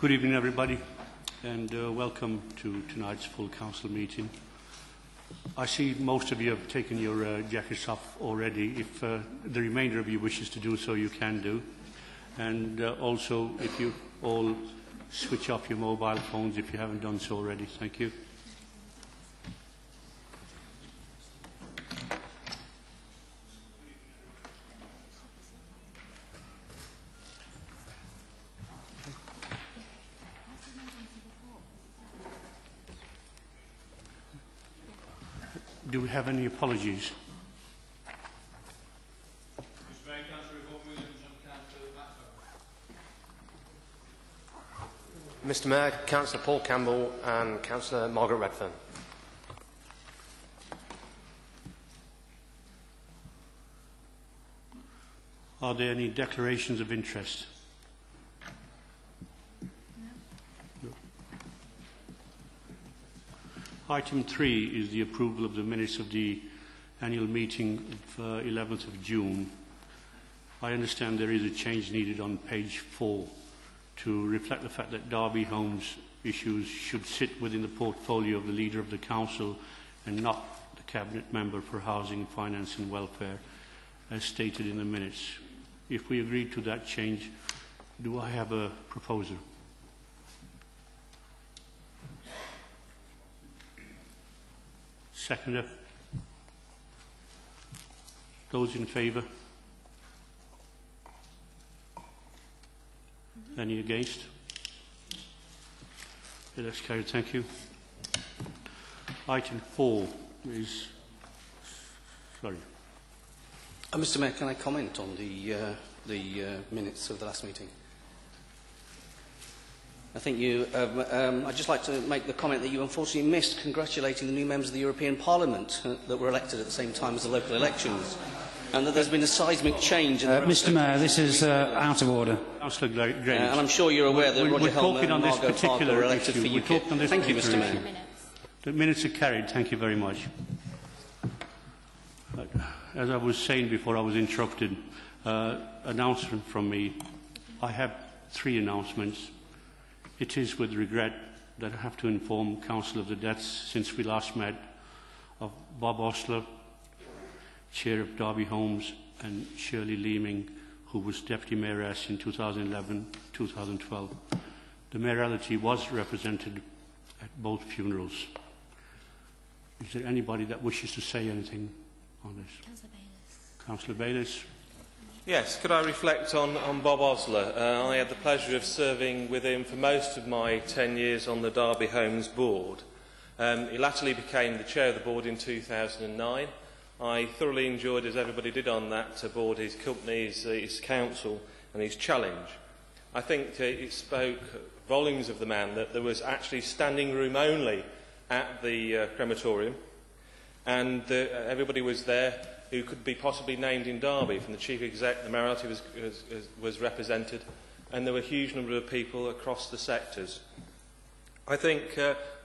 Good evening, everybody, and welcome to tonight's full council meeting. I see most of you have taken your jackets off already. If the remainder of you wishes to do so, you can do. And also, if you all switch off your mobile phones if you haven't done so already. Thank you. Do we have any apologies? Mr Mayor, Councillor Paul Campbell and Councillor Margaret Redfern. Are there any declarations of interest? No. Item 3 is the approval of the minutes of the annual meeting of 11th of June. I understand there is a change needed on page 4 to reflect the fact that Derby Homes issues should sit within the portfolio of the Leader of the Council and not the Cabinet Member for Housing, Finance and Welfare, as stated in the minutes. If we agree to that change, do I have a proposal? Seconder? Those in favour? Any against? Okay, that's carried. Thank you. Item 4 is... Sorry. Mr Mayor, can I comment on the minutes of the last meeting? I think you... I'd just like to make the comment that you unfortunately missed congratulating the new members of the European Parliament that were elected at the same time as the local elections, and that there's been a seismic change in the... Mr Mayor, this is out of order. Councillor Graves. And I'm sure you're aware that Roger Helmer and Margot Parker were elected for UKIP. Thank you, Mr Mayor. The minutes are carried. Thank you very much. As I was saying before I was interrupted, announcement from me. I have 3 announcements. It is with regret that I have to inform Council of the deaths since we last met of Bob Osler, Chair of Derby Homes, and Shirley Leeming, who was Deputy Mayoress in 2011-2012. The mayoralty was represented at both funerals. Is there anybody that wishes to say anything on this? Councillor Bayliss. Yes, could I reflect on Bob Osler? I had the pleasure of serving with him for most of my 10 years on the Derby Homes board. He latterly became the chair of the board in 2009. I thoroughly enjoyed, as everybody did on that board, his company, his counsel and his challenge. I think it spoke volumes of the man that there was actually standing room only at the crematorium, and everybody was there who could be possibly named in Derby. From the chief exec, the mayoralty was represented, and there were a huge number of people across the sectors. I think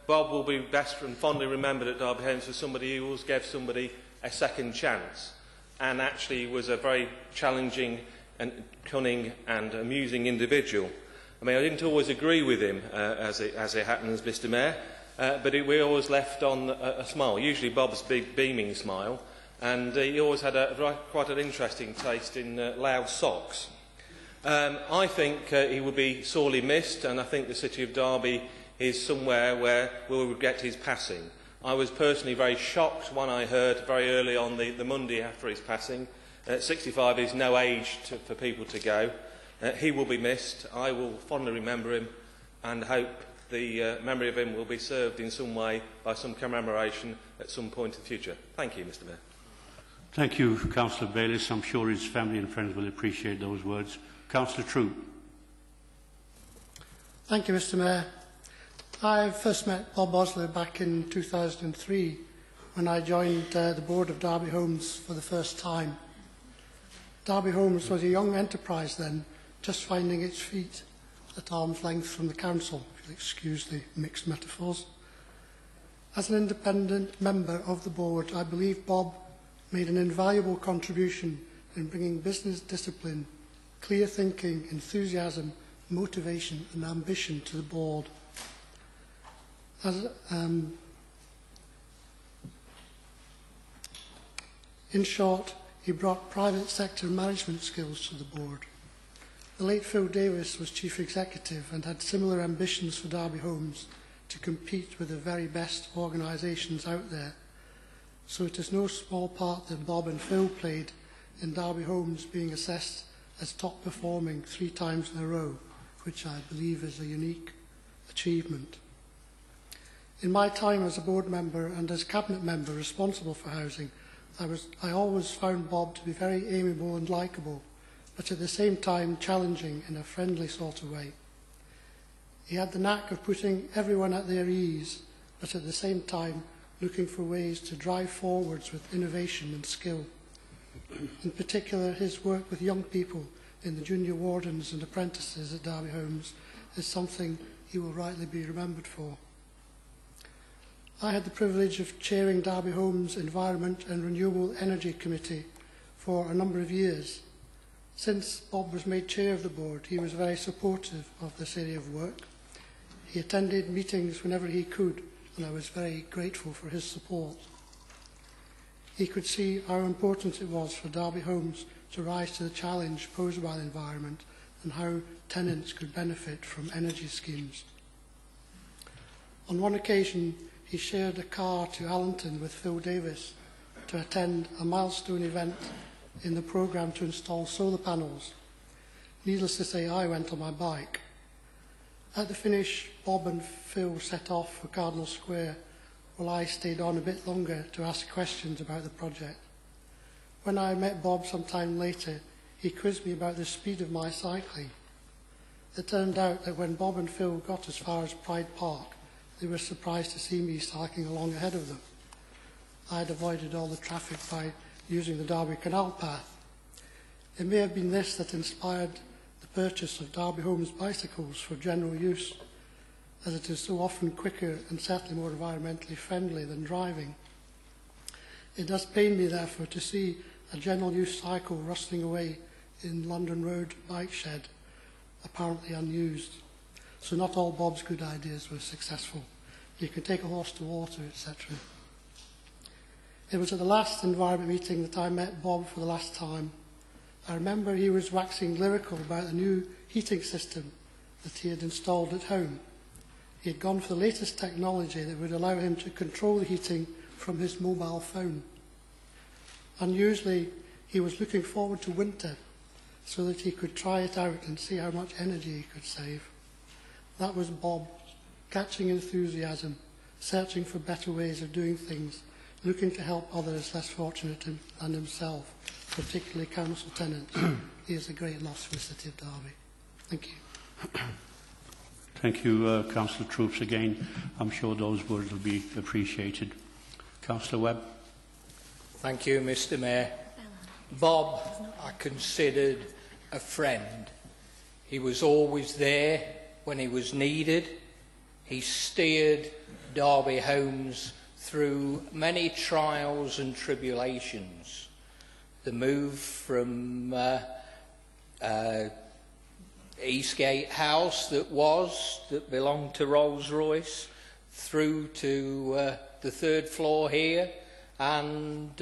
Bob will be best and fondly remembered at Derby Homes for somebody who always gave somebody a second chance, and actually was a very challenging and cunning and amusing individual. I mean, I didn't always agree with him, as it happens, Mr Mayor, but we always left on a smile, usually Bob's big beaming smile, and he always had quite an interesting taste in loud socks. I think he would be sorely missed, and I think the city of Derby is somewhere where we'll regret his passing. I was personally very shocked when I heard very early on the Monday after his passing. 65 is no age for people to go. He will be missed. I will fondly remember him and hope the memory of him will be served in some way by some commemoration at some point in the future. Thank you, Mr Mayor. Thank you, Councillor Bayliss. I'm sure his family and friends will appreciate those words. Councillor Troop. Thank you, Mr Mayor. I first met Bob Osler back in 2003 when I joined the board of Derby Homes for the first time. Derby Homes was a young enterprise then, just finding its feet at arm's length from the council, if you'll excuse the mixed metaphors. As an independent member of the board, I believe Bob made an invaluable contribution in bringing business discipline, clear thinking, enthusiasm motivation and ambition to the board. In short, he brought private sector management skills to the board. The late Phil Davis was chief executive and had similar ambitions for Derby Homes to compete with the very best organisations out there. So it is no small part that Bob and Phil played in Derby Homes being assessed as top performing 3 times in a row, which I believe is a unique achievement. In my time as a board member and as cabinet member responsible for housing, I always found Bob to be very amiable and likeable, but at the same time challenging in a friendly sort of way. He had the knack of putting everyone at their ease, but at the same time looking for ways to drive forwards with innovation and skill. In particular, his work with young people in the junior wardens and apprentices at Derby Homes is something he will rightly be remembered for. I had the privilege of chairing Derby Homes' Environment and Renewable Energy Committee for a number of years. Since Bob was made chair of the board, he was very supportive of this area of work. He attended meetings whenever he could, and I was very grateful for his support. He could see how important it was for Derby Homes to rise to the challenge posed by the environment and how tenants could benefit from energy schemes. On one occasion, he shared a car to Allenton with Phil Davis to attend a milestone event in the programme to install solar panels. Needless to say, I went on my bike. At the finish, Bob and Phil set off for Cardinal Square, while I stayed on a bit longer to ask questions about the project. When I met Bob some time later, he quizzed me about the speed of my cycling. It turned out that when Bob and Phil got as far as Pride Park, they were surprised to see me cycling along ahead of them. I had avoided all the traffic by using the Derby Canal path. It may have been this that inspired the purchase of Derby Homes bicycles for general use, as it is so often quicker and certainly more environmentally friendly than driving. It does pain me, therefore, to see a general use cycle rustling away in London Road bike shed, apparently unused. So not all Bob's good ideas were successful. You can take a horse to water, etc. It was at the last environment meeting that I met Bob for the last time. I remember he was waxing lyrical about the new heating system that he had installed at home. He had gone for the latest technology that would allow him to control the heating from his mobile phone. Unusually, he was looking forward to winter so that he could try it out and see how much energy he could save. That was Bob, catching enthusiasm, searching for better ways of doing things, looking to help others less fortunate than himself, particularly council tenants. He is a great loss for the City of Derby. Thank you. Thank you, Councillor Troops. Again, I'm sure those words will be appreciated. Councillor Webb. Thank you, Mr. Mayor. Bob, I considered a friend. He was always there when he was needed. He steered Derby Homes through many trials and tribulations. The move from Eastgate House that belonged to Rolls-Royce through to the 3rd floor here and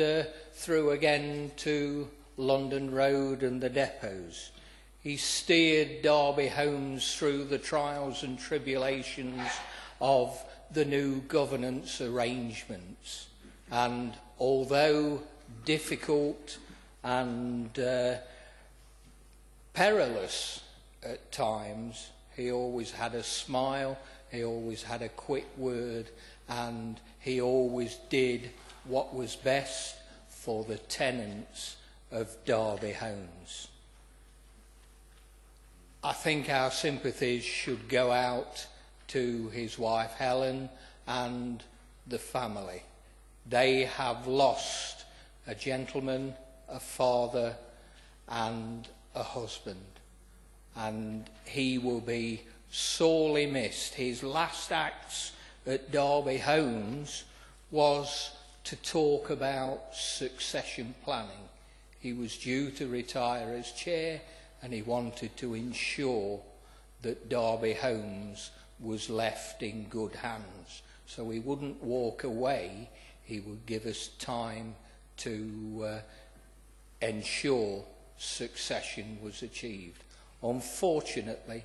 through again to London Road and the depots. He steered Derby Homes through the trials and tribulations of the new governance arrangements. And although difficult and perilous at times, he always had a smile, he always had a quick word, and he always did what was best for the tenants of Derby Homes. I think our sympathies should go out to his wife Helen and the family. They have lost a gentleman, a father and a husband, and he will be sorely missed. His last acts at Derby Homes was to talk about succession planning. He was due to retire as chair and he wanted to ensure that Derby Homes was left in good hands. So he wouldn't walk away, he would give us time to ensure succession was achieved. Unfortunately,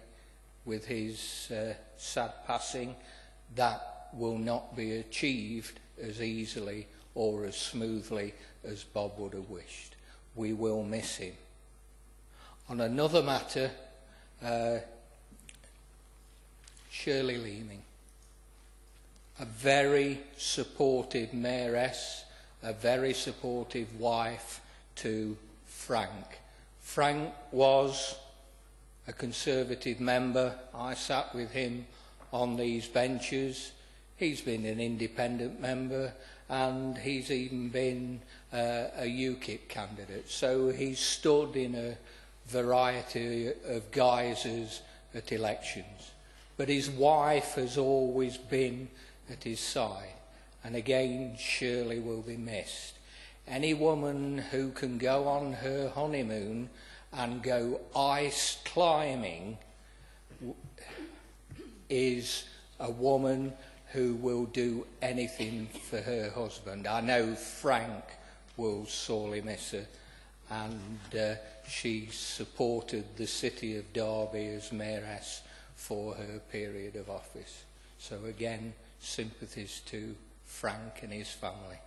with his sad passing, that will not be achieved as easily or as smoothly as Bob would have wished. We will miss him. On another matter, Shirley Leeming, a very supportive mayoress, a very supportive wife to Frank. Frank was a Conservative member. I sat with him on these benches. He's been an independent member, and he's even been a UKIP candidate. So he's stood in a variety of guises at elections. But his wife has always been at his side. And again, Shirley will be missed. Any woman who can go on her honeymoon and go ice climbing is a woman who will do anything for her husband. I know Frank will sorely miss her, and she supported the city of Derby as mayoress for her period of office. So again, sympathies to Frank and his family.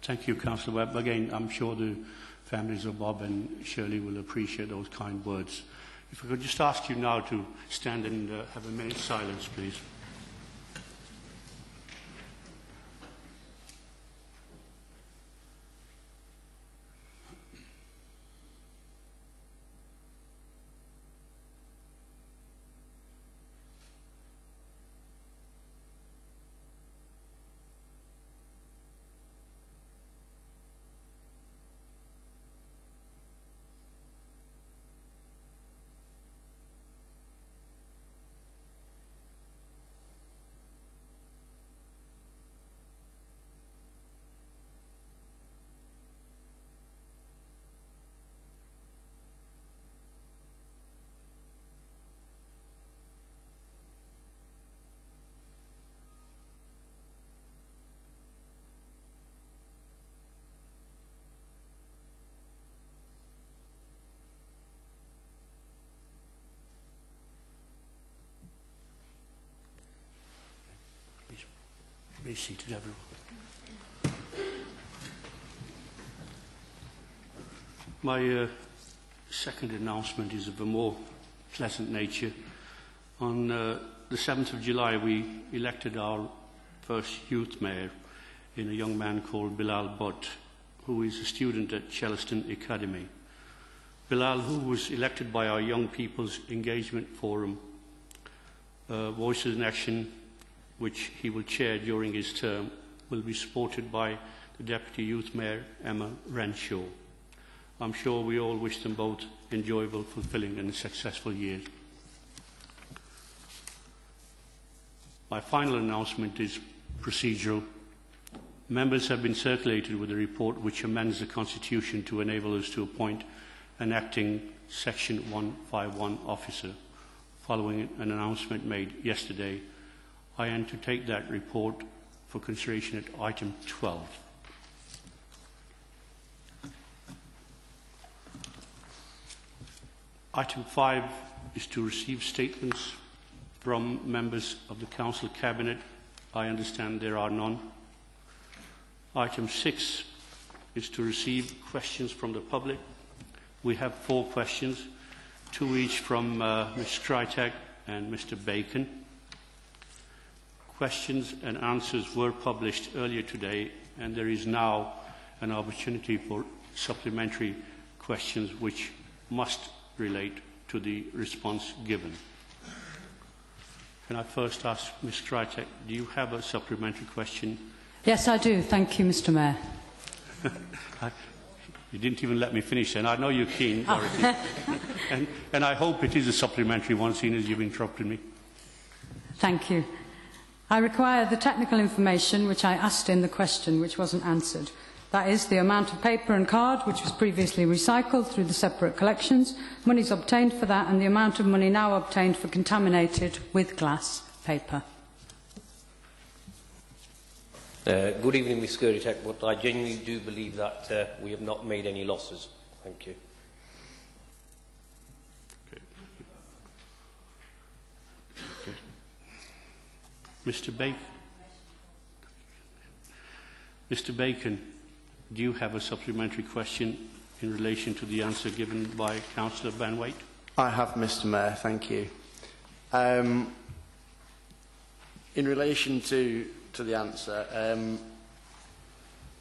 Thank you, Councillor Webb. Again, I'm sure the families of Bob and Shirley will appreciate those kind words. If I could just ask you now to stand and have a minute's silence, please. Be seated, everyone. My second announcement is of a more pleasant nature. On the 7th of July, we elected our first youth mayor in a young man called Bilal Butt, who is a student at Chellaston Academy. Bilal, who was elected by our Young People's Engagement Forum, Voices in Action, which he will chair during his term, will be supported by the Deputy Youth Mayor, Emma Renshaw. I'm sure we all wish them both enjoyable, fulfilling and successful years. My final announcement is procedural. Members have been circulated with a report which amends the Constitution to enable us to appoint an acting Section 151 officer, following an announcement made yesterday. I am to take that report for consideration at item 12. Item 5 is to receive statements from members of the Council Cabinet. I understand there are none. Item 6 is to receive questions from the public. We have 4 questions, 2 each from Ms. Krytek and Mr. Bacon. Questions and answers were published earlier today, and there is now an opportunity for supplementary questions which must relate to the response given. Can I first ask Ms. Krytek, do you have a supplementary question? Yes, I do. Thank you, Mr. Mayor. You didn't even let me finish, and I know you're keen, Dorothy. and I hope it is a supplementary one, seeing as you've interrupted me. Thank you. I require the technical information which I asked in the question which wasn't answered. That is, the amount of paper and card which was previously recycled through the separate collections, monies obtained for that, and the amount of money now obtained for contaminated with glass paper. Good evening, Ms. Skuritek, but I genuinely do believe that we have not made any losses. Thank you. Mr. Bacon, do you have a supplementary question in relation to the answer given by Councillor Banwaite? I have, Mr. Mayor, thank you. In relation to the answer,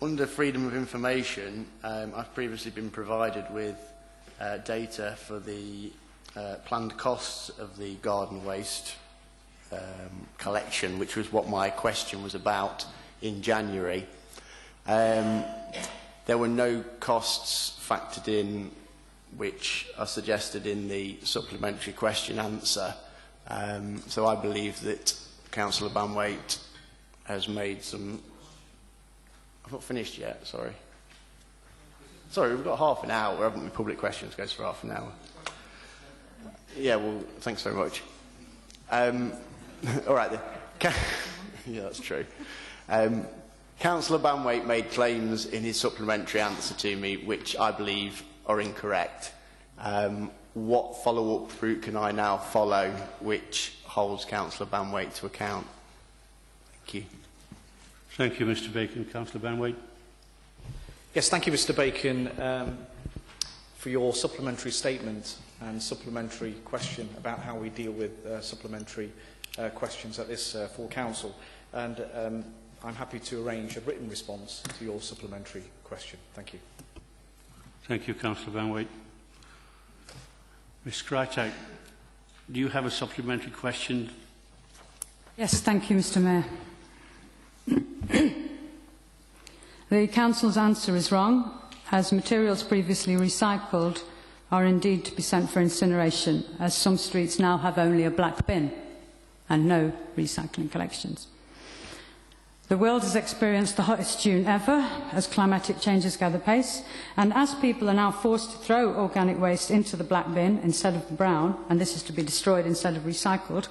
under freedom of information, I've previously been provided with data for the planned costs of the garden waste collection, which was what my question was about in January. There were no costs factored in which are suggested in the supplementary question answer. So I believe that Councillor Banwaite has made some... I've not finished yet, sorry. Sorry, we've got half an hour, haven't we? Public questions goes for half an hour. Yeah, well, thanks very much. All right then. Yeah, that's true. Councillor Banwaite made claims in his supplementary answer to me which I believe are incorrect. What follow-up route can I now follow which holds Councillor Banwaite to account? Thank you. Thank you, Mr. Bacon. Councillor Banwaite. Yes, thank you, Mr. Bacon, for your supplementary statement and supplementary question about how we deal with supplementary questions at this full council. And I'm happy to arrange a written response to your supplementary question. Thank you. Thank you, Councillor Banwaite. Ms. Skrytek, do you have a supplementary question? Yes, thank you, Mr. Mayor. The Council's answer is wrong, as materials previously recycled are indeed to be sent for incineration, as some streets now have only a black bin and no recycling collections. The world has experienced the hottest June ever as climatic changes gather pace, and as people are now forced to throw organic waste into the black bin instead of the brown, and this is to be destroyed instead of recycled,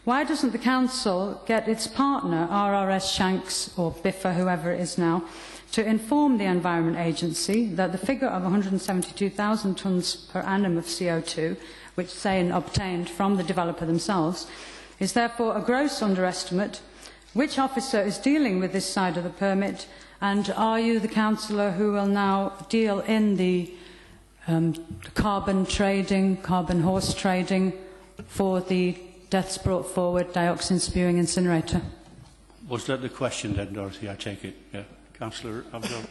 why doesn't the Council get its partner, RRS Shanks or BIFA, whoever it is now, to inform the Environment Agency that the figure of 172,000 tonnes per annum of CO2, which SAIN obtained from the developer themselves, is therefore a gross underestimate? Which officer is dealing with this side of the permit, and are you the councillor who will now deal in the carbon trading, carbon horse trading for the deaths brought forward dioxin spewing incinerator? Was that the question then, Dorothy? I take it. Yeah. Councillor Abdul.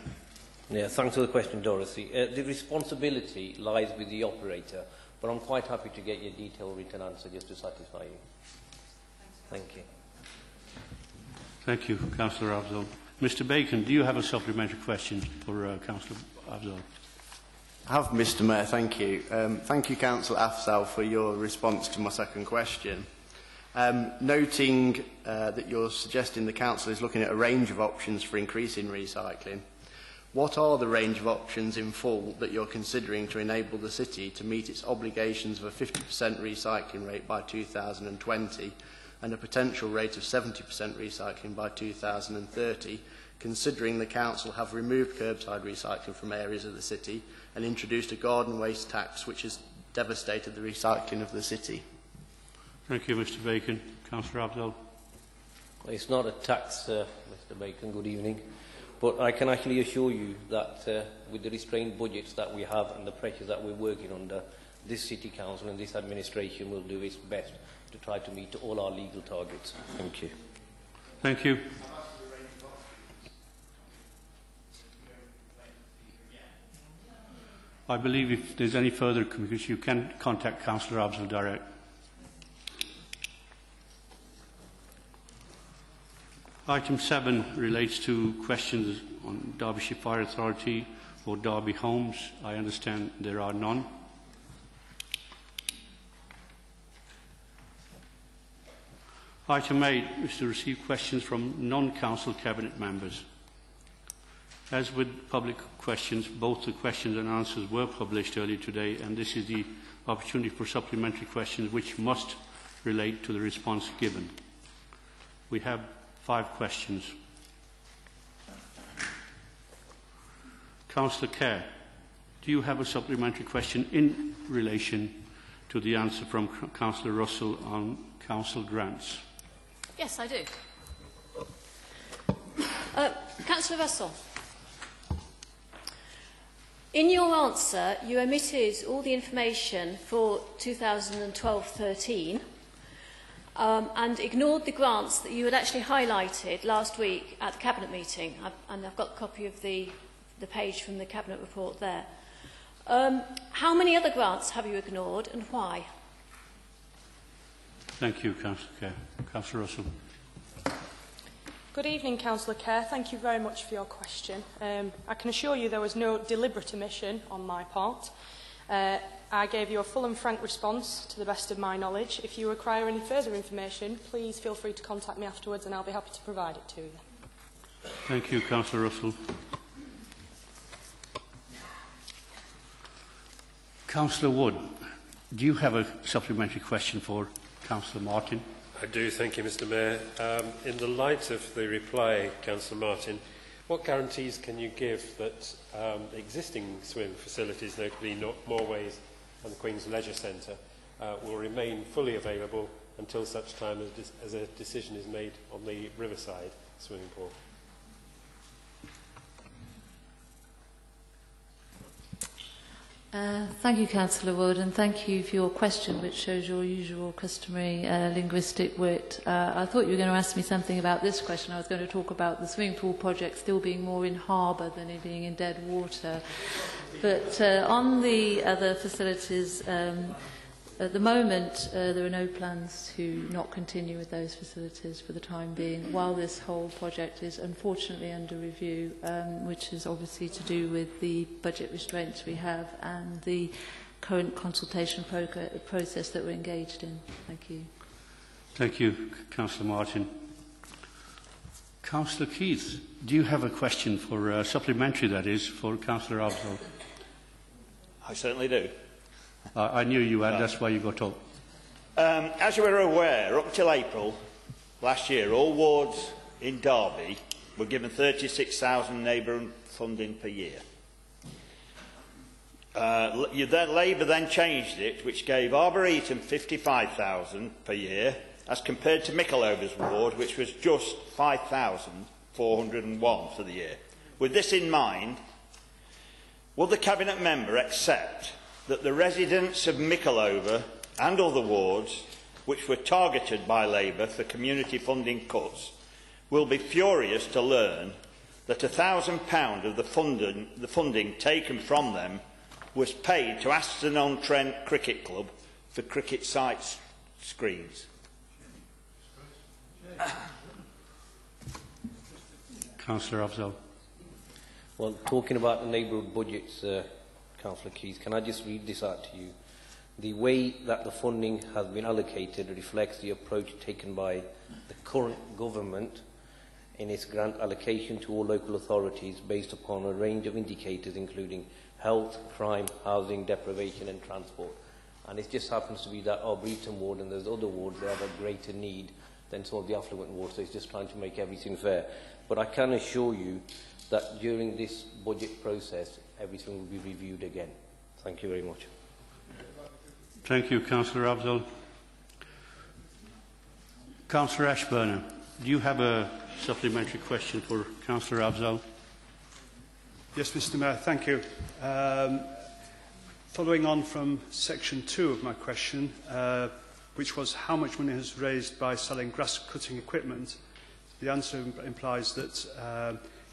Yeah, thanks for the question, Dorothy. The responsibility lies with the operator, but I'm quite happy to get your detailed written answer just to satisfy you. Thank you. Thank you, Councillor Abdul. Mr. Bacon, do you have a supplementary question for Councillor Abdul? I have, Mr. Mayor, thank you. Thank you, Councillor Afzal, for your response to my second question. Noting that you're suggesting the Council is looking at a range of options for increasing recycling, what are the range of options in full that you're considering to enable the City to meet its obligations of a 50% recycling rate by 2020 and a potential rate of 70% recycling by 2030, considering the Council have removed curbside recycling from areas of the City and introduced a garden waste tax which has devastated the recycling of the City? Thank you, Mr. Bacon. Councillor Abdul. Well, it's not a tax, Mr. Bacon, good evening, but I can actually assure you that with the restrained budgets that we have and the pressures that we're working under, this City Council and this administration will do its best to try to meet all our legal targets. Thank you. Thank you. I believe if there's any further communication, you can contact Councillor Abdul direct. Item 7 relates to questions on Derbyshire Fire Authority or Derby Homes. I understand there are none. Item 8 is to receive questions from non-council cabinet members. As with public questions, both the questions and answers were published earlier today, and this is the opportunity for supplementary questions which must relate to the response given. We have 5 questions. Councillor Kerr, do you have a supplementary question in relation to the answer from Councillor Russell on council grants? Yes, I do. Councillor Russell, in your answer, you omitted all the information for 2012-13 and ignored the grants that you had actually highlighted last week at the Cabinet meeting. And I've got a copy of the page from the Cabinet report there. How many other grants have you ignored and why? Thank you, Councillor Kerr. Councillor Russell. Good evening, Councillor Kerr. Thank you very much for your question. I can assure you there was no deliberate omission on my part. I gave you a full and frank response to the best of my knowledge. If you require any further information, please feel free to contact me afterwards and I'll be happy to provide it to you. Thank you, Councillor Russell. Councillor Wood, do you have a supplementary question for Councillor Martin? I do, thank you, Mr Mayor. In the light of the reply, Councillor Martin, what guarantees can you give that existing swimming facilities, notably Moorways and the Queen's Leisure Centre, will remain fully available until such time as a decision is made on the Riverside swimming pool? Thank you, Councillor Wood, and thank you for your question, which shows your usual customary linguistic wit. I thought you were going to ask me something about this question. I was going to talk about the swimming pool project still being more in harbour than it being in dead water. But on the other facilities, at the moment, there are no plans to not continue with those facilities for the time being, while this whole project is unfortunately under review, which is obviously to do with the budget restraints we have and the current consultation process that we're engaged in. Thank you. Thank you, Councillor Martin. Councillor Keith, do you have a question for supplementary, that is, for Councillor Abdul? I certainly do. I knew you had, that's why you got up. As you are aware, up till April last year, all wards in Derby were given 36,000 neighbourhood funding per year. Labour then changed it, which gave Arboretum 55,000 per year, as compared to Mickleover's ward, which was just 5,401 for the year. With this in mind, will the Cabinet member accept that the residents of Mickleover and other wards, which were targeted by Labour for community funding cuts, will be furious to learn that £1,000 of the funding taken from them was paid to Aston-on-Trent Cricket Club for cricket site screens? Councillor Afzal. Well, talking about the neighbourhood budgets, Councillor Keys, can I just read this out to you? The way that the funding has been allocated reflects the approach taken by the current government in its grant allocation to all local authorities based upon a range of indicators including health, crime, housing, deprivation and transport. And it just happens to be that Arboretum ward and there's other wards that have a greater need than some of the affluent wards, so it's just trying to make everything fair. But I can assure you that during this budget process, everything will be reviewed again. Thank you very much. Thank you, Councillor Afzal. Councillor Ashburner, do you have a supplementary question for Councillor Afzal? Yes, Mr Mayor, thank you. Following on from section 2 of my question, which was how much money is raised by selling grass-cutting equipment, the answer implies that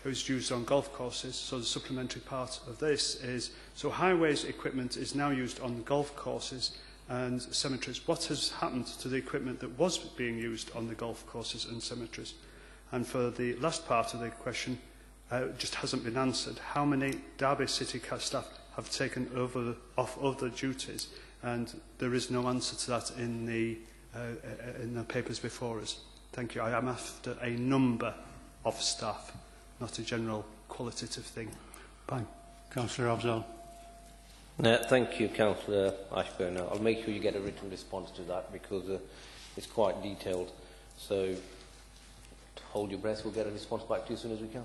it was used on golf courses, so the supplementary part of this is, so highways equipment is now used on golf courses and cemeteries. What has happened to the equipment that was being used on the golf courses and cemeteries? And for the last part of the question, just hasn't been answered. How many Derby City staff have taken off other duties? And there is no answer to that in the papers before us. Thank you. I am after a number of staff, not a general qualitative thing. Fine. Councillor Afzal. Thank you, Councillor Ashburn. I'll make sure you get a written response to that because it's quite detailed. So hold your breath. We'll get a response back to you as soon as we can.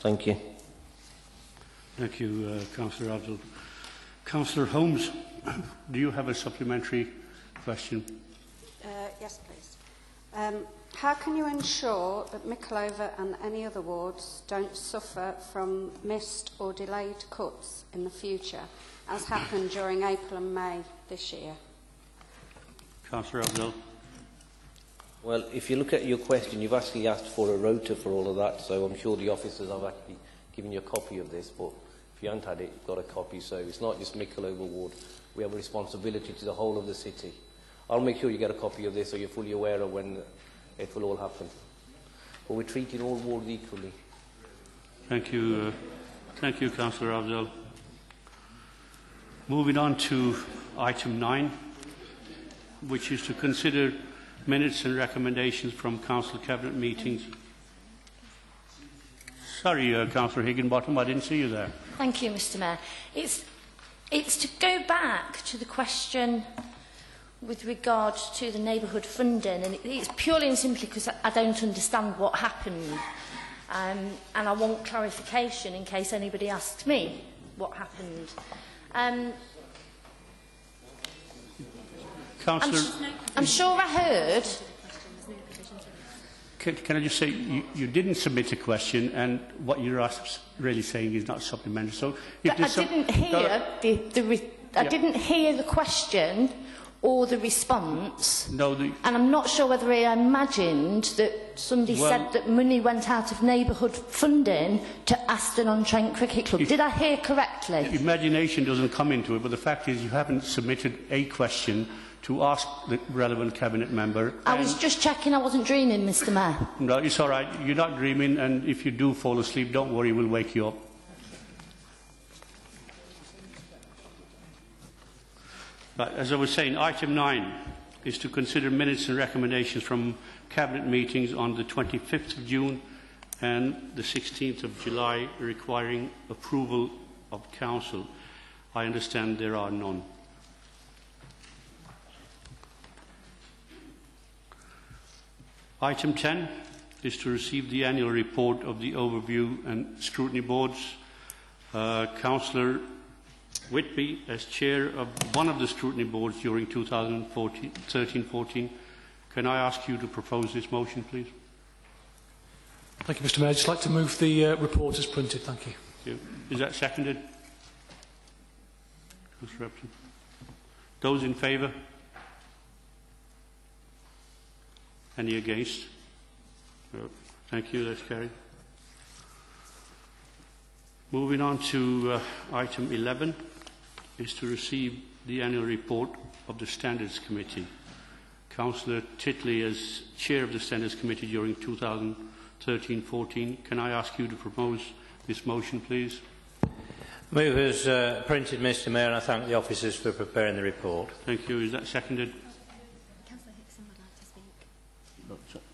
Thank you. Thank you, Councillor Afzal. Councillor Holmes, do you have a supplementary question? Yes, please. How can you ensure that Mickleover and any other wards don't suffer from missed or delayed cuts in the future, as happened during April and May this year? Councillor Afzal. Well, if you look at your question, you've actually asked for a rota for all of that, so I'm sure the officers have actually given you a copy of this, but if you haven't had it, you've got a copy. So it's not just Mickleover Ward. We have a responsibility to the whole of the city. I'll make sure you get a copy of this so you're fully aware of when it will all happen. But we're treating all wards equally. Thank you, Councillor Afzal. Moving on to item 9, which is to consider minutes and recommendations from Council Cabinet meetings. Sorry, Councillor Higginbottom, I didn't see you there. Thank you, Mr. Mayor. It's to go back to the question with regard to the neighbourhood funding, and it's purely and simply because I don't understand what happened, and I want clarification in case anybody asks me what happened. I'm sure I heard. Can I just say, you didn't submit a question, and what you're really saying is not supplementary. So I didn't hear the question or the response, and I'm not sure whether I imagined that somebody said that money went out of neighbourhood funding to Aston-on-Trent Cricket Club. Did I hear correctly? Imagination doesn't come into it, but the fact is you haven't submitted a question to ask the relevant Cabinet member. I was just checking I wasn't dreaming, Mr. Mayor. No, it's all right. You're not dreaming, and if you do fall asleep, don't worry, we'll wake you up. Right, as I was saying, item 9 is to consider minutes and recommendations from Cabinet meetings on the 25th of June and the 16th of July requiring approval of Council. I understand there are none. Item 10 is to receive the annual report of the Overview and Scrutiny Boards. Councillor Whitby, as chair of one of the scrutiny boards during 2013-14, can I ask you to propose this motion, please? Thank you, Mr. Mayor. I'd just like to move the report as printed. Thank you. Thank you. Is that seconded? Councillor Upton. Those in favour? Any against? No. Thank you. That's carried. Moving on to item 11 is to receive the annual report of the Standards Committee. Councillor Titley, as chair of the Standards Committee during 2013-14, can I ask you to propose this motion, please? Move as printed, Mr. Mayor, and I thank the officers for preparing the report. Thank you. Is that seconded?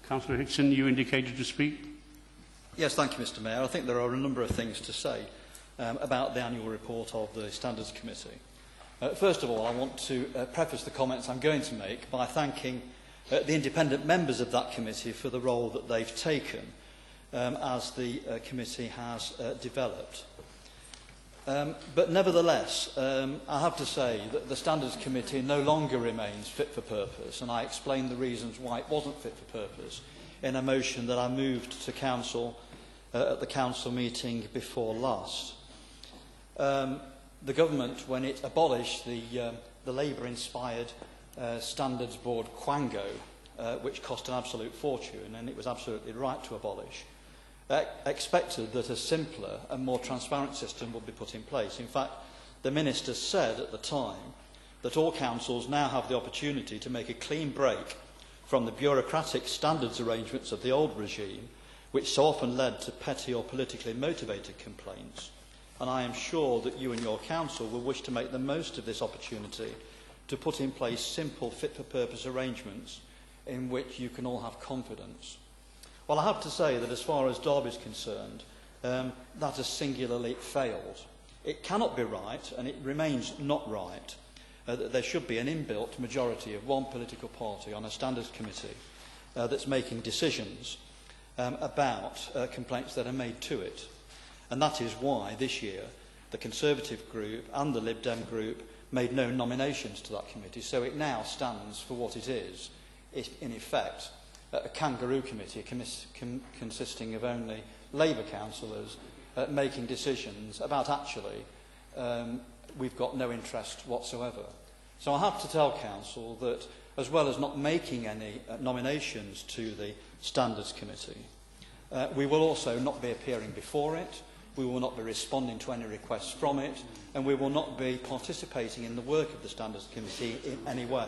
Councillor Hickson, you indicated to speak. Yes, thank you, Mr. Mayor. I think there are a number of things to say about the annual report of the Standards Committee. First of all, I want to preface the comments I'm going to make by thanking the independent members of that committee for the role that they've taken as the committee has developed. But nevertheless, I have to say that the Standards Committee no longer remains fit for purpose, and I explained the reasons why it wasn't fit for purpose in a motion that I moved to Council at the Council meeting before last. The government, when it abolished the Labour-inspired Standards Board Quango, which cost an absolute fortune, and it was absolutely right to abolish, expected that a simpler and more transparent system would be put in place. In fact, the Minister said at the time that all councils now have the opportunity to make a clean break from the bureaucratic standards arrangements of the old regime, which so often led to petty or politically motivated complaints. And I am sure that you and your council will wish to make the most of this opportunity to put in place simple, fit-for-purpose arrangements in which you can all have confidence. Well, I have to say that as far as Derby is concerned, that has singularly failed. It cannot be right, and it remains not right, that there should be an inbuilt majority of one political party on a standards committee that's making decisions about complaints that are made to it. And that is why this year the Conservative group and the Lib Dem group made no nominations to that committee, so it now stands for what it is, in effect, a kangaroo committee consisting of only Labour councillors making decisions about actually we've got no interest whatsoever. So I have to tell Council that as well as not making any nominations to the Standards Committee, we will also not be appearing before it, we will not be responding to any requests from it, and we will not be participating in the work of the Standards Committee in any way.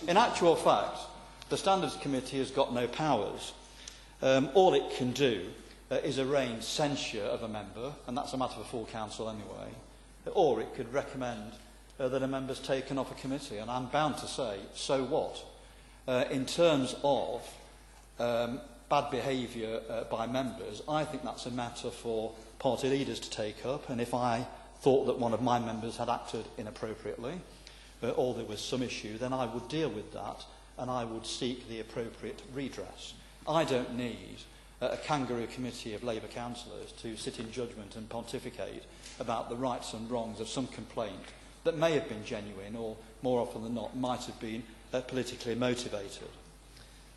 In actual fact, the Standards Committee has got no powers. All it can do is arrange censure of a member, and that's a matter for full council anyway, or it could recommend that a member's taken off a committee, and I'm bound to say, so what? In terms of bad behaviour by members, I think that's a matter for party leaders to take up, and if I thought that one of my members had acted inappropriately, or there was some issue, then I would deal with that, and I would seek the appropriate redress. I don't need a kangaroo committee of Labour councillors to sit in judgment and pontificate about the rights and wrongs of some complaint that may have been genuine or, more often than not, might have been politically motivated.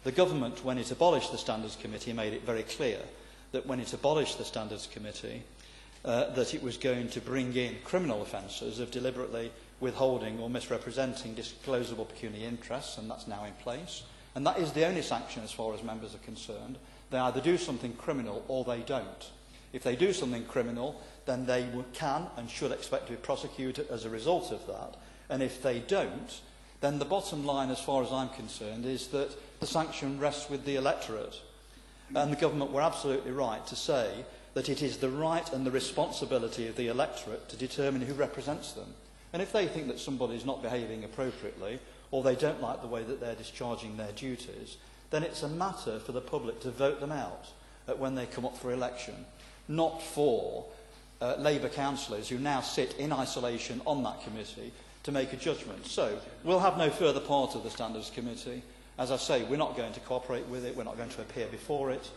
The government, when it abolished the Standards Committee, made it very clear that when it abolished the Standards Committee, that it was going to bring in criminal offences of deliberately withholding or misrepresenting disclosable pecuniary interests, and that's now in place. And that is the only sanction as far as members are concerned. They either do something criminal or they don't. If they do something criminal, then they can and should expect to be prosecuted as a result of that. And if they don't, then the bottom line, as far as I'm concerned, is that the sanction rests with the electorate. And the government were absolutely right to say that it is the right and the responsibility of the electorate to determine who represents them. And if they think that somebody is not behaving appropriately, or they don't like the way that they're discharging their duties, then it's a matter for the public to vote them out when they come up for election, not for Labour councillors who now sit in isolation on that committee to make a judgment. So we'll have no further part of the Standards Committee. As I say, we're not going to cooperate with it, we're not going to appear before it,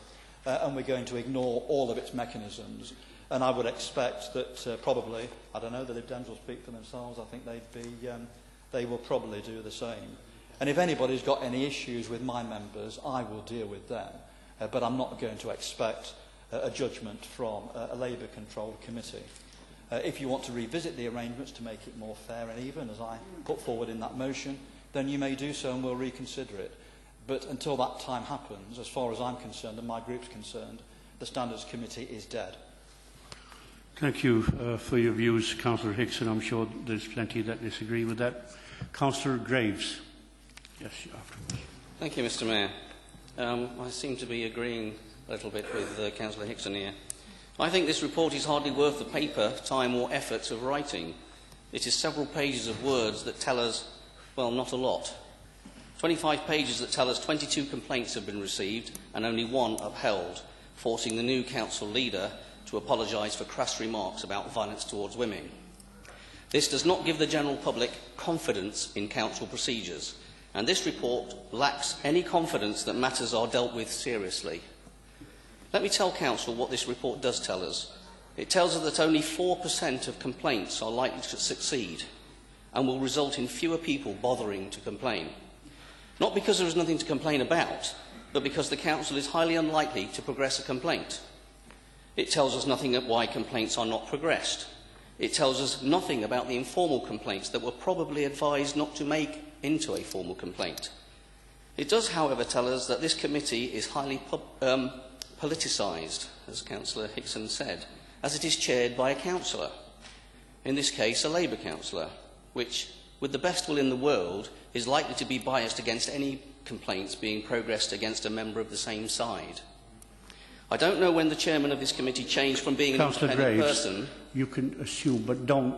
and we're going to ignore all of its mechanisms. And I would expect that probably, I don't know, the Lib Dems will speak for themselves, I think they will probably do the same. And if anybody's got any issues with my members, I will deal with them. But I'm not going to expect a judgment from a Labour-controlled committee. If you want to revisit the arrangements to make it more fair and even, as I put forward in that motion, then you may do so and we'll reconsider it. But until that time happens, as far as I'm concerned and my group's concerned, the Standards Committee is dead. Thank you for your views, Councillor Hickson. I'm sure there's plenty that disagree with that. Councillor Graves. Yes, afterwards. Thank you, Mr. Mayor. I seem to be agreeing a little bit with Councillor Hickson here. I think this report is hardly worth the paper, time or effort of writing. It is several pages of words that tell us, well, not a lot. 25 pages that tell us 22 complaints have been received and only one upheld, forcing the new council leader to apologise for crass remarks about violence towards women. This does not give the general public confidence in council procedures, and this report lacks any confidence that matters are dealt with seriously. Let me tell Council what this report does tell us. It tells us that only 4% of complaints are likely to succeed and will result in fewer people bothering to complain. Not because there is nothing to complain about, but because the Council is highly unlikely to progress a complaint. It tells us nothing about why complaints are not progressed. It tells us nothing about the informal complaints that were probably advised not to make into a formal complaint. It does, however, tell us that this committee is highly politicised, as Councillor Hickson said, as it is chaired by a councillor, in this case a Labour councillor, which, with the best will in the world, is likely to be biased against any complaints being progressed against a member of the same side. I don't know when the chairman of this committee changed from being an independent person. You can assume, but don't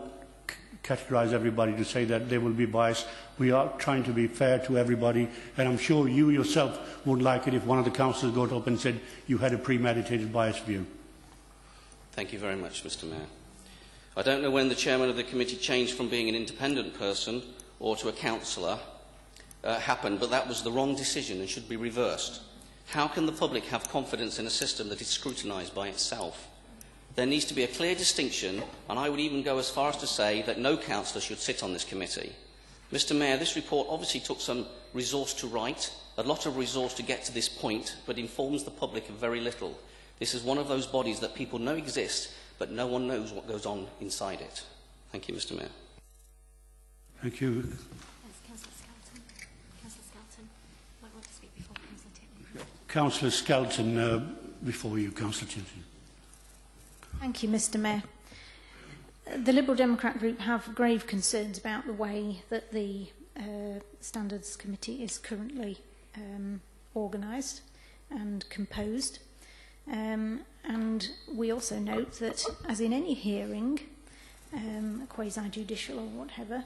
categorise everybody to say that they will be biased. We are trying to be fair to everybody, and I'm sure you yourself would like it if one of the councillors got up and said you had a premeditated biased view. Thank you very much, Mr. Mayor. I don't know when the chairman of the committee changed from being an independent person or to a councillor happened, but that was the wrong decision and should be reversed. How can the public have confidence in a system that is scrutinised by itself? There needs to be a clear distinction, and I would even go as far as to say that no councillor should sit on this committee. Mr. Mayor, this report obviously took some resource to write, a lot of resource to get to this point, but informs the public of very little. This is one of those bodies that people know exist, but no one knows what goes on inside it. Thank you, Mr. Mayor. Thank you. Councillor Skelton, before you, Councillor Timpson. Thank you, Mr. Mayor. The Liberal Democrat Group have grave concerns about the way that the Standards Committee is currently organised and composed. And we also note that, as in any hearing, quasi-judicial or whatever,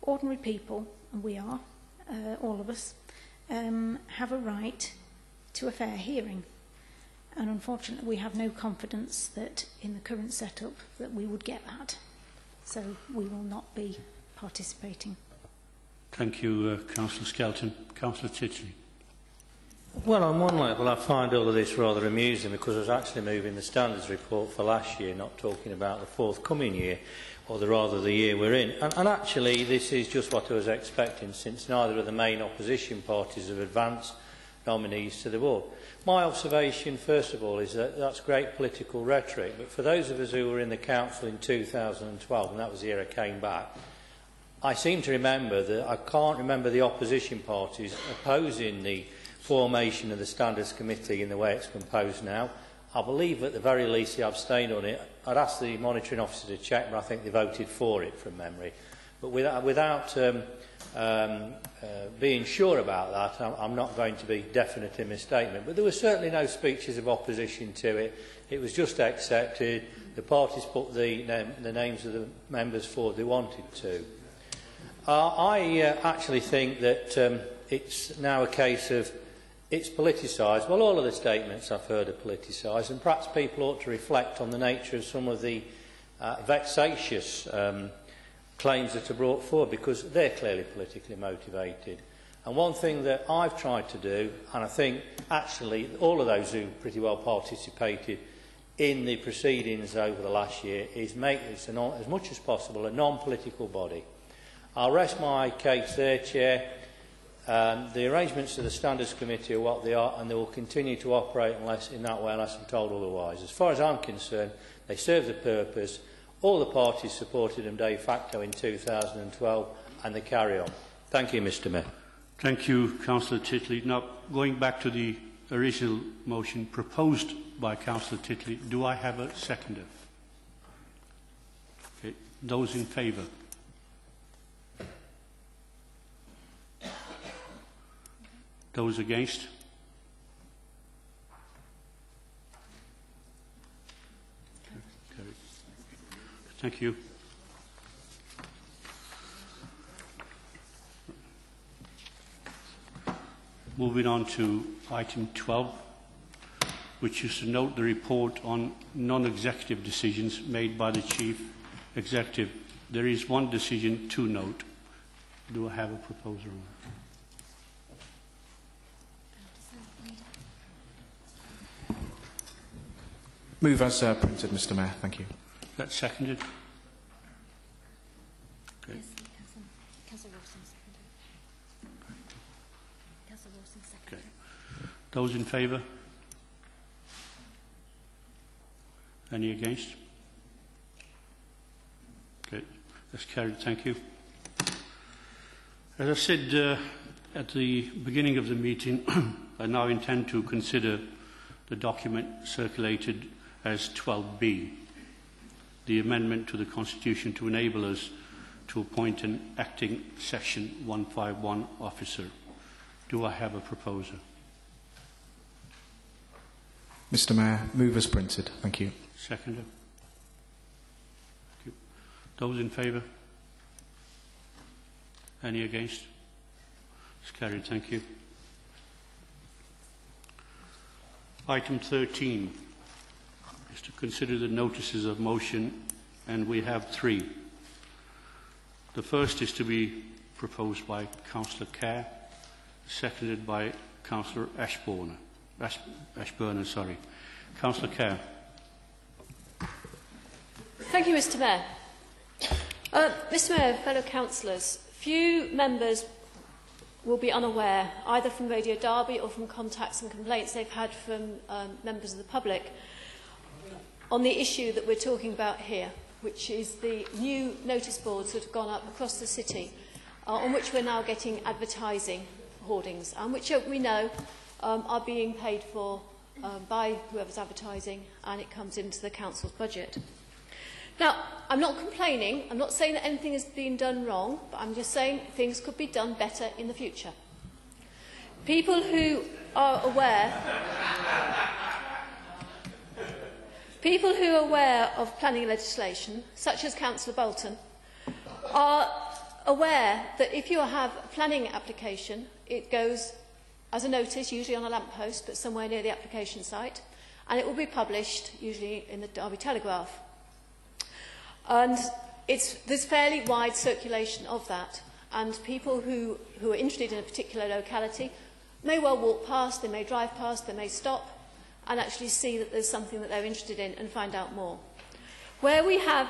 ordinary people, and we are, all of us, have a right to a fair hearing. And unfortunately, we have no confidence that in the current setup that we would get that. So we will not be participating. Thank you, Councillor Skelton. Councillor Titley. Well, on one level, I find all of this rather amusing because I was actually moving the standards report for last year, not talking about the forthcoming year, or rather the year we're in. And actually, this is just what I was expecting, since neither of the main opposition parties have advanced nominees to the board. My observation, first of all, is that that's great political rhetoric, but for those of us who were in the council in 2012, and that was the year I came back, I seem to remember that I can't remember the opposition parties opposing the formation of the Standards Committee in the way it's composed now. I believe at the very least they abstained on it. I'd ask the monitoring officer to check, but I think they voted for it from memory. But without being sure about that, I'm not going to be definite in my statement. But there were certainly no speeches of opposition to it. It was just accepted. The parties put the names of the members forward they wanted to. I actually think that it's now a case of it's politicised. Well, all of the statements I've heard are politicised, and perhaps people ought to reflect on the nature of some of the vexatious claims that are brought forward, because they're clearly politically motivated. And one thing that I've tried to do, and I think actually all of those who pretty well participated in the proceedings over the last year, is make this as much as possible a non-political body. I'll rest my case there, Chair. The arrangements of the Standards Committee are what they are, and they will continue to operate in that way unless I'm told otherwise. As far as I'm concerned, they serve the purpose. All the parties supported them de facto in 2012, and they carry on. Thank you, Mr. Mayor. Thank you, Councillor Titley. Now, going back to the original motion proposed by Councillor Titley, do I have a seconder? Okay. Those in favour? Those against? Okay. Thank you. Moving on to item 12, which is to note the report on non-executive decisions made by the Chief Executive. There is one decision to note. Do I have a proposal on that? Move as printed, Mr. Mayor. Thank you. That's seconded. Okay. Okay. Those in favour? Any against? Okay. That's carried. Thank you. As I said at the beginning of the meeting, I now intend to consider the document circulated as 12B, the amendment to the Constitution to enable us to appoint an acting Section 151 officer. Do I have a proposer? Mr. Mayor, move as printed. Thank you. Seconder. Thank you. Those in favour? Any against? It's carried. Thank you. Item 13 is to consider the notices of motion, and we have 3. The first is to be proposed by Councillor Kerr, seconded by Councillor Ashburn. Councillor Kerr. Thank you, Mr Mayor. Mr Mayor, fellow councillors, few members will be unaware, either from Radio Derby or from contacts and complaints they've had from members of the public, on the issue that we're talking about here, which is the new notice boards that have gone up across the city, on which we're now getting advertising hoardings, and which we know are being paid for by whoever's advertising, and it comes into the council's budget. Now, I'm not complaining, I'm not saying that anything has been done wrong, but I'm just saying things could be done better in the future. People who are aware of planning legislation, such as Councillor Bolton, are aware that if you have a planning application, it goes as a notice, usually on a lamppost, but somewhere near the application site, and it will be published, usually in the Derby Telegraph. And there's fairly wide circulation of that, and people who are interested in a particular locality may well walk past, they may drive past, they may stop and actually see that there's something that they're interested in and find out more. Where we have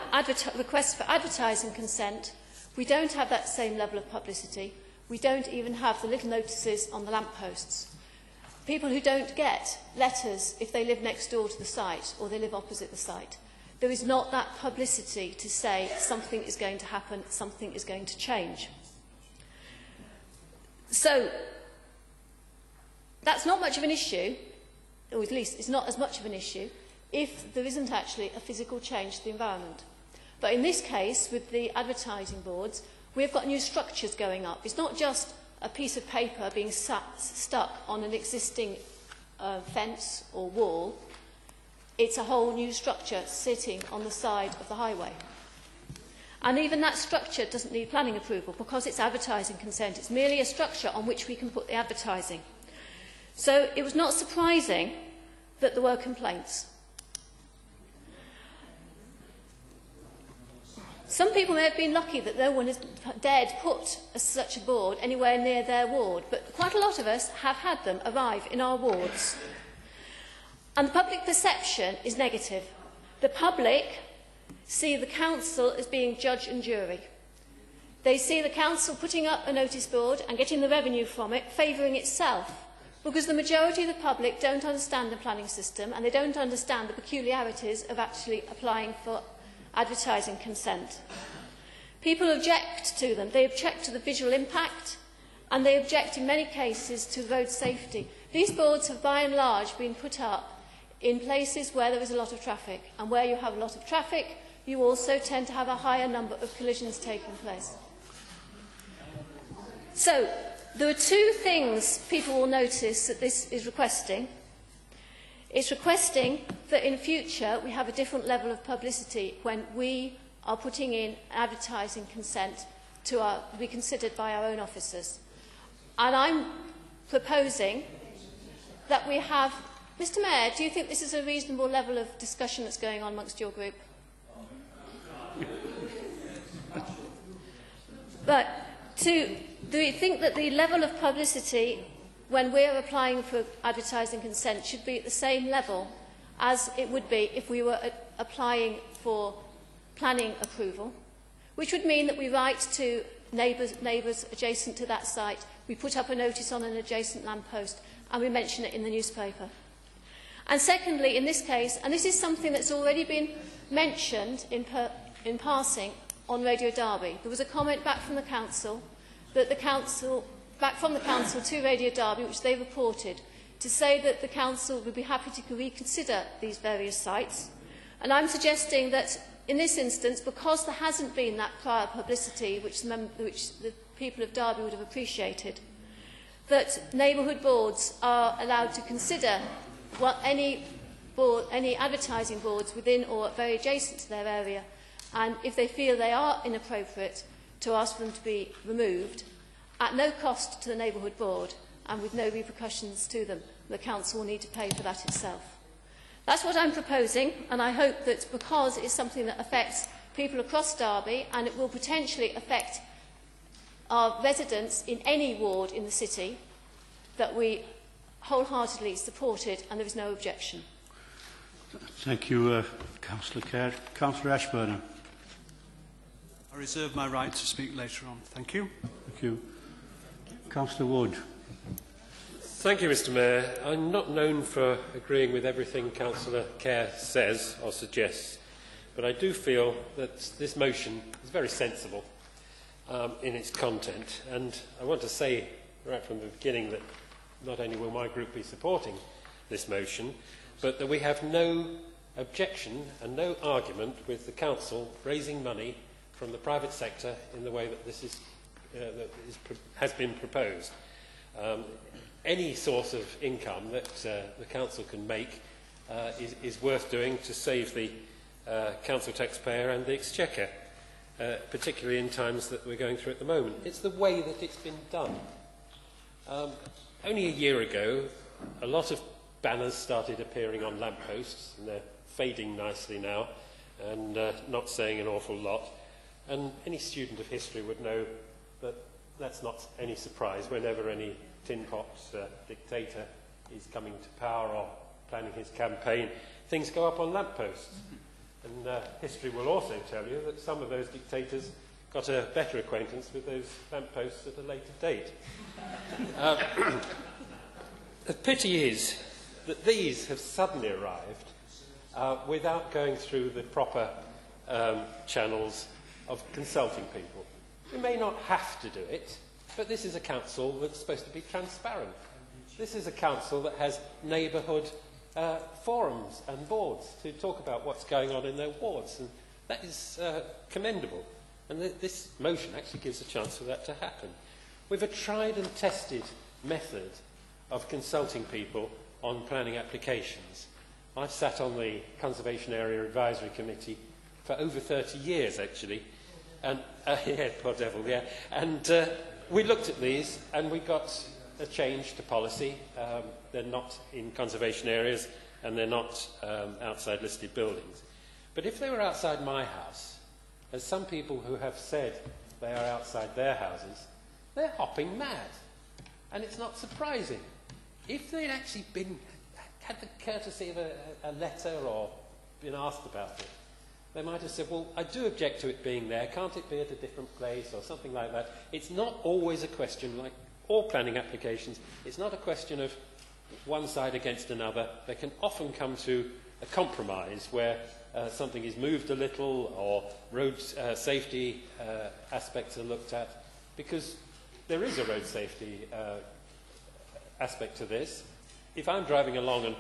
requests for advertising consent, we don't have that same level of publicity. We don't even have the little notices on the lampposts. People who don't get letters if they live next door to the site or they live opposite the site. There is not that publicity to say something is going to happen, something is going to change. So, that's not much of an issue, or at least it's not as much of an issue, if there isn't actually a physical change to the environment. But in this case, with the advertising boards, we've got new structures going up. It's not just a piece of paper being stuck on an existing fence or wall. It's a whole new structure sitting on the side of the highway. And even that structure doesn't need planning approval because it's advertising consent. It's merely a structure on which we can put the advertising. So it was not surprising that there were complaints. Some people may have been lucky that no one has dared put such a board anywhere near their ward, but quite a lot of us have had them arrive in our wards. And the public perception is negative. The public see the council as being judge and jury. They see the council putting up a notice board and getting the revenue from it, favouring itself, because the majority of the public don't understand the planning system and they don't understand the peculiarities of actually applying for advertising consent. People object to them. They object to the visual impact and they object in many cases to road safety. These boards have by and large been put up in places where there is a lot of traffic, and where you have a lot of traffic you also tend to have a higher number of collisions taking place. So there are 2 things people will notice that this is requesting. It's requesting that in future we have a different level of publicity when we are putting in advertising consent to be considered by our own officers. And I'm proposing that we have... Mr Mayor, do you think this is a reasonable level of discussion that's going on amongst your group? But do you think that the level of publicity when we're applying for advertising consent should be at the same level as it would be if we were applying for planning approval, which would mean that we write to neighbours adjacent to that site, we put up a notice on an adjacent lamppost and we mention it in the newspaper. And secondly, in this case, and this is something that's already been mentioned in passing on Radio Derby, there was a comment back from the council to Radio Derby, which they reported, to say that the council would be happy to reconsider these various sites. And I'm suggesting that in this instance, because there hasn't been that prior publicity which the people of Derby would have appreciated, that neighbourhood boards are allowed to consider any advertising boards within or very adjacent to their area, and if they feel they are inappropriate, to ask for them to be removed at no cost to the neighbourhood board and with no repercussions to them. The council will need to pay for that itself. That's what I'm proposing, and I hope that because it's something that affects people across Derby and it will potentially affect our residents in any ward in the city, that we wholeheartedly support it and there is no objection. Thank you, Councillor Kerr. Councillor Ashburn. I reserve my right to speak later on. Thank you. Thank you. Councillor Wood. Thank you, Mr Mayor. I'm not known for agreeing with everything Councillor Kerr says or suggests, but I do feel that this motion is very sensible in its content. And I want to say right from the beginning that not only will my group be supporting this motion, but that we have no objection and no argument with the Council raising money from the private sector in the way that this is, has been proposed. Any source of income that the Council can make is worth doing to save the Council taxpayer and the Exchequer, particularly in times that we're going through at the moment. It's the way that it's been done. Only a year ago, a lot of banners started appearing on lampposts, and they're fading nicely now and not saying an awful lot. And any student of history would know that that's not any surprise whenever any tin pot dictator is coming to power or planning his campaign. Things go up on lampposts. And history will also tell you that some of those dictators got a better acquaintance with those lampposts at a later date. The pity is that these have suddenly arrived without going through the proper channels of consulting people. We may not have to do it, but this is a council that's supposed to be transparent. This is a council that has neighbourhood forums and boards to talk about what's going on in their wards, and that is commendable. And this motion actually gives a chance for that to happen. We've a tried and tested method of consulting people on planning applications. I've sat on the Conservation Area Advisory Committee for over 30 years, actually. And, yeah, poor devil, yeah. And we looked at these and we got a change to policy. They're not in conservation areas and they're not outside listed buildings. But if they were outside my house, as some people who have said they are outside their houses, they're hopping mad. And it's not surprising. If they'd actually had the courtesy of a letter or been asked about it, they might have said, well, I do object to it being there. Can't it be at a different place or something like that? It's not always a question, like all planning applications, it's not a question of one side against another. They can often come to a compromise where something is moved a little or road safety aspects are looked at, because there is a road safety aspect to this. If I'm driving along and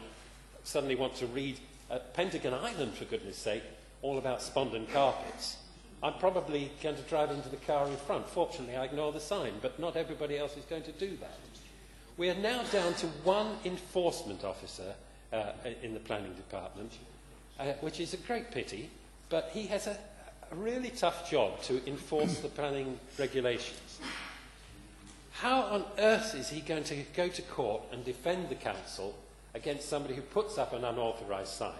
suddenly want to read Pentagon Island, for goodness sake, all about Spondon carpets, I'm probably going to drive into the car in front. Fortunately, I ignore the sign, but not everybody else is going to do that. We are now down to one enforcement officer in the planning department, which is a great pity, but he has a really tough job to enforce the planning regulations. How on earth is he going to go to court and defend the council against somebody who puts up an unauthorised sign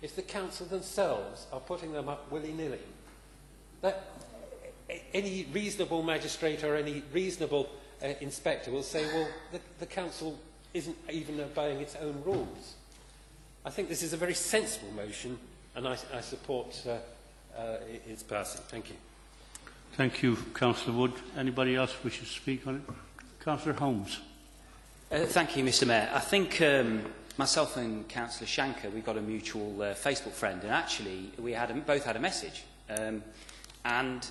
if the council themselves are putting them up willy-nilly? That any reasonable magistrate or any reasonable inspector will say, well, the council isn't even obeying its own rules. I think this is a very sensible motion, and I support its passing. Thank you. Thank you, Councillor Wood. Anybody else wishes to speak on it? Councillor Holmes. Thank you, Mr Mayor. I think myself and Councillor Shanker, we got a mutual Facebook friend, and actually we both had a message. And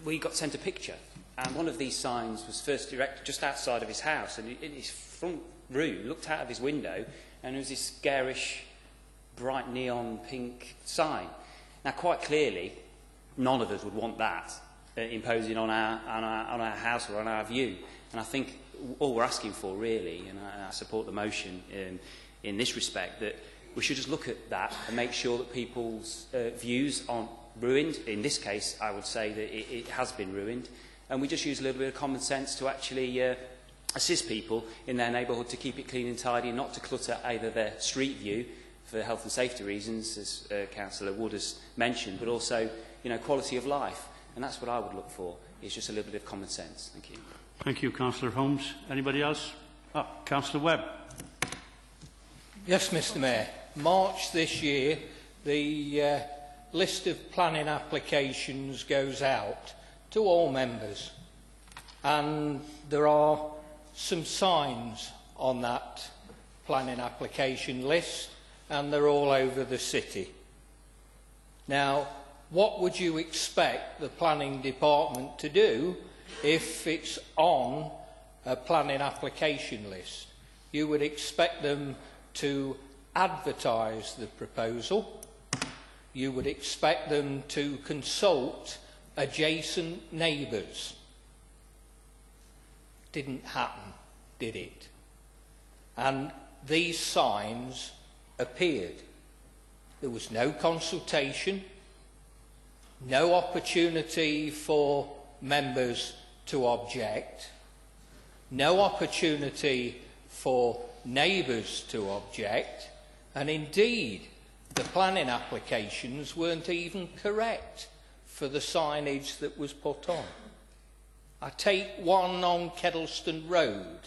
we got sent a picture, and one of these signs was first erected just outside of his house, and in his front room, looked out of his window, and there was this garish, bright neon pink sign. Now, quite clearly, none of us would want that imposing on our house or on our view. And I think all we're asking for, really, and I support the motion in this respect, that we should just look at that and make sure that people's views aren't ruined. In this case, I would say that it has been ruined, and we just use a little bit of common sense to actually assist people in their neighbourhood to keep it clean and tidy, and not to clutter either their street view for health and safety reasons, as Councillor Wood has mentioned, but also, quality of life. And that's what I would look for, is just a little bit of common sense. Thank you. Thank you, Councillor Holmes. Anybody else? Councillor Webb. Yes, Mr Mayor. March this year, the list of planning applications goes out to all members. And there are some signs on that planning application list, and they're all over the city. Now, what would you expect the planning department to do if it's on a planning application list? You would expect them to advertise the proposal. You would expect them to consult adjacent neighbours. Didn't happen, did it? And these signs appeared. There was no consultation, no opportunity for members to object, no opportunity for neighbours to object, and indeed the planning applications weren't even correct for the signage that was put on. I take one on Kedleston Road.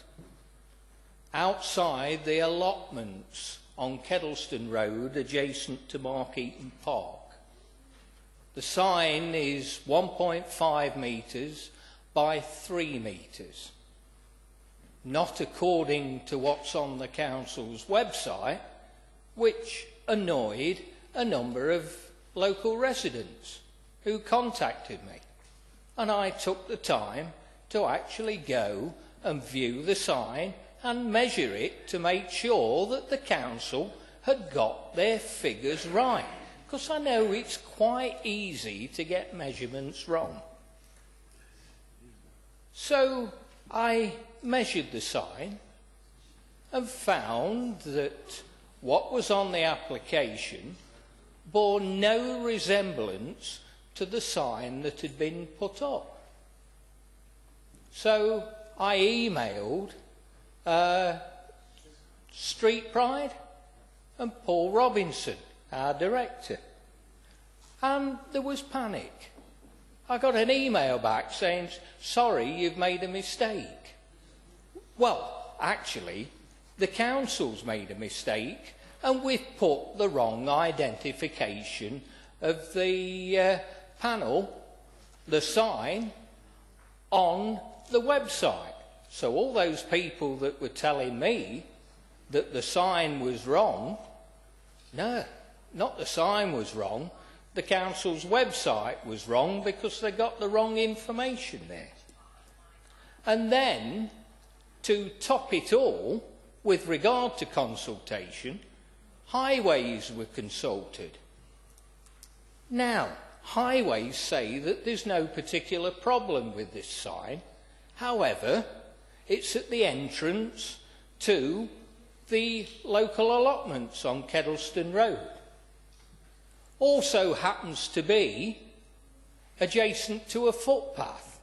Outside the allotments on Kedleston Road, adjacent to Mark Eaton Park, the sign is 1.5 metres by 3 metres. Not according to what's on the council's website, which annoyed a number of local residents who contacted me. And I took the time to actually go and view the sign and measure it to make sure that the council had got their figures right. Because I know it's quite easy to get measurements wrong. So I measured the sign and found that what was on the application bore no resemblance to the sign that had been put up. So I emailed Street Pride and Paul Robinson, our director, and there was panic. I got an email back saying, sorry, you've made a mistake. Well, actually, the council's made a mistake and we've put the wrong identification of the panel, the sign, on the website. So all those people that were telling me that the sign was wrong, no, not the sign was wrong, the council's website was wrong because they got the wrong information there. And then, to top it all, with regard to consultation, Highways were consulted. Now, Highways say that there's no particular problem with this sign. However, it's at the entrance to the local allotments on Kedleston Road. Also happens to be adjacent to a footpath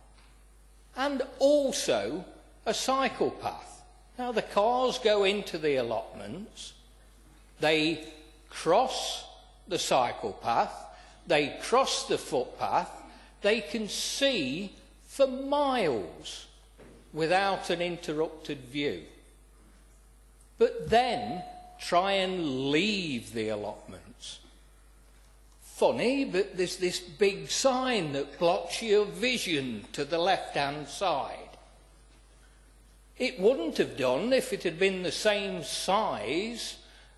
and also a cycle path. Now the cars go into the allotments, they cross the cycle path, they cross the footpath, they can see for miles without an interrupted view. But then try and leave the allotments. Funny, but there's this big sign that blocks your vision to the left-hand side. It wouldn't have done if it had been the same size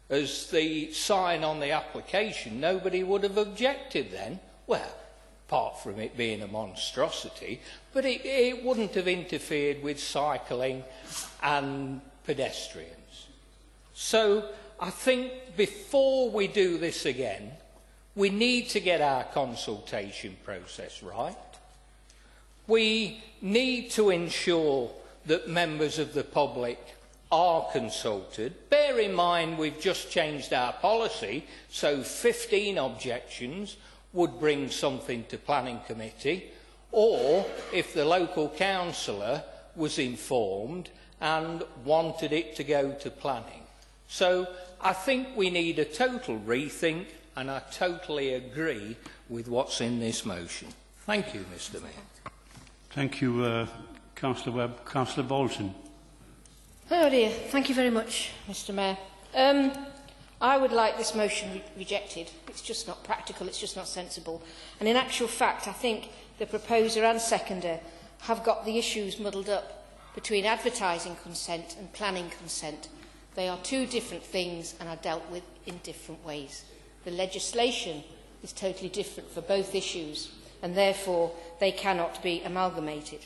as the sign on the application. Nobody would have objected then. Well, apart from it being a monstrosity, but it wouldn't have interfered with cycling and pedestrians. So I think before we do this again, we need to get our consultation process right. We need to ensure that members of the public are consulted. Bear in mind we've just changed our policy, so 15 objections would bring something to planning committee, or if the local councillor was informed and wanted it to go to planning. So I think we need a total rethink, and I totally agree with what's in this motion. Thank you, Mr. Mayor. Thank you, Councillor Webb. Councillor Bolton. Oh dear, thank you very much, Mr. Mayor. I would like this motion rejected. It's just not practical, it's just not sensible. And in actual fact, I think the proposer and seconder have got the issues muddled up between advertising consent and planning consent. They are two different things and are dealt with in different ways. The legislation is totally different for both issues, and therefore they cannot be amalgamated.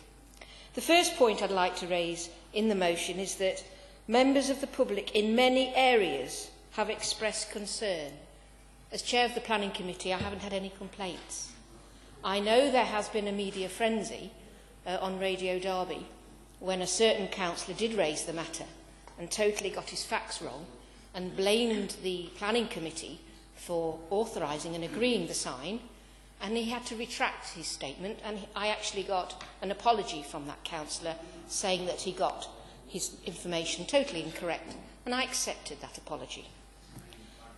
The first point I'd like to raise in the motion is that members of the public in many areas have expressed concern. As chair of the Planning Committee, I haven't had any complaints. I know there has been a media frenzy on Radio Derby when a certain councillor did raise the matter and totally got his facts wrong and blamed the Planning Committee for authorising and agreeing the sign, and he had to retract his statement, and I actually got an apology from that councillor saying that he got his information totally incorrect, and I accepted that apology.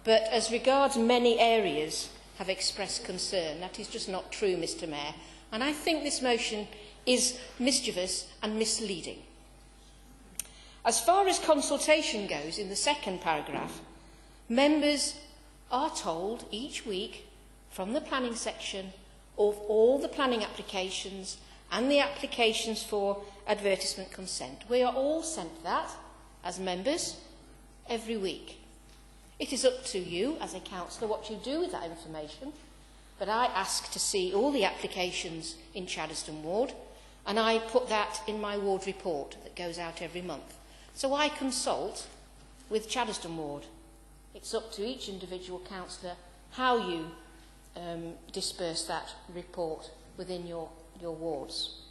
But as regards many areas have expressed concern, that is just not true, Mr. Mayor, and I think this motion is mischievous and misleading. As far as consultation goes, in the second paragraph, members are told each week from the planning section of all the planning applications and the applications for advertisement consent. We are all sent that, as members, every week. It is up to you, as a councillor, what you do with that information, but I ask to see all the applications in Chaddesden Ward, and I put that in my ward report that goes out every month. So I consult with Chaddesden Ward. It's up to each individual councillor how you disperse that report within your wards.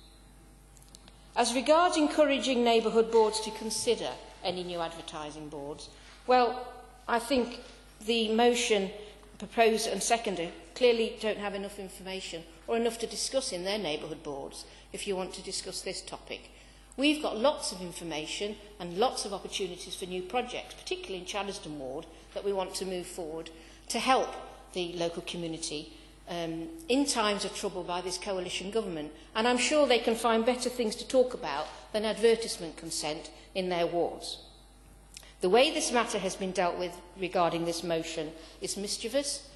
As regards encouraging neighbourhood boards to consider any new advertising boards, well, I think the motion proposer and seconder clearly don't have enough information or enough to discuss in their neighbourhood boards if you want to discuss this topic. We've got lots of information and lots of opportunities for new projects, particularly in Chaddesden Ward, that we want to move forward to help the local community in times of trouble by this coalition government. And I'm sure they can find better things to talk about than advertisement consent in their wards. The way this matter has been dealt with regarding this motion is mischievous.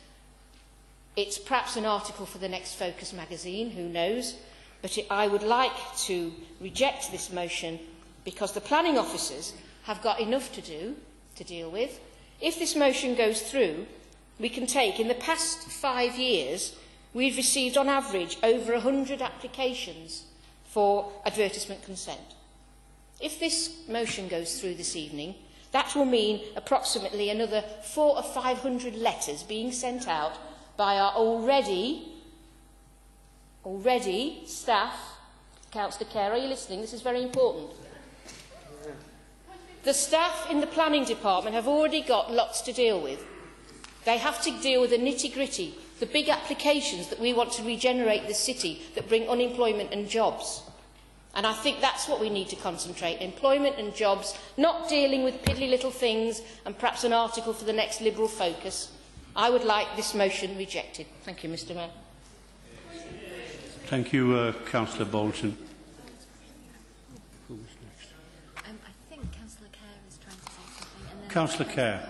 It's perhaps an article for the next Focus magazine, who knows, but I would like to reject this motion because the planning officers have got enough to do to deal with. If this motion goes through, we can take, in the past 5 years, we've received on average over 100 applications for advertisement consent. If this motion goes through this evening, that will mean approximately another 400 or 500 letters being sent out by our already staff. Councillor Kerr, are you listening? This is very important. The staff in the planning department have already got lots to deal with. They have to deal with the nitty-gritty, the big applications that we want to regenerate the city that bring unemployment and jobs. And I think that's what we need to concentrate, employment and jobs, not dealing with piddly little things and perhaps an article for the next Liberal Focus. I would like this motion rejected. Thank you, Mr. Mayor. Thank you, Councillor Bolton. I think Councillor Kerr is trying to say something. Councillor Kerr.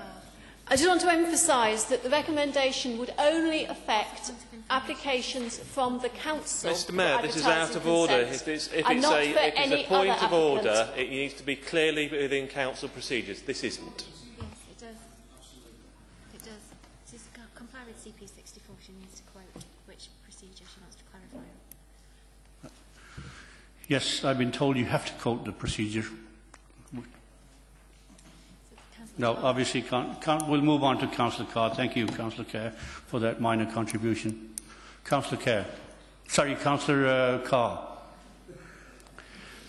I just want to emphasise that the recommendation would only affect applications from the council. Mr. Mayor, this is out of order. If it's a point of order, it needs to be clearly within council procedures. This isn't. Yes, it does. It does. To comply with CP 64, she needs to quote which procedure she wants to clarify. Yes, I've been told you have to quote the procedure. No, obviously can't. We'll move on to Councillor Carr. Thank you, Councillor Kerr, for that minor contribution. Councillor Kerr. Sorry, Councillor Carr.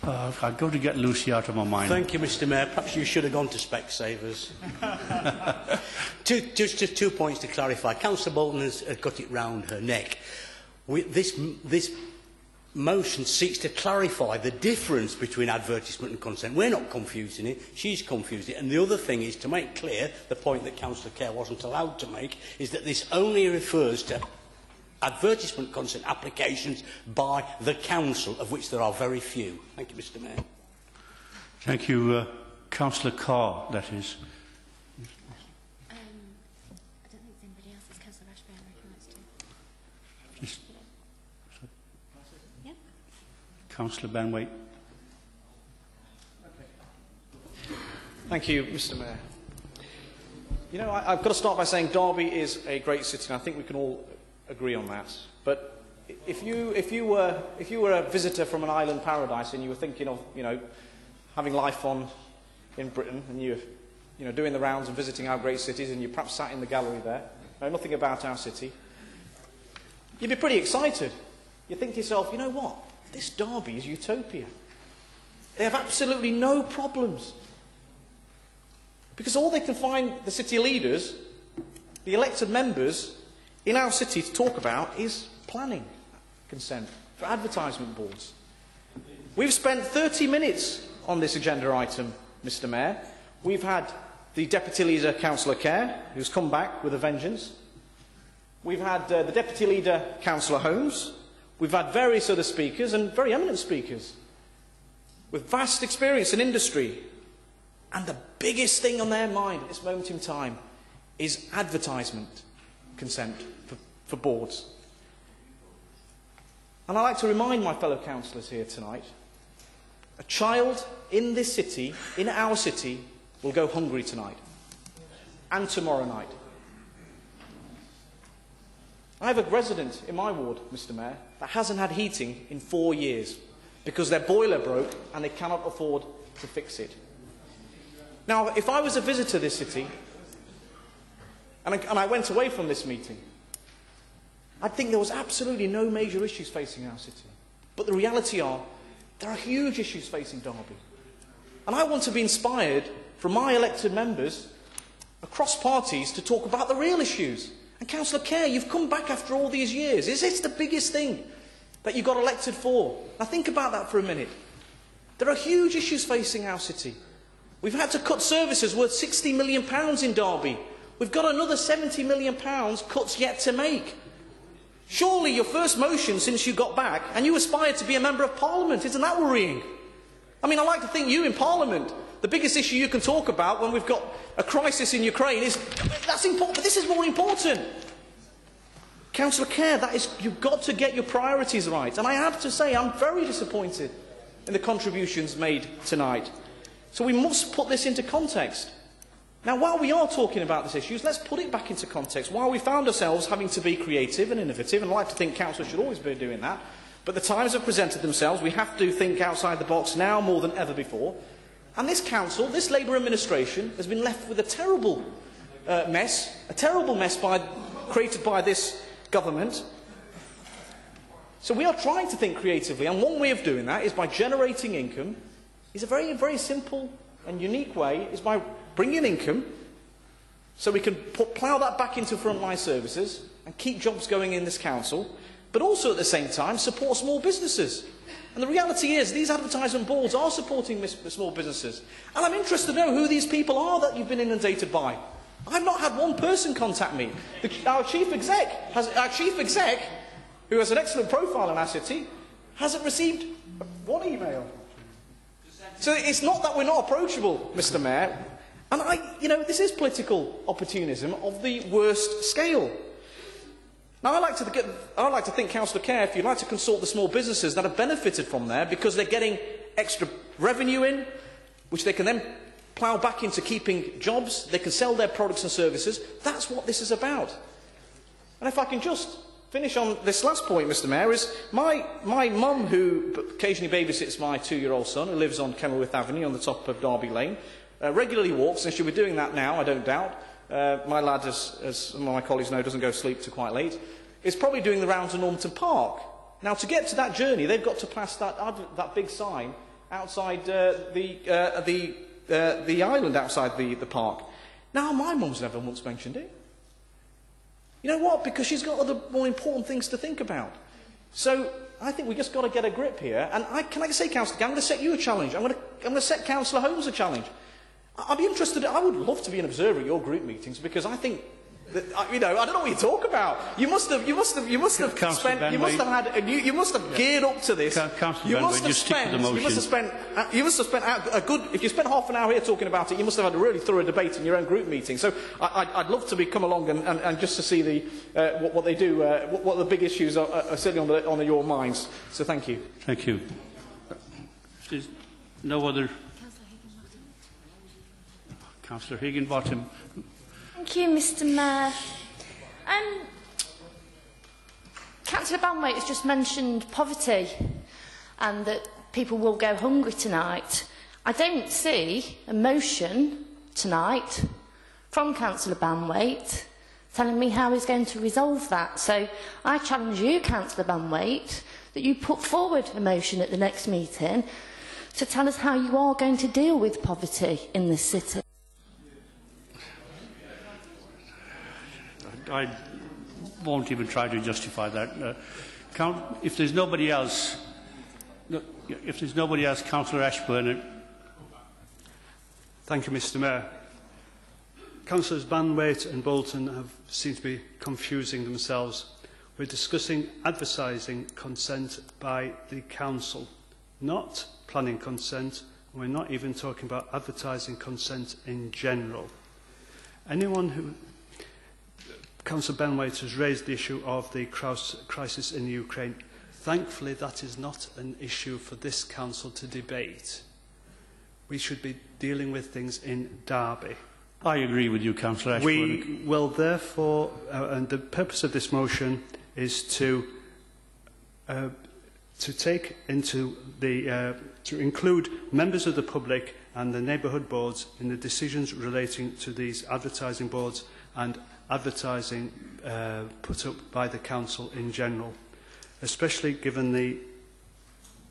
I've got to get Lucy out of my mind. Thank you, Mr. Mayor. Perhaps you should have gone to Specsavers. Just 2 points to clarify. Councillor Bolton has got it round her neck. This motion seeks to clarify the difference between advertisement and consent. We're not confusing it, she's confused it. And the other thing is to make clear, the point that Councillor Kerr wasn't allowed to make, is that this only refers to advertisement consent applications by the Council, of which there are very few. Thank you, Mr Mayor. Thank you. Councillor Carr, that is. I don't think there's anybody else. It's Councillor Ashby I recognise too. Just, yeah. Councillor Benway. Thank you, Mr Mayor. You know, I've got to start by saying Derby is a great city, and I think we can all agree on that. But if you were a visitor from an island paradise and you were thinking of, you know, having life on in Britain, and you're doing the rounds and visiting our great cities, and you perhaps sat in the gallery there, know nothing about our city, you'd be pretty excited. You think to yourself, you know what? This Derby is utopia. They have absolutely no problems. Because all they can find, the city leaders, the elected members in our city to talk about is planning consent for advertisement boards. We've spent 30 minutes on this agenda item, Mr Mayor. We've had the Deputy Leader, Councillor Kerr, who's come back with a vengeance. We've had the Deputy Leader, Councillor Holmes. We've had various other speakers, and very eminent speakers, with vast experience in industry. And the biggest thing on their mind at this moment in time is advertisement consent for boards. And I'd like to remind my fellow councillors here tonight, a child in this city, in our city, will go hungry tonight and tomorrow night. I have a resident in my ward, Mr Mayor, that hasn't had heating in 4 years because their boiler broke and they cannot afford to fix it. Now, if I was a visitor to this city and I went away from this meeting, I'd think there was absolutely no major issues facing our city. But the reality are, there are huge issues facing Derby. And I want to be inspired from my elected members across parties to talk about the real issues. And Councillor Kerr, you've come back after all these years. Is this the biggest thing that you got elected for? Now think about that for a minute. There are huge issues facing our city. We've had to cut services worth £60 million in Derby. We've got another £70 million cuts yet to make. Surely your first motion since you got back, and you aspired to be a Member of Parliament, isn't that worrying? I mean, I like to think you in Parliament, the biggest issue you can talk about when we've got a crisis in Ukraine is, that's important, but this is more important. Councillor Kerr, you've got to get your priorities right. And I have to say, I'm very disappointed in the contributions made tonight. So we must put this into context. Now, while we are talking about these issues, let's put it back into context. While we found ourselves having to be creative and innovative, and I like to think council should always be doing that, but the times have presented themselves, we have to think outside the box now more than ever before. And this council, this Labour administration, has been left with a terrible mess created by this government. So we are trying to think creatively, and one way of doing that is by generating income. Is a very, very simple and unique way, is by bringing income so we can plough that back into frontline services and keep jobs going in this council, but also at the same time support small businesses. And the reality is these advertisement boards are supporting small businesses. And I'm interested to know who these people are that you've been inundated by. I've not had one person contact me. Our chief exec, who has an excellent profile in our city, hasn't received one email. So it's not that we're not approachable, Mr Mayor. And this is political opportunism of the worst scale. Now, I like to think, Councillor Kerr, if you'd like to consult the small businesses that have benefited from there because they're getting extra revenue in, which they can then plough back into keeping jobs, they can sell their products and services, that's what this is about. And if I can just finish on this last point, Mr Mayor, is my mum, who occasionally babysits my 2-year-old son, who lives on Kenilworth Avenue on the top of Derby Lane, regularly walks, and she'll be doing that now, I don't doubt. My lad, as some of my colleagues know, doesn't go to sleep till quite late, is probably doing the rounds of Normanton Park. Now, to get to that journey, they've got to pass that big sign outside the island outside the park. Now, my mum's never once mentioned it. You know what? Because she's got other more important things to think about. So I think we've just got to get a grip here. And can I say, Councillor, I'm going to set you a challenge. I'm going to set Councillor Holmes a challenge. I'd be interested. I would love to be an observer at your group meetings, because I think that, I don't know what you talk about. You must have geared up to this. You must have spent a good. If you spent half an hour here talking about it, you must have had a really thorough debate in your own group meeting. So I'd love to come along and just to see what they do, what the big issues are sitting on your minds. So thank you. Thank you. If there's no other. Councillor Higginbottom. Thank you, Mr Mayor. Councillor Banwaite has just mentioned poverty and that people will go hungry tonight. I don't see a motion tonight from Councillor Banwaite telling me how he's going to resolve that. So I challenge you, Councillor Banwaite, that you put forward a motion at the next meeting to tell us how you are going to deal with poverty in this city. I won't even try to justify that. If there's nobody else, Councillor Ashburn. Thank you, Mr Mayor. Councillors Banwaite and Bolton seem to be confusing themselves. We're discussing advertising consent by the council, not planning consent. We're not even talking about advertising consent in general. Councillor Banwaite has raised the issue of the crisis in Ukraine. Thankfully, that is not an issue for this council to debate. We should be dealing with things in Derby. I agree with you, Councillor Ashburn. We will therefore, and the purpose of this motion is to take into to include members of the public and the neighbourhood boards in the decisions relating to these advertising boards and advertising put up by the council in general, especially given the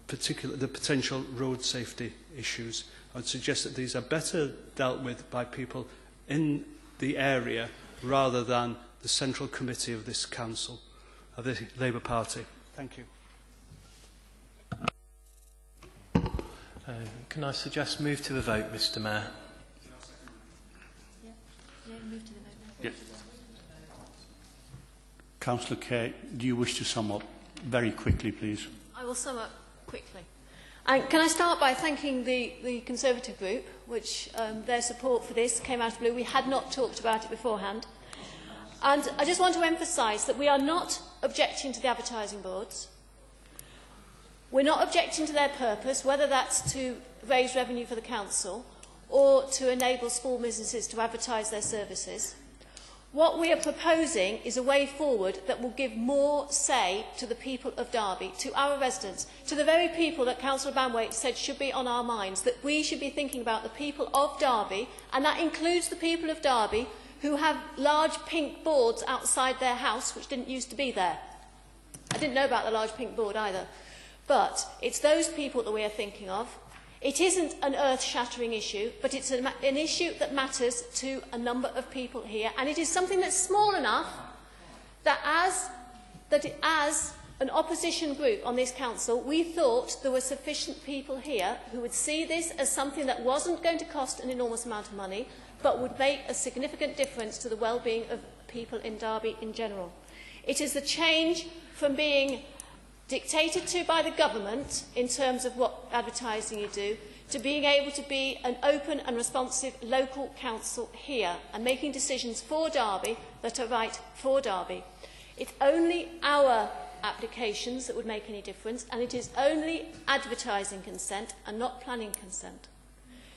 potential road safety issues. I would suggest that these are better dealt with by people in the area rather than the central committee of this council, of the Labour Party. Thank you. Can I suggest move to the vote, Mr Mayor? Move to the vote now. Yes. Councillor Kerr, do you wish to sum up very quickly, please? I will sum up quickly. Can I start by thanking the Conservative group, which their support for this came out of the blue. We had not talked about it beforehand. And I just want to emphasise that we are not objecting to the advertising boards. We're not objecting to their purpose, whether that's to raise revenue for the council or to enable small businesses to advertise their services. What we are proposing is a way forward that will give more say to the people of Derby, to our residents, to the very people that Councillor Banwaite said should be on our minds, that we should be thinking about the people of Derby, and that includes the people of Derby who have large pink boards outside their house, which didn't used to be there. I didn't know about the large pink board either. But it's those people that we are thinking of. It isn't an earth-shattering issue, but it's an issue that matters to a number of people here, and it is something that's small enough that as an opposition group on this council, we thought there were sufficient people here who would see this as something that wasn't going to cost an enormous amount of money, but would make a significant difference to the well-being of people in Derby in general. It is the change from being dictated to by the government in terms of what advertising you do, to being able to be an open and responsive local council here and making decisions for Derby that are right for Derby. It's only our applications that would make any difference, and it is only advertising consent and not planning consent.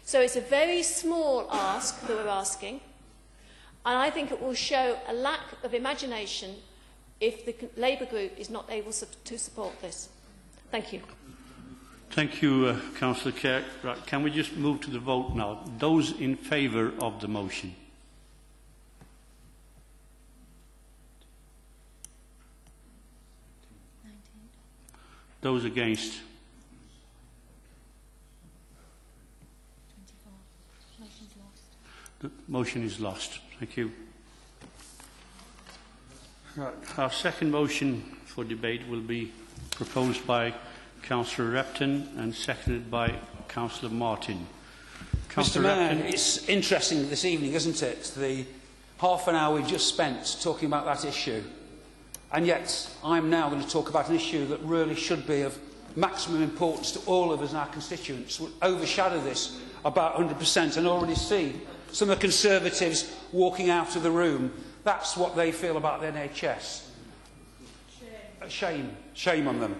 So it's a very small ask that we're asking, and I think it will show a lack of imagination if the Labour group is not able to support this. Thank you. Thank you, Councillor Kerr. Right, can we just move to the vote now? Those in favour of the motion? Those against? 24. Motion's lost. The motion is lost. Thank you. Right. Our second motion for debate will be proposed by Councillor Repton and seconded by Councillor Martin. Mr. Mayor, it's interesting this evening, isn't it? The half an hour we just spent talking about that issue. And yet, I'm now going to talk about an issue that really should be of maximum importance to all of us and our constituents. Would overshadow this about 100% and already see some of the Conservatives walking out of the room. That's what they feel about the NHS. Shame on them.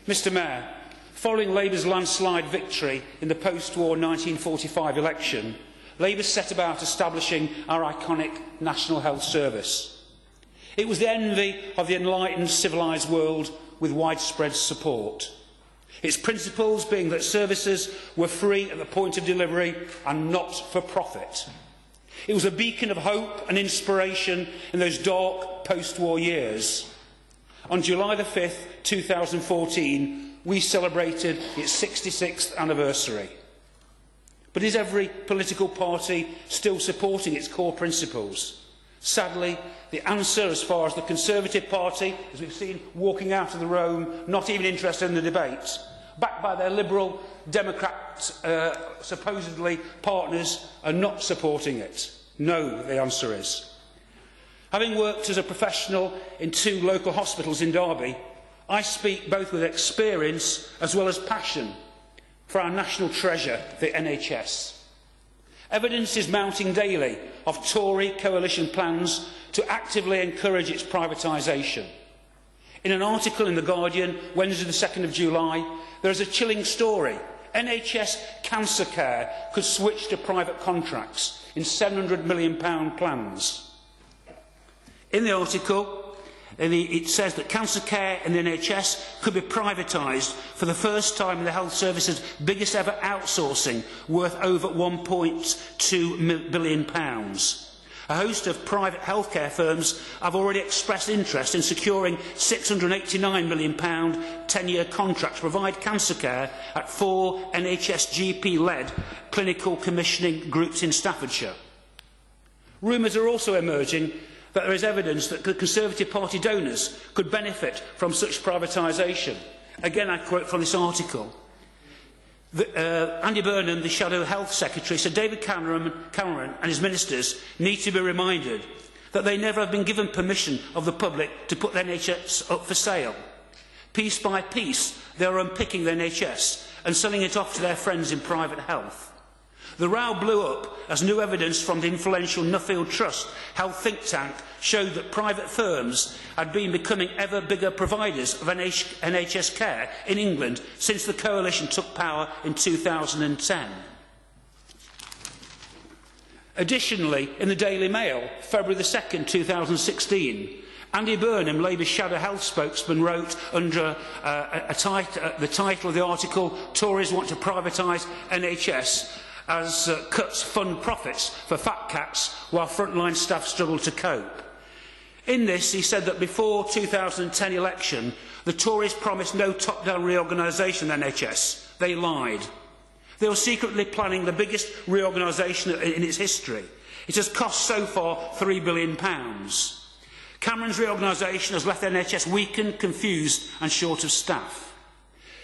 Mr. Mayor, following Labour's landslide victory in the post-war 1945 election, Labour set about establishing our iconic National Health Service. It was the envy of the enlightened, civilised world with widespread support. Its principles being that services were free at the point of delivery and not for profit. It was a beacon of hope and inspiration in those dark post-war years. On July the 5th, 2014, we celebrated its 66th anniversary. But is every political party still supporting its core principles? Sadly, the answer as far as the Conservative Party, as we've seen walking out of the room, not even interested in the debate, backed by their Liberal Democrat supposedly partners, are not supporting it. No, the answer is. Having worked as a professional in 2 local hospitals in Derby, I speak both with experience as well as passion for our national treasure, the NHS. Evidence is mounting daily of Tory coalition plans to actively encourage its privatisation. In an article in The Guardian, Wednesday the 2nd of July, there is a chilling story. NHS cancer care could switch to private contracts in £700 million plans. In the article, it says that cancer care in the NHS could be privatised for the first time in the health service's biggest ever outsourcing, worth over £1.2 billion. A host of private healthcare firms have already expressed interest in securing £689 million 10-year contracts to provide cancer care at 4 NHS GP-led clinical commissioning groups in Staffordshire. Rumours are also emerging that there is evidence that the Conservative Party donors could benefit from such privatisation. Again, I quote from this article. Andy Burnham, the Shadow Health Secretary, said David Cameron and his ministers need to be reminded that they never have been given permission of the public to put the NHS up for sale. Piece by piece, they are unpicking the NHS and selling it off to their friends in private health. The row blew up as new evidence from the influential Nuffield Trust health think tank showed that private firms had been becoming ever bigger providers of NHS care in England since the coalition took power in 2010. Additionally, in the Daily Mail, February the 2nd, 2016, Andy Burnham, Labour's shadow health spokesman, wrote under the title of the article, "Tories want to privatise NHS as cuts fund profits for fat cats while frontline staff struggle to cope." In this, he said that before 2010 election, the Tories promised no top-down reorganisation of the NHS. They lied. They were secretly planning the biggest reorganisation in its history. It has cost so far £3 billion. Cameron's reorganisation has left the NHS weakened, confused and short of staff.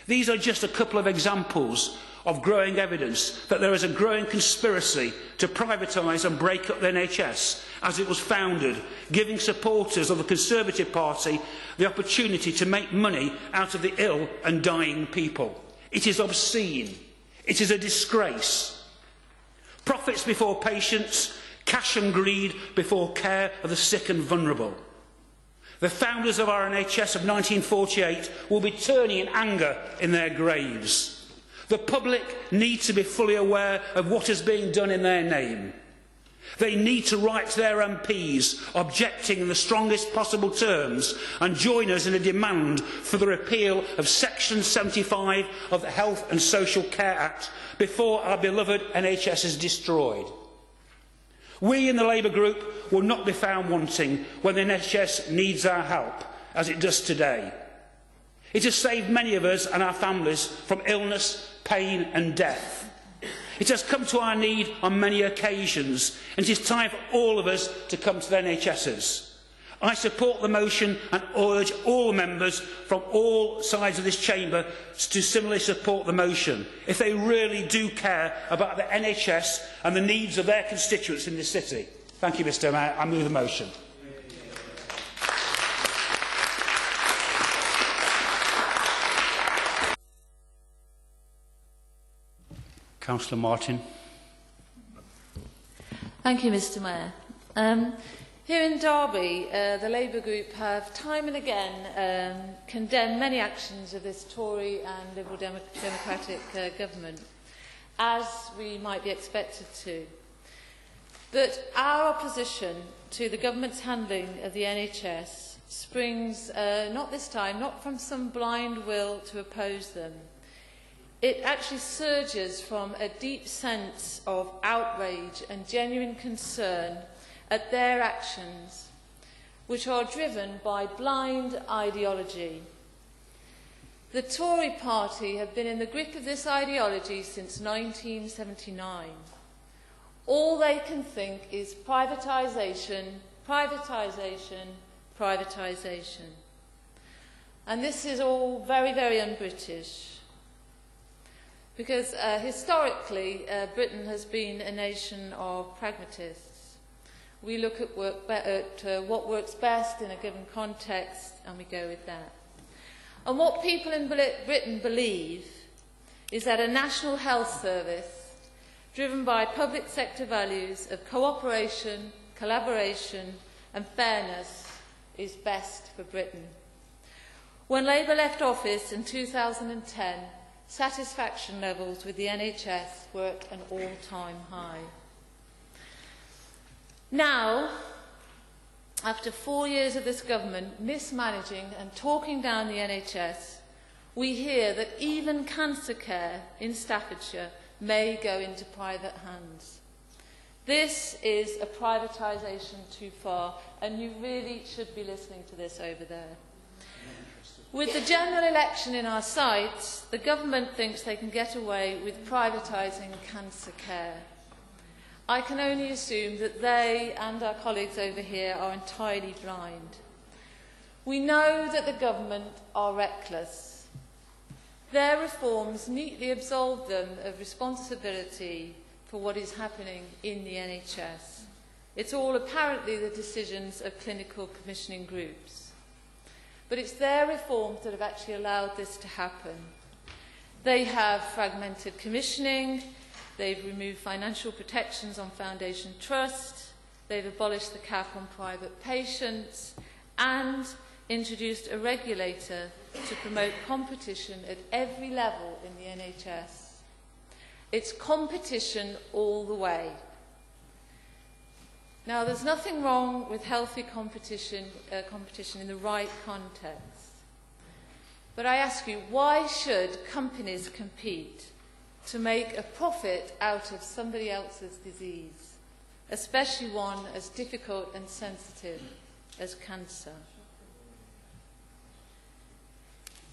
These are just a couple of examples of growing evidence that there is a growing conspiracy to privatise and break up the NHS as it was founded, giving supporters of the Conservative Party the opportunity to make money out of the ill and dying people. It is obscene. It is a disgrace. Profits before patients, cash and greed before care of the sick and vulnerable. The founders of our NHS of 1948 will be turning in anger in their graves. The public need to be fully aware of what is being done in their name. They need to write to their MPs, objecting in the strongest possible terms, and join us in a demand for the repeal of Section 75 of the Health and Social Care Act before our beloved NHS is destroyed. We in the Labour Group will not be found wanting when the NHS needs our help, as it does today. It has saved many of us and our families from illness, pain and death. It has come to our need on many occasions, and it is time for all of us to come to the NHSs. I support the motion and urge all members from all sides of this chamber to similarly support the motion if they really do care about the NHS and the needs of their constituents in this city. Thank you, Mr Mayor. I move the motion. Councillor Martin. Thank you, Mr Mayor. Here in Derby, the Labour group have time and again condemned many actions of this Tory and Liberal Democratic government, as we might be expected to. But our opposition to the government's handling of the NHS springs, not this time, not from some blind will to oppose them. It actually surges from a deep sense of outrage and genuine concern at their actions, which are driven by blind ideology. The Tory party have been in the grip of this ideology since 1979. All they can think is privatisation, privatisation, privatisation. And this is all very, very un-British. Because historically, Britain has been a nation of pragmatists. We look at what works best in a given context, and we go with that. And what people in Britain believe is that a national health service, driven by public sector values of cooperation, collaboration and fairness, is best for Britain. When Labour left office in 2010, satisfaction levels with the NHS were at an all-time high. Now, after 4 years of this government mismanaging and talking down the NHS, we hear that even cancer care in Staffordshire may go into private hands. This is a privatisation too far, and you really should be listening to this over there. With the general election in our sights, the government thinks they can get away with privatising cancer care. I can only assume that they and our colleagues over here are entirely blind. We know that the government are reckless. Their reforms neatly absolve them of responsibility for what is happening in the NHS. It's all apparently the decisions of clinical commissioning groups. But it's their reforms that have actually allowed this to happen. They have fragmented commissioning, they've removed financial protections on foundation trust, they've abolished the cap on private patients, and introduced a regulator to promote competition at every level in the NHS. It's competition all the way. Now, there's nothing wrong with healthy competition in the right context. But I ask you, why should companies compete to make a profit out of somebody else's disease, especially one as difficult and sensitive as cancer?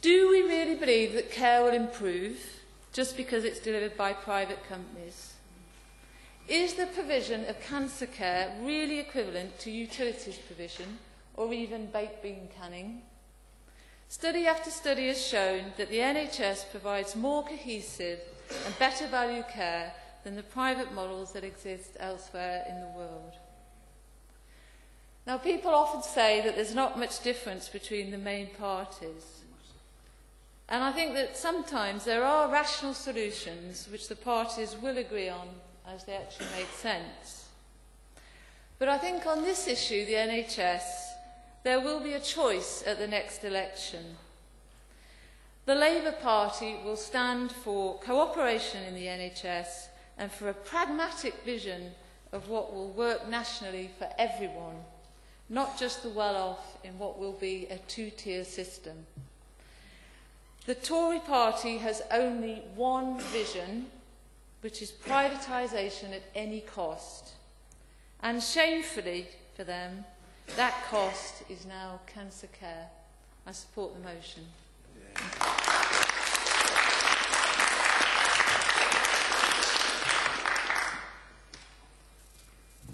Do we really believe that care will improve just because it's delivered by private companies? Is the provision of cancer care really equivalent to utilities provision or even baked bean canning? Study after study has shown that the NHS provides more cohesive and better value care than the private models that exist elsewhere in the world. Now, people often say that there's not much difference between the main parties. And I think that sometimes there are rational solutions which the parties will agree on as they actually make sense. But I think on this issue, the NHS, there will be a choice at the next election. The Labour Party will stand for cooperation in the NHS and for a pragmatic vision of what will work nationally for everyone, not just the well-off in what will be a two-tier system. The Tory party has only one vision, which is privatisation at any cost. And shamefully for them, that cost is now cancer care. I support the motion.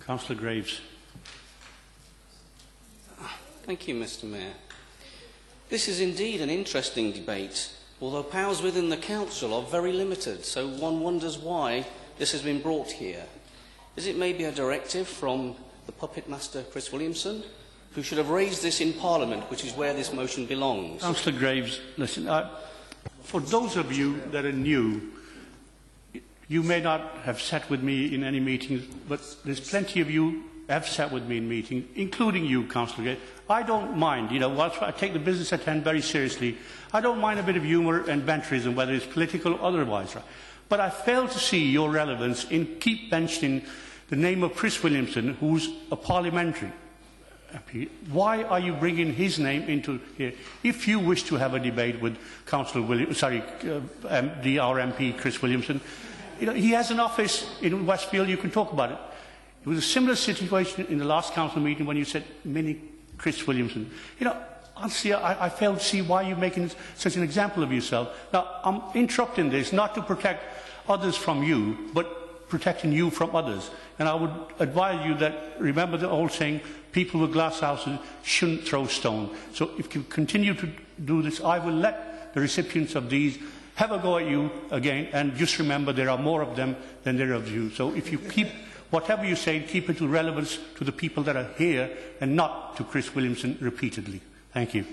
Councillor Graves. Thank you, Mr. Mayor. This is indeed an interesting debate, although powers within the Council are very limited, so one wonders why this has been brought here. Is it maybe a directive from the puppet master, Chris Williamson, who should have raised this in Parliament, which is where this motion belongs? Councillor Graves, listen, for those of you that are new, you may not have sat with me in any meetings, but there's plenty of you have sat with me in meetings, including you, Councillor Graves. I don't mind, you know, whilst I take the business at hand very seriously, I don't mind a bit of humour and banterism, whether it's political or otherwise. Right? But I fail to see your relevance in keep mentioning the name of Chris Williamson, who's a parliamentary MP. Why are you bringing his name into here? If you wish to have a debate with Councillor our MP Chris Williamson, you know, he has an office in Westfield, you can talk about it. It was a similar situation in the last council meeting when you said mini Chris Williamson. You know, honestly, I fail to see why you're making such an example of yourself. Now, I'm interrupting this not to protect others from you, but protecting you from others. And I would advise you that, remember the old saying, people with glass houses shouldn't throw stone. So if you continue to do this, I will let the recipients of these have a go at you again, and just remember there are more of them than there are of you. So if you keep whatever you say, keep it to relevance to the people that are here and not to Chris Williamson repeatedly. Thank you.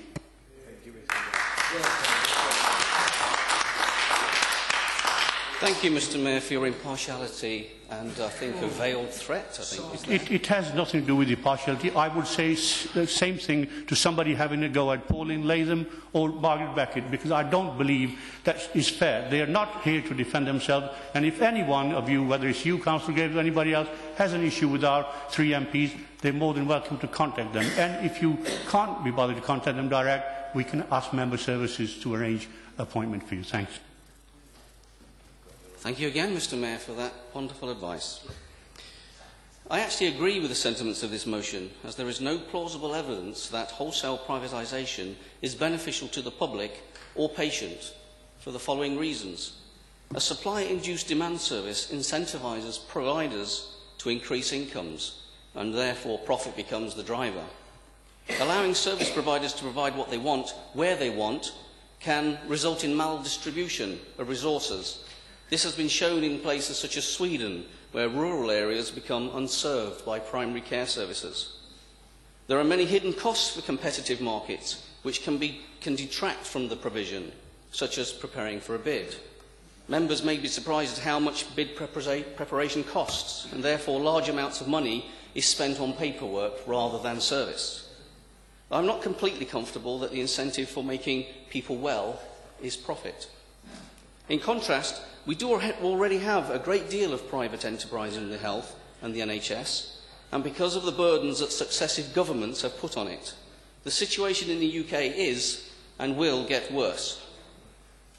Thank you, Mr. Mayor, for your impartiality and, I think, a veiled threat, I think. It has nothing to do with impartiality. I would say the same thing to somebody having a go at Pauline Latham or Margaret Beckett, because I don't believe that is fair. They are not here to defend themselves, and if any one of you, whether it's you, Councillor Graves, or anybody else, has an issue with our three MPs, they're more than welcome to contact them. And if you can't be bothered to contact them direct, we can ask member services to arrange an appointment for you. Thanks. Thank you again, Mr. Mayor, for that wonderful advice. I actually agree with the sentiments of this motion, as there is no plausible evidence that wholesale privatisation is beneficial to the public or patient for the following reasons. A supply-induced demand service incentivises providers to increase incomes, and therefore profit becomes the driver. Allowing service providers to provide what they want, where they want, can result in maldistribution of resources. This has been shown in places such as Sweden, where rural areas become unserved by primary care services. There are many hidden costs for competitive markets, which can detract from the provision, such as preparing for a bid. Members may be surprised at how much bid preparation costs, and therefore large amounts of money is spent on paperwork rather than service. I'm not completely comfortable that the incentive for making people well is profit. In contrast, we do already have a great deal of private enterprise in the health and the NHS, and because of the burdens that successive governments have put on it, the situation in the UK is and will get worse.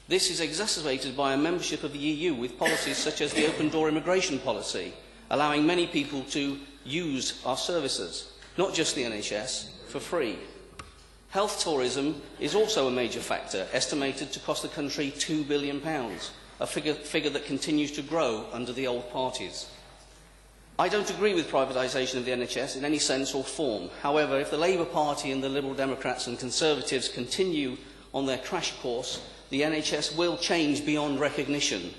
This is exacerbated by a membership of the EU with policies such as the open door immigration policy, allowing many people to use our services, not just the NHS, for free. Health tourism is also a major factor, estimated to cost the country £2 billion, a figure that continues to grow under the old parties. I don't agree with privatisation of the NHS in any sense or form. However, if the Labour Party and the Liberal Democrats and Conservatives continue on their crash course, the NHS will change beyond recognition.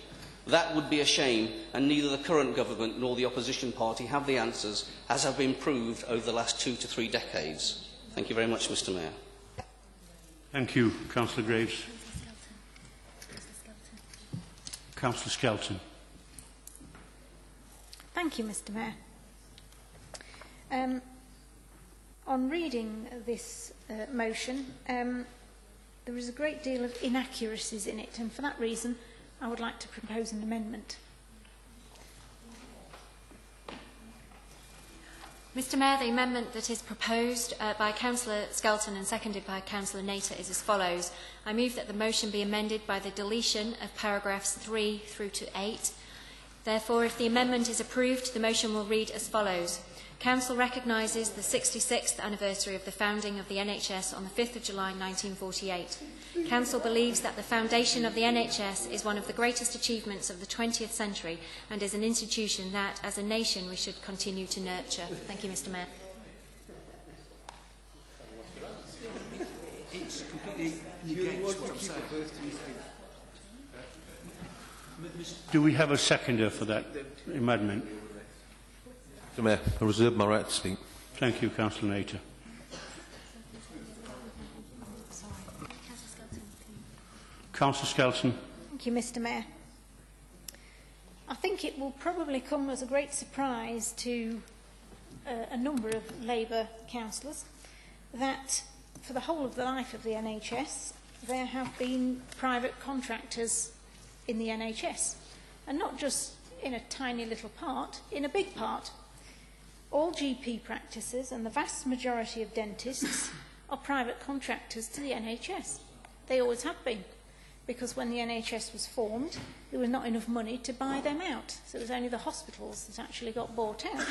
That would be a shame, and neither the current government nor the opposition party have the answers, as have been proved over the last 2 to 3 decades. Thank you very much, Mr. Mayor. Thank you, Councillor Graves. Councillor Skelton. Thank you, Mr. Mayor. On reading this motion, there is a great deal of inaccuracies in it, and for that reason, I would like to propose an amendment. Mr. Mayor, the amendment that is proposed by Councillor Skelton and seconded by Councillor Nater is as follows. I move that the motion be amended by the deletion of paragraphs 3 through to 8. Therefore, if the amendment is approved, the motion will read as follows. Council recognises the 66th anniversary of the founding of the NHS on the 5th of July 1948. Council believes that the foundation of the NHS is one of the greatest achievements of the 20th century and is an institution that, as a nation, we should continue to nurture. Thank you, Mr. Mayor. against what I'm saying. Do we have a seconder for that amendment? Mr Mayor, I reserve my right to speak. Thank you, Councillor Nater. Councillor Skelton. Thank you, Mr Mayor. I think it will probably come as a great surprise to a number of Labour councillors that for the whole of the life of the NHS there have been private contractors in the NHS, and not just in a tiny little part, in a big part. All GP practices and the vast majority of dentists are private contractors to the NHS. They always have been, because when the NHS was formed, there was not enough money to buy them out. So it was only the hospitals that actually got bought out.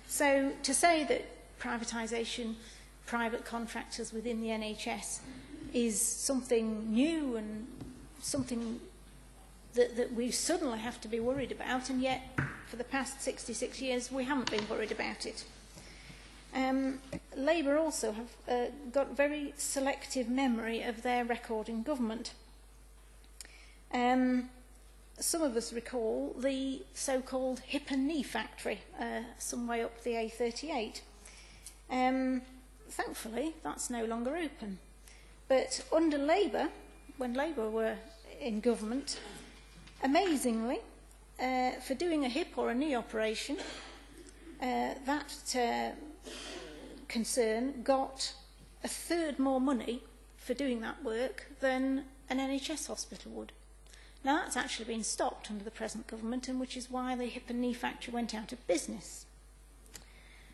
So to say that privatisation, private contractors within the NHS is something new and something that we suddenly have to be worried about, and yet for the past 66 years we haven't been worried about it. Labour also have got very selective memory of their record in government. Some of us recall the so-called hip and knee factory some way up the A38. Thankfully, that's no longer open. But under Labour, when Labour were in government, amazingly, for doing a hip or a knee operation, that concern got a third more money for doing that work than an NHS hospital would. Now that's actually been stopped under the present government, and which is why the hip and knee factory went out of business.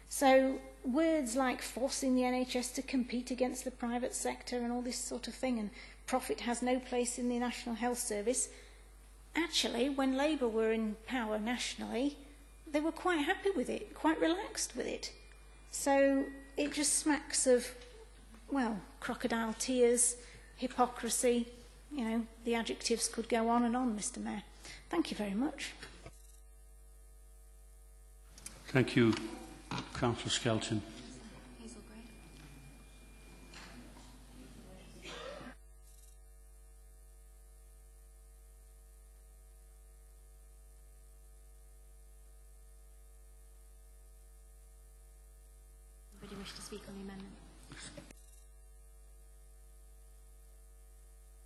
So words like forcing the NHS to compete against the private sector and all this sort of thing, and profit has no place in the National Health Service, actually, when Labour were in power nationally, they were quite happy with it, quite relaxed with it. So it just smacks of, well, crocodile tears, hypocrisy, you know, the adjectives could go on and on, Mr Mayor. Thank you very much. Thank you, Councillor Skelton. Anybody wish to speak on the amendment?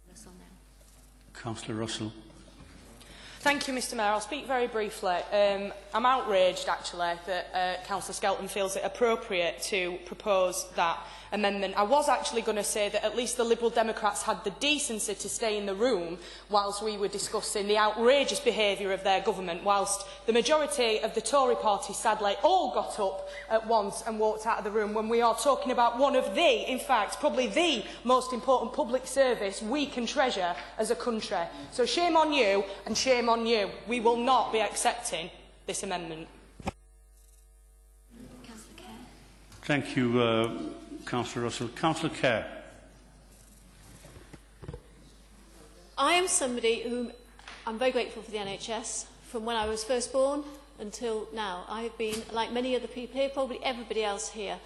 Russell now. Councillor Russell. Thank you, Mr Mayor. I'll speak very briefly. I'm outraged, actually, that Councillor Skelton feels it appropriate to propose that amendment. I was actually going to say that at least the Liberal Democrats had the decency to stay in the room whilst we were discussing the outrageous behaviour of their government, whilst the majority of the Tory party, sadly, all got up at once and walked out of the room when we are talking about one of the, in fact, probably the most important public service we can treasure as a country. So shame on you and shame on you. We will not be accepting this amendment. Thank you, Councillor Russell. Councillor Kerr. I am somebody who I'm very grateful for the NHS. From when I was first born until now, I have been, like many other people here, probably everybody else here,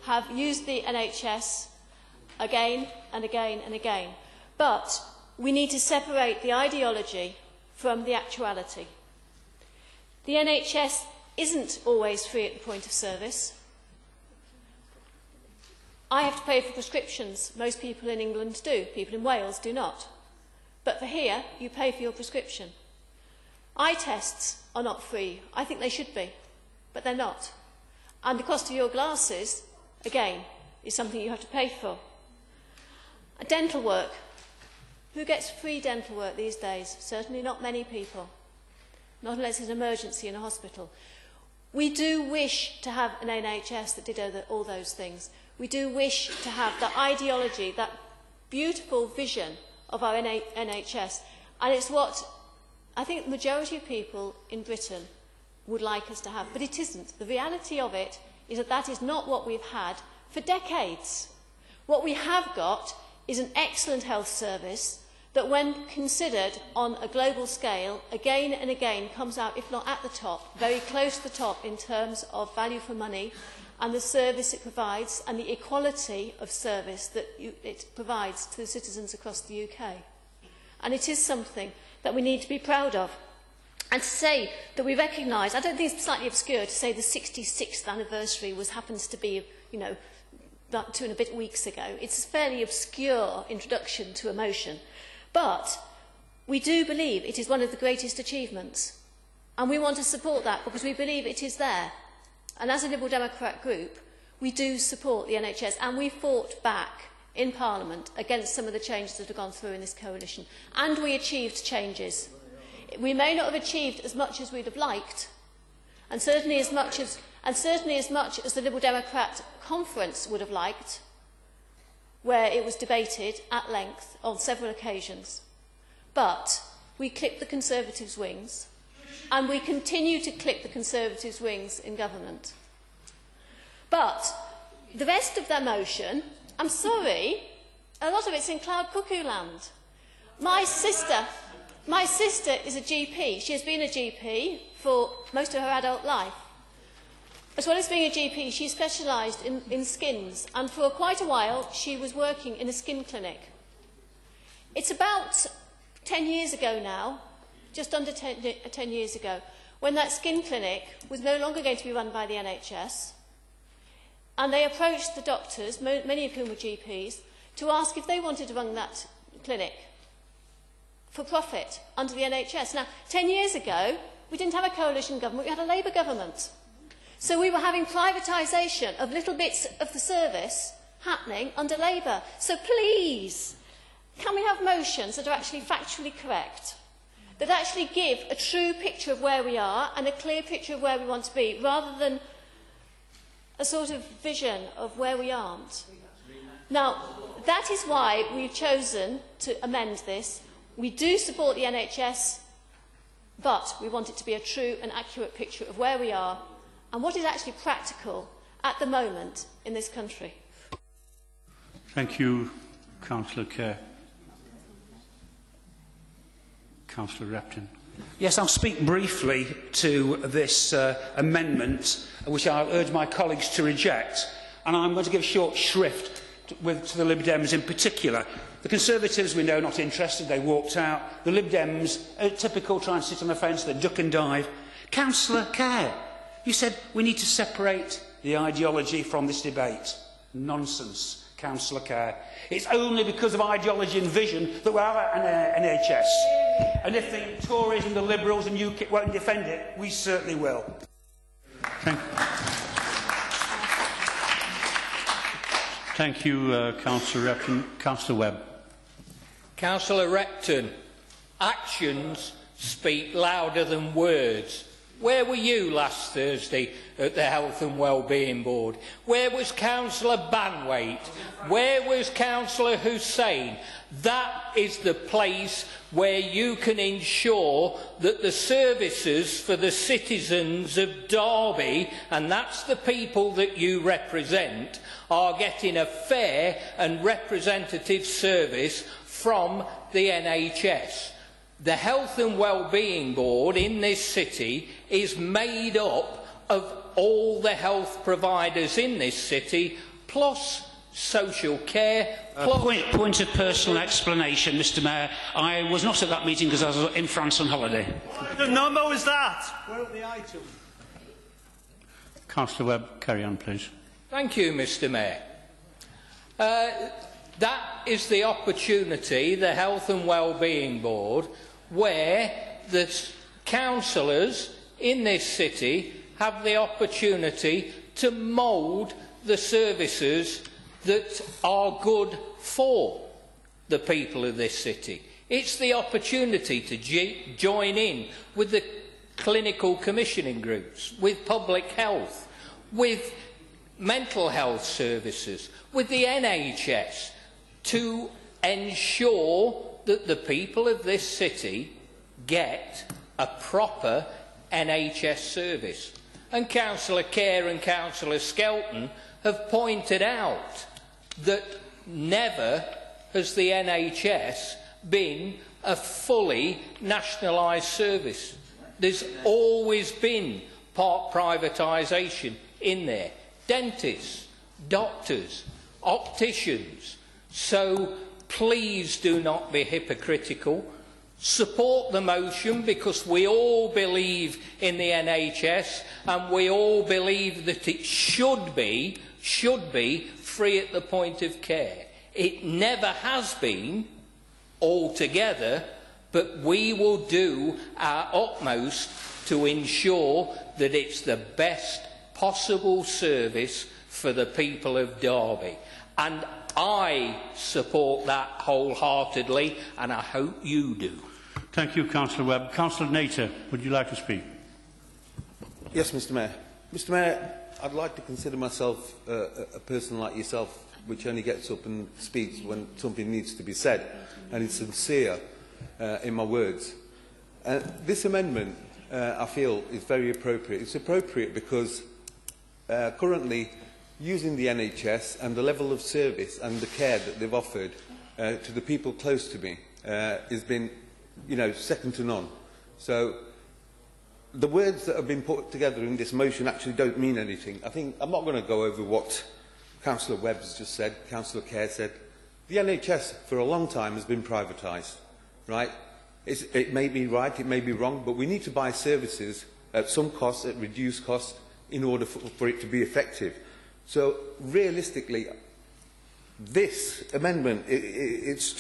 have used the NHS again and again and again. But we need to separate the ideology from the actuality. The NHS isn't always free at the point of service. I have to pay for prescriptions. Most people in England do. People in Wales do not. But for here, you pay for your prescription. Eye tests are not free. I think they should be, but they're not. And the cost of your glasses, again, is something you have to pay for. Dental work. Who gets free dental work these days? Certainly not many people. Not unless it's an emergency in a hospital. We do wish to have an NHS that did all those things. We do wish to have that ideology, that beautiful vision of our NHS. And it's what I think the majority of people in Britain would like us to have. But it isn't. The reality of it is that that is not what we've had for decades. What we have got is an excellent health service that, when considered on a global scale, again and again comes out, if not at the top, very close to the top in terms of value for money and the service it provides and the equality of service that it provides to the citizens across the UK. And it is something that we need to be proud of. And to say that we recognise, I don't think it's slightly obscure to say the 66th anniversary happens to be, you know, about 2 and a bit weeks ago. It's a fairly obscure introduction to a motion. But we do believe it is one of the greatest achievements. And we want to support that because we believe it is there. And as a Liberal Democrat group, we do support the NHS, and we fought back in Parliament against some of the changes that have gone through in this coalition. And we achieved changes. We may not have achieved as much as we'd have liked, and certainly as much as the Liberal Democrat conference would have liked, where it was debated at length on several occasions. But we clipped the Conservatives' wings, and we continue to clip the Conservatives' wings in government. But the rest of their motion, I'm sorry, a lot of it's in cloud cuckoo land. My sister is a GP. She has been a GP for most of her adult life. As well as being a GP, she specialised in skins, and for quite a while she was working in a skin clinic. It's about 10 years ago now, just under 10 years ago, when that skin clinic was no longer going to be run by the NHS, and they approached the doctors, many of whom were GPs, to ask if they wanted to run that clinic for profit under the NHS. Now, 10 years ago, we didn't have a coalition government, we had a Labour government. So we were having privatisation of little bits of the service happening under Labour. So please, can we have motions that are actually factually correct, that actually give a true picture of where we are and a clear picture of where we want to be, rather than a sort of vision of where we aren't? Now, that is why we've chosen to amend this. We do support the NHS, but we want it to be a true and accurate picture of where we are and what is actually practical at the moment in this country. Thank you, Councillor Kerr. Councillor Repton. Yes, I'll speak briefly to this amendment, which I urge my colleagues to reject. And I'm going to give short shrift to the Lib Dems in particular. The Conservatives, we know, not interested. They walked out. The Lib Dems, typical, trying to sit on the fence, they duck and dive. Councillor Kerr, you said we need to separate the ideology from this debate. Nonsense, Councillor Kerr. It's only because of ideology and vision that we have an NHS. And if the Tories and the Liberals and UKIP won't defend it, we certainly will. Thank you, Councillor Repton. Councillor Webb. Councillor Repton, actions speak louder than words. Where were you last Thursday at the Health and Wellbeing Board? Where was Councillor Banwaite? Where was Councillor Hussain? That is the place where you can ensure that the services for the citizens of Derby, and that's the people that you represent, are getting a fair and representative service from the NHS. The Health and Wellbeing Board in this city is made up of all the health providers in this city, plus social care. Point of personal explanation, Mr Mayor. I was not at that meeting because I was in France on holiday. What number was that? Where are the items? Councillor Webb, carry on, please. Thank you, Mr Mayor. That is the opportunity, the Health and Wellbeing Board, where the councillors in this city have the opportunity to mould the services that are good for the people of this city. It's the opportunity to join in with the clinical commissioning groups, with public health, with mental health services, with the NHS, to ensure that the people of this city get a proper NHS service. And Councillor Kerr and Councillor Skelton have pointed out that never has the NHS been a fully nationalised service. There's always been part privatisation in there. dentists, doctors, opticians. So please do not be hypocritical. Support the motion, because we all believe in the NHS and we all believe that it should be free at the point of care. It never has been altogether, but we will do our utmost to ensure that it's the best possible service for the people of Derby. And I support that wholeheartedly, and I hope you do. Thank you, Councillor Webb. Councillor Nater, would you like to speak? Yes, Mr Mayor. Mr Mayor, I'd like to consider myself a person like yourself, which only gets up and speaks when something needs to be said, and is sincere in my words. This amendment, I feel, is very appropriate. It's appropriate because currently, using the NHS and the level of service and the care that they've offered to the people close to me has been, second to none. So the words that have been put together in this motion actually don't mean anything. I'm not going to go over what Councillor Webb has just said, Councillor Kerr said. The NHS for a long time has been privatised, right? It may be right, it may be wrong, but we need to buy services at some cost, at reduced cost, in order for it to be effective. So, realistically, this amendment, it's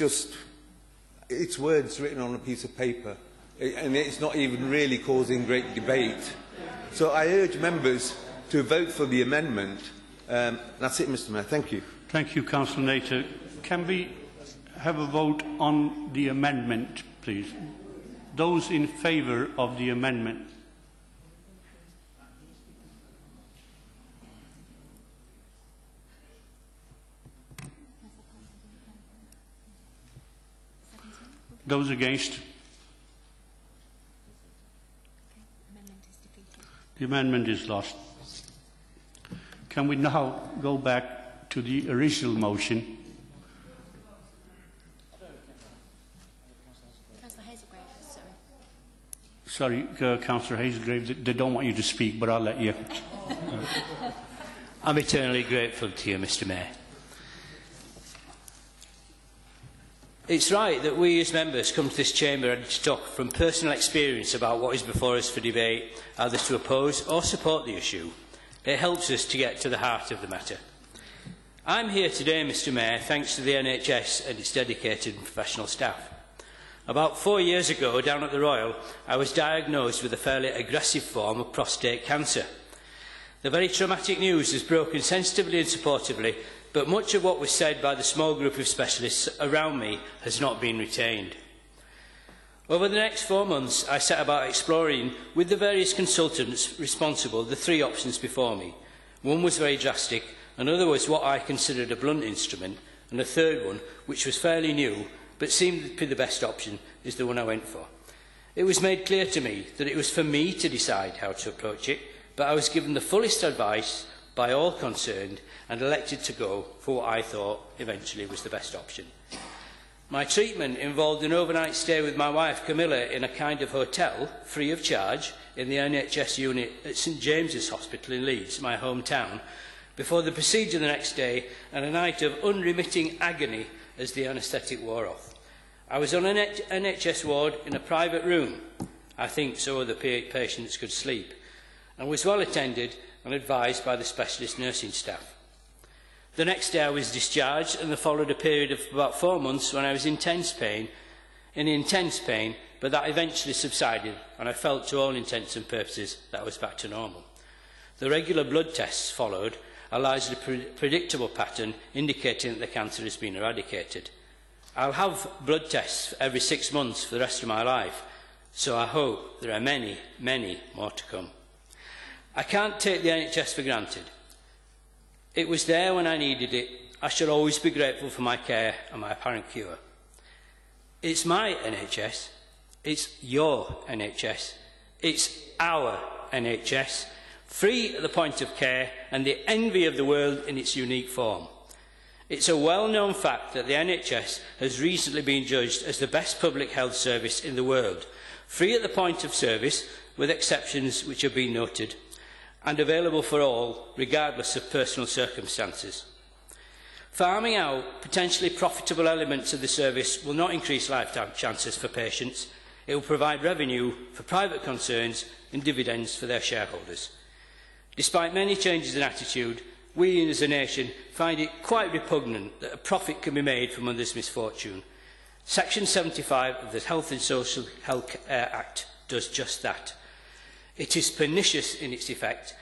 words written on a piece of paper, and it's not even really causing great debate. So I urge members to vote for the amendment. That's it, Mr Mayor. Thank you. Thank you, Councillor Nater. Can we have a vote on the amendment, please? Those in favour of the amendment? Those against? The amendment is lost. Can we now go back to the original motion? Sorry, Councillor Hazelgrave, they don't want you to speak, but I'll let you. I'm eternally grateful to you, Mr Mayor. It's right that we as members come to this chamber ready to talk from personal experience about what is before us for debate, either to oppose or support the issue. It helps us to get to the heart of the matter. I'm here today, Mr Mayor, thanks to the NHS and its dedicated and professional staff. About 4 years ago, down at the Royal, I was diagnosed with a fairly aggressive form of prostate cancer. The very traumatic news was broken sensitively and supportively, but much of what was said by the small group of specialists around me has not been retained. Over the next 4 months, I set about exploring with the various consultants responsible the 3 options before me. One was very drastic, another was what I considered a blunt instrument, and a third one, which was fairly new, but seemed to be the best option, is the one I went for. It was made clear to me that it was for me to decide how to approach it, but I was given the fullest advice by all concerned and elected to go for what I thought eventually was the best option. My treatment involved an overnight stay with my wife Camilla in a kind of hotel, free of charge, in the NHS unit at St James's Hospital in Leeds, my hometown, before the procedure the next day and a night of unremitting agony as the anaesthetic wore off. I was on an NHS ward in a private room, I think so other patients could sleep, and was well attended and advised by the specialist nursing staff. The next day I was discharged, and there followed a period of about 4 months when I was in intense pain, but that eventually subsided, and I felt to all intents and purposes that I was back to normal. The regular blood tests followed, a largely predictable pattern indicating that the cancer has been eradicated. I'll have blood tests every 6 months for the rest of my life, so I hope there are many, many more to come. I can't take the NHS for granted. It was there when I needed it. I shall always be grateful for my care and my apparent cure. It's my NHS. It's your NHS. It's our NHS. Free at the point of care and the envy of the world in its unique form. It's a well-known fact that the NHS has recently been judged as the best public health service in the world. Free at the point of service, with exceptions which have been noted, and available for all, regardless of personal circumstances. Farming out potentially profitable elements of the service will not increase lifetime chances for patients. It will provide revenue for private concerns and dividends for their shareholders. Despite many changes in attitude, we as a nation find it quite repugnant that a profit can be made from others' misfortune. Section 75 of the Health and Social Health Act does just that. It is pernicious in its effect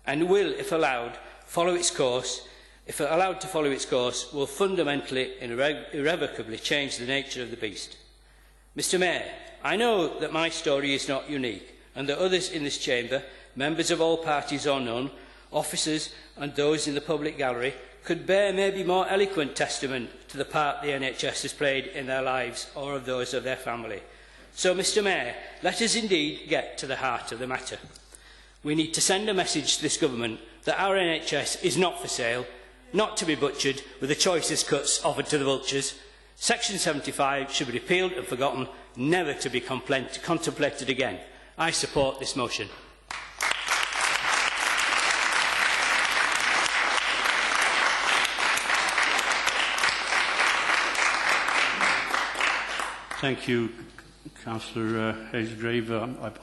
and will, if allowed, follow its course. If allowed to follow its course, will fundamentally and irrevocably change the nature of the beast. Mr. Mayor, I know that my story is not unique and that others in this chamber, members of all parties or none, officers and those in the public gallery, could bear maybe more eloquent testament to the part the NHS has played in their lives or of those of their family. So, Mr. Mayor, let us indeed get to the heart of the matter. We need to send a message to this government that our NHS is not for sale, not to be butchered with the choicest cuts offered to the vultures. Section 75 should be repealed and forgotten, never to be contemplated again. I support this motion. Thank you, Councillor Hayes-Grave.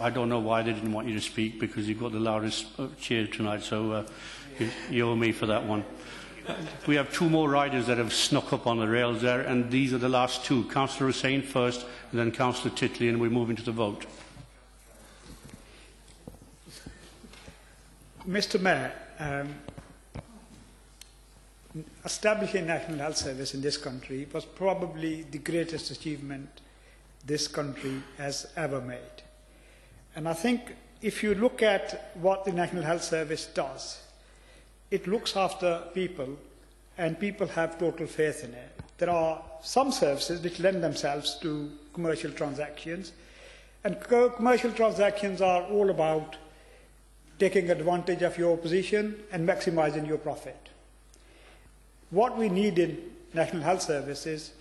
I don't know why they didn't want you to speak, because you've got the loudest chair tonight, so you owe me for that one. We have two more riders that have snuck up on the rails there, and these are the last two. Councillor Hussain first, and then Councillor Titley, and we're moving to the vote. Mr. Mayor, establishing National Health Service in this country was probably the greatest achievement this country has ever made. And I think if you look at what the National Health Service does, it looks after people, and people have total faith in it. There are some services which lend themselves to commercial transactions, and commercial transactions are all about taking advantage of your position and maximising your profit. What we need in National Health Service is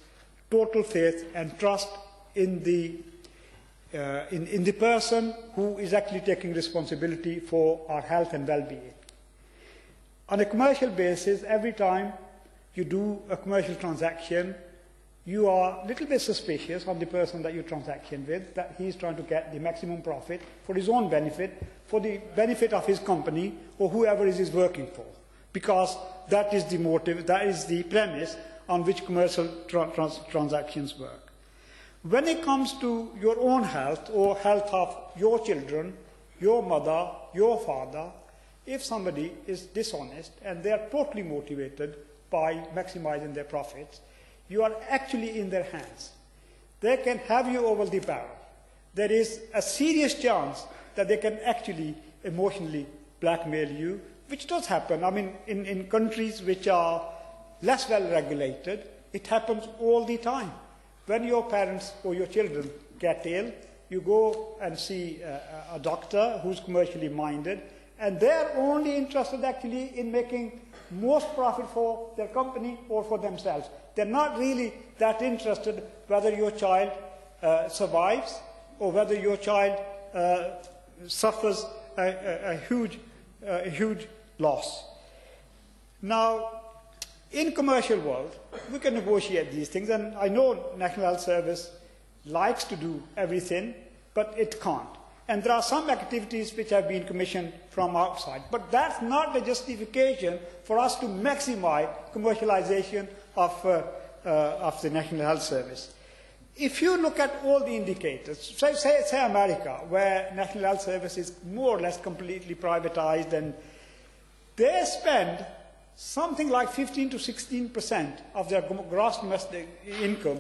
total faith and trust in the person who is actually taking responsibility for our health and well-being. On a commercial basis, every time you do a commercial transaction, you are a little bit suspicious of the person that you're transacting with, that he's trying to get the maximum profit for his own benefit, for the benefit of his company or whoever is working for, because that is the motive, that is the premise on which commercial transactions work. When it comes to your own health or health of your children, your mother, your father, if somebody is dishonest and they are totally motivated by maximising their profits, you are actually in their hands. They can have you over the barrel. There is a serious chance that they can actually emotionally blackmail you, which does happen. I mean, in countries which are less well regulated, it happens all the time. When your parents or your children get ill, you go and see a doctor who's commercially minded, and they're only interested actually in making most profit for their company or for themselves. They're not really that interested whether your child survives or whether your child suffers a huge loss. Now, in commercial world, we can negotiate these things, and I know National Health Service likes to do everything, but it can't. And there are some activities which have been commissioned from outside, but that's not the justification for us to maximize commercialization of the National Health Service. If you look at all the indicators, say America, where National Health Service is more or less completely privatized, and they spend something like 15 to 16% of their gross domestic income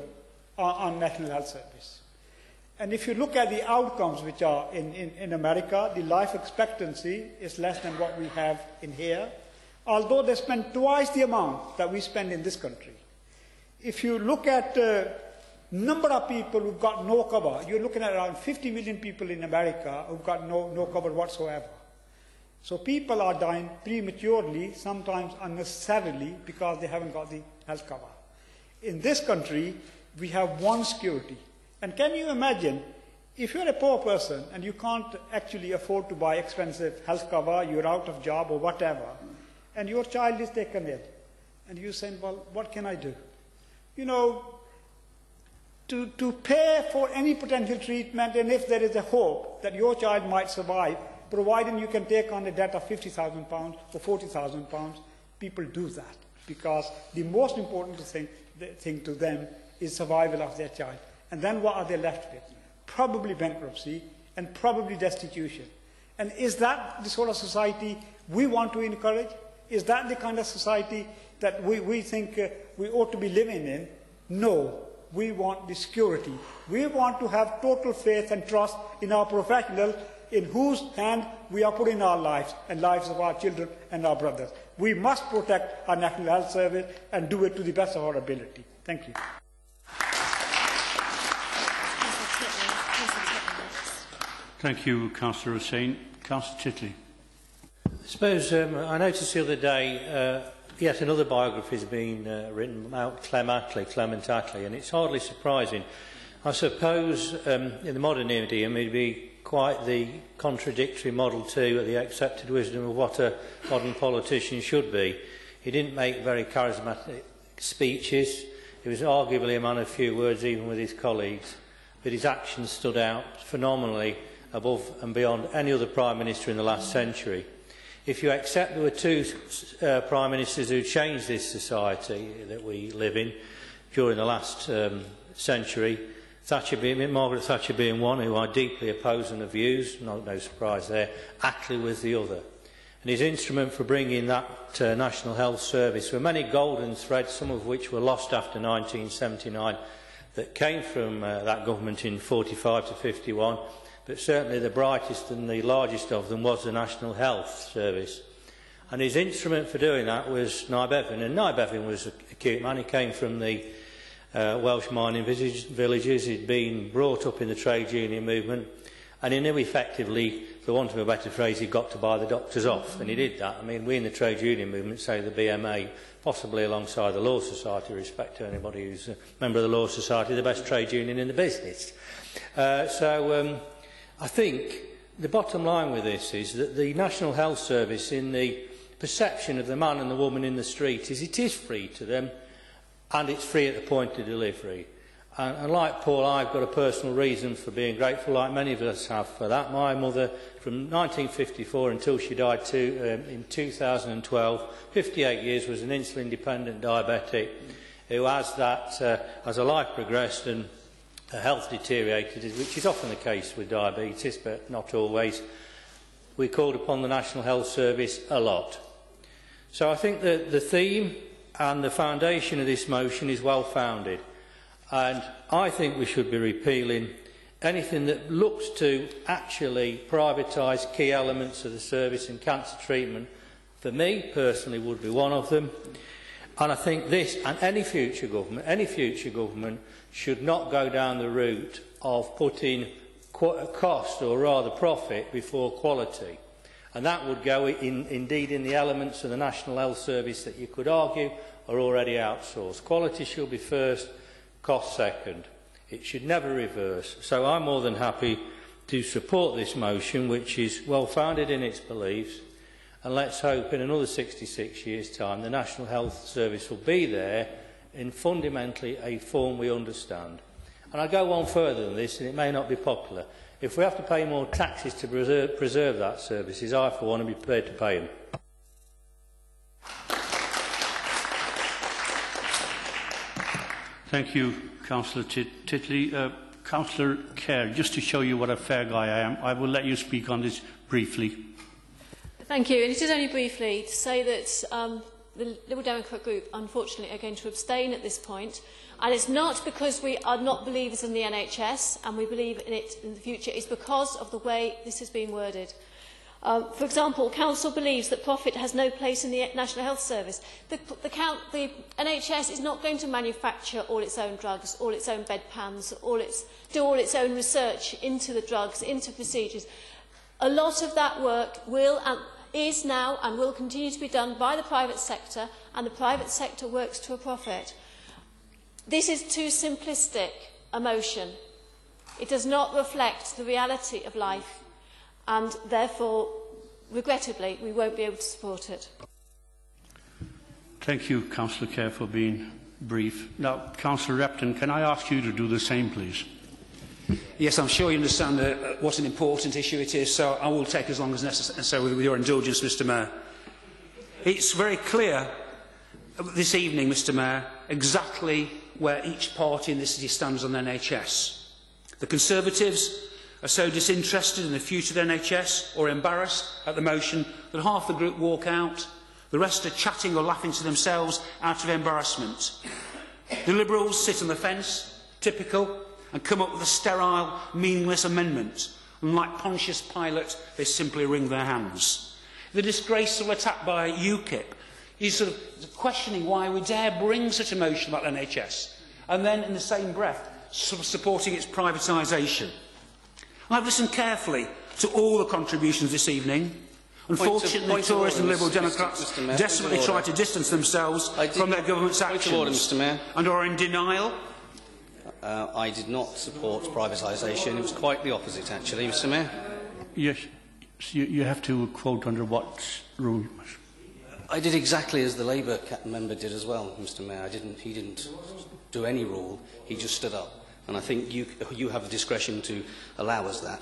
on National Health Service. And if you look at the outcomes which are in America, the life expectancy is less than what we have in here, although they spend twice the amount that we spend in this country. If you look at the number of people who've got no cover, you're looking at around 50 million people in America who've got no cover whatsoever. So people are dying prematurely, sometimes unnecessarily, because they haven't got the health cover. In this country, we have one security. And can you imagine If you're a poor person and you can't actually afford to buy expensive health cover, you're out of job or whatever, and your child is taken ill, and you're saying, well, what can I do? You know, to pay for any potential treatment, and if there is a hope that your child might survive, providing you can take on a debt of £50,000 or £40,000, people do that, because the most important thing to them is survival of their child. And then what are they left with? Probably bankruptcy and probably destitution. And is that the sort of society we want to encourage? Is that the kind of society that we think we ought to be living in? No. We want the security. We want to have total faith and trust in our professionals in whose hand we are putting our lives and lives of our children and our brothers. We must protect our National Health Service and do it to the best of our ability. Thank you. Thank you, Councillor Hussain. Councillor Titley. I suppose I noticed the other day yet another biography has been written about Clement Attlee, and it's hardly surprising. I suppose in the modern idiom it would be quite the contradictory model to the accepted wisdom of what a modern politician should be. He didn't make very charismatic speeches. He was arguably a man of few words even with his colleagues, but his actions stood out phenomenally above and beyond any other Prime Minister in the last century. If you accept there were two Prime Ministers who changed this society that we live in during the last century, Margaret Thatcher being one, who I deeply oppose and have used, no surprise there, Attlee was the other. And his instrument for bringing that National Health Service were many golden threads, some of which were lost after 1979, that came from that government in 45 to 51, but certainly the brightest and the largest of them was the National Health Service. And his instrument for doing that was Nye Bevan, and Nye Bevan was a cute man. He came from the Welsh mining villages. He'd been brought up in the trade union movement, and he knew effectively, for want of a better phrase, he got to buy the doctors off, and he did that. I mean, we in the trade union movement say the BMA, possibly alongside the Law Society, respect to anybody who's a member of the Law Society, the best trade union in the business. I think the bottom line with this is that the National Health Service, in the perception of the man and the woman in the street, is it is free to them, and it's free at the point of delivery. And like Paul, I've got a personal reason for being grateful, like many of us have for that. My mother, from 1954 until she died in 2012, 58 years, was an insulin-dependent diabetic who, as her life progressed and her health deteriorated, which is often the case with diabetes, but not always, we called upon the National Health Service a lot. So I think that the theme and the foundation of this motion is well founded. And I think we should be repealing anything that looks to actually privatise key elements of the service, and cancer treatment, for me personally, would be one of them. And I think this and any future government should not go down the route of putting cost, or rather profit, before quality. And that would go indeed in the elements of the National Health Service that you could argue are already outsourced. Quality should be first, cost second. It should never reverse. So I'm more than happy to support this motion, which is well founded in its beliefs, and let's hope in another 66 years' time the National Health Service will be there in fundamentally a form we understand. And I go one further than this, and it may not be popular. If we have to pay more taxes to preserve that services, I for one am prepared to pay them. Thank you, Councillor Titley. Councillor Kerr, just to show you what a fair guy I am, I will let you speak on this briefly. Thank you. And it is only briefly to say that the Liberal Democrat group, unfortunately, are going to abstain at this point. And it's not because we are not believers in the NHS and we believe in it in the future. It's because of the way this has been worded. For example, Council believes that profit has no place in the National Health Service. The NHS is not going to manufacture all its own drugs, all its own bedpans, do all its own research into the drugs, into procedures. A lot of that work is now and will continue to be done by the private sector, and the private sector works to a profit. This is too simplistic a motion. It does not reflect the reality of life, and therefore, regrettably, we won't be able to support it. Thank you, Councillor Kerr, for being brief. Now, Councillor Repton, can I ask you to do the same, please? Yes, I'm sure you understand what an important issue it is, so I will take as long as necessary with your indulgence, Mr Mayor. It's very clear this evening, Mr Mayor, exactly where each party in this city stands on the NHS. The Conservatives are so disinterested in the future of the NHS or embarrassed at the motion that half the group walk out. The rest are chatting or laughing to themselves out of embarrassment. The Liberals sit on the fence, typical, and come up with a sterile, meaningless amendment. And like Pontius Pilate, they simply wring their hands. The disgraceful attack by UKIP is sort of questioning why we dare bring such a motion about the NHS, and then in the same breath sort of supporting its privatisation. I've listened carefully to all the contributions this evening. Unfortunately, Tories and Liberal Democrats desperately try to distance themselves from their government's actions and are in denial. I did not support privatisation. It was quite the opposite, actually, Mr Mayor. Yes, you have to quote under what rule? I did exactly as the Labour member did as well, Mr Mayor. He didn't do any rule. He just stood up. And I think you have the discretion to allow us that.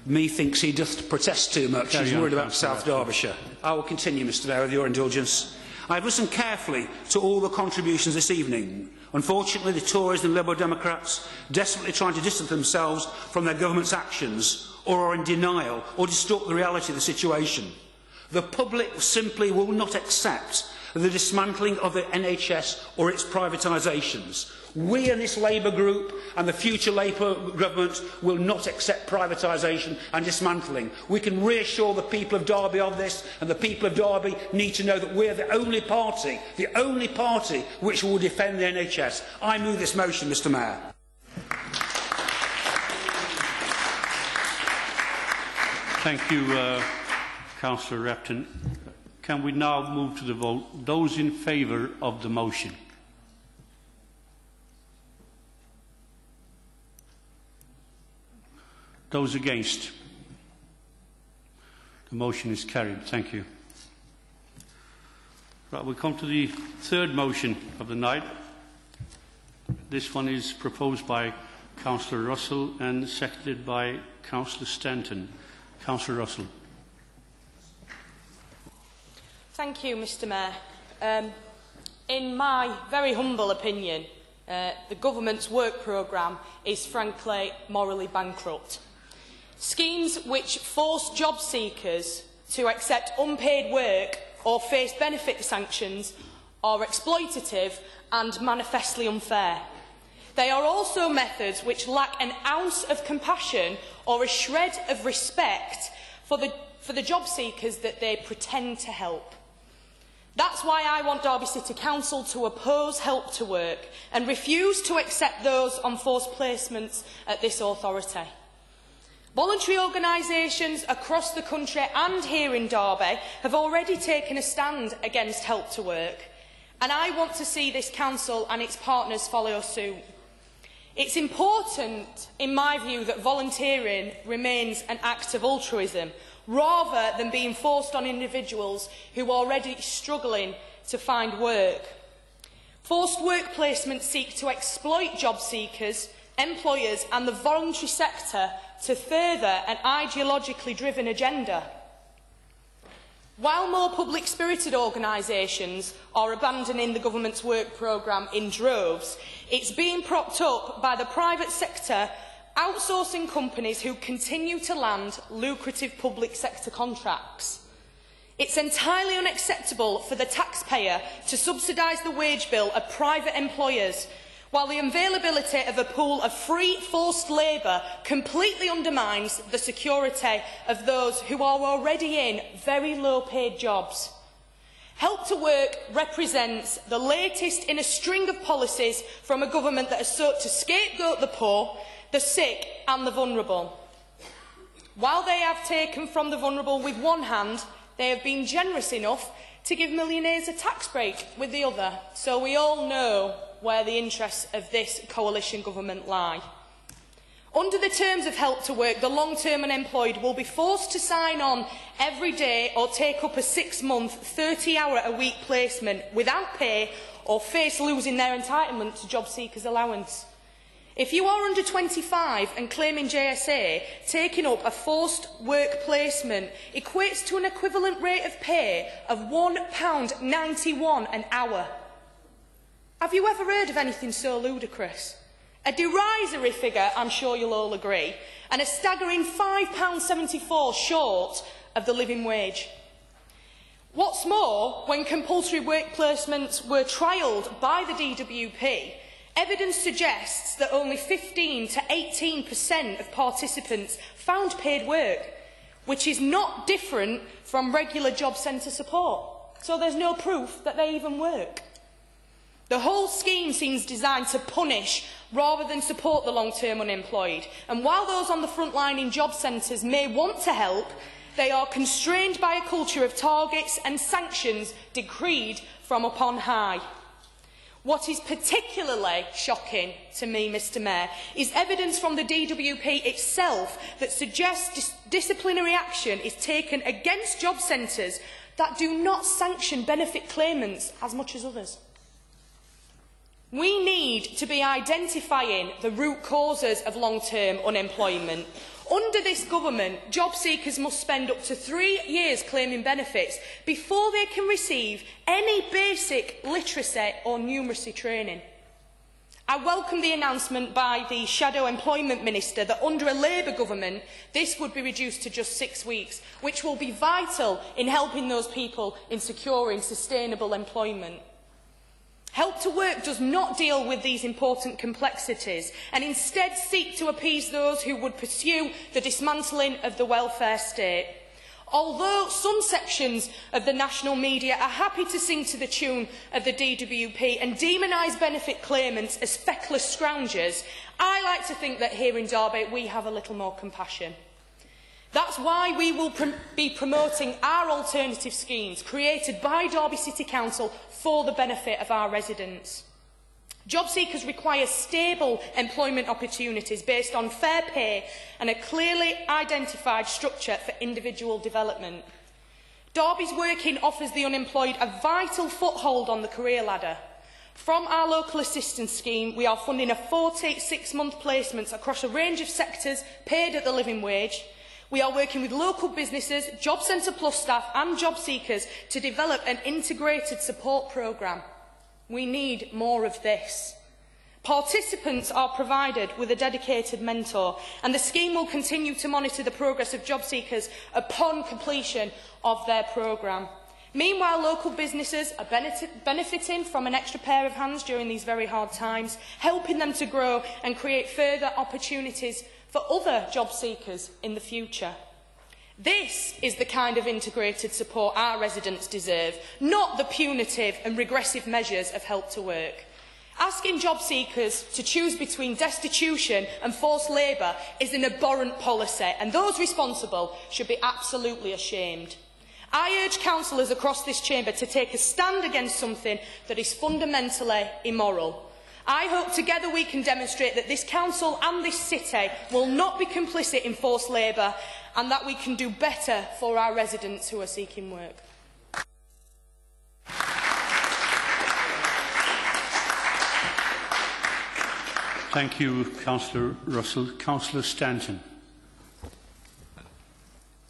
Methinks he doth protest too much. He's worried about South Derbyshire. I will continue, Mr Mayor, with your indulgence. I have listened carefully to all the contributions this evening. Unfortunately, the Tories and Liberal Democrats desperately trying to distance themselves from their government's actions, or are in denial, or distort the reality of the situation. The public simply will not accept the dismantling of the NHS or its privatisations. We in this Labour group and the future Labour government will not accept privatisation and dismantling. We can reassure the people of Derby of this, and the people of Derby need to know that we are the only party which will defend the NHS. I move this motion, Mr Mayor. Thank you, Councillor Repton. Can we now move to the vote? Those in favour of the motion? Those against? The motion is carried. Thank you. Right, we come to the third motion of the night. This one is proposed by Councillor Russell and seconded by Councillor Stanton. Councillor Russell. Thank you, Mr Mayor. In my very humble opinion, the government's work programme is frankly morally bankrupt. Schemes which force job seekers to accept unpaid work or face benefit sanctions are exploitative and manifestly unfair. They are also methods which lack an ounce of compassion or a shred of respect for the job seekers that they pretend to help. That's why I want Derby City Council to oppose Help to Work and refuse to accept those on forced placements at this authority. Voluntary organisations across the country and here in Derby have already taken a stand against Help to Work, and I want to see this council and its partners follow suit. It's important, in my view, that volunteering remains an act of altruism, rather than being forced on individuals who are already struggling to find work. Forced work placements seek to exploit job seekers, employers and the voluntary sector to further an ideologically driven agenda. While more public-spirited organisations are abandoning the government's work programme in droves, it's being propped up by the private sector outsourcing companies who continue to land lucrative public sector contracts. It's entirely unacceptable for the taxpayer to subsidise the wage bill of private employers, while the availability of a pool of free forced labour completely undermines the security of those who are already in very low-paid jobs. Help to Work represents the latest in a string of policies from a government that has sought to scapegoat the poor, the sick and the vulnerable. While they have taken from the vulnerable with one hand, they have been generous enough to give millionaires a tax break with the other, so we all know where the interests of this coalition government lie. Under the terms of Help to Work, the long-term unemployed will be forced to sign on every day or take up a 6-month, 30-hour-a-week placement without pay or face losing their entitlement to job seekers' allowance. If you are under 25 and claiming JSA, taking up a forced work placement equates to an equivalent rate of pay of £1.91 an hour. Have you ever heard of anything so ludicrous? A derisory figure, I'm sure you'll all agree, and a staggering £5.74 short of the living wage. What's more, when compulsory work placements were trialled by the DWP, evidence suggests that only 15 to 18% of participants found paid work, which is not different from regular job centre support. So there's no proof that they even work. The whole scheme seems designed to punish rather than support the long-term unemployed. And while those on the front line in job centres may want to help, they are constrained by a culture of targets and sanctions decreed from upon high. What is particularly shocking to me, Mr Mayor, is evidence from the DWP itself that suggests disciplinary action is taken against job centres that do not sanction benefit claimants as much as others. We need to be identifying the root causes of long-term unemployment. Under this government, job seekers must spend up to 3 years claiming benefits before they can receive any basic literacy or numeracy training. I welcome the announcement by the Shadow Employment Minister that under a Labour government this would be reduced to just 6 weeks, which will be vital in helping those people in securing sustainable employment. Help to Work does not deal with these important complexities and instead seek to appease those who would pursue the dismantling of the welfare state. Although some sections of the national media are happy to sing to the tune of the DWP and demonise benefit claimants as feckless scroungers, I like to think that here in Derby we have a little more compassion. That's why we will be promoting our alternative schemes created by Derby City Council for the benefit of our residents. Job seekers require stable employment opportunities based on fair pay and a clearly identified structure for individual development. Derby's Working offers the unemployed a vital foothold on the career ladder. From our local assistance scheme, we are funding a 46-month placements across a range of sectors paid at the living wage. We are working with local businesses, Job Centre Plus staff and job seekers to develop an integrated support programme. We need more of this. Participants are provided with a dedicated mentor, and the scheme will continue to monitor the progress of job seekers upon completion of their programme. Meanwhile, local businesses are benefiting from an extra pair of hands during these very hard times, helping them to grow and create further opportunities for other job seekers in the future. This is the kind of integrated support our residents deserve, not the punitive and regressive measures of Help to Work. Asking job seekers to choose between destitution and forced labour is an abhorrent policy, and those responsible should be absolutely ashamed. I urge councillors across this chamber to take a stand against something that is fundamentally immoral. I hope together we can demonstrate that this council and this city will not be complicit in forced labour and that we can do better for our residents who are seeking work. Thank you, Councillor Russell. Councillor Stanton.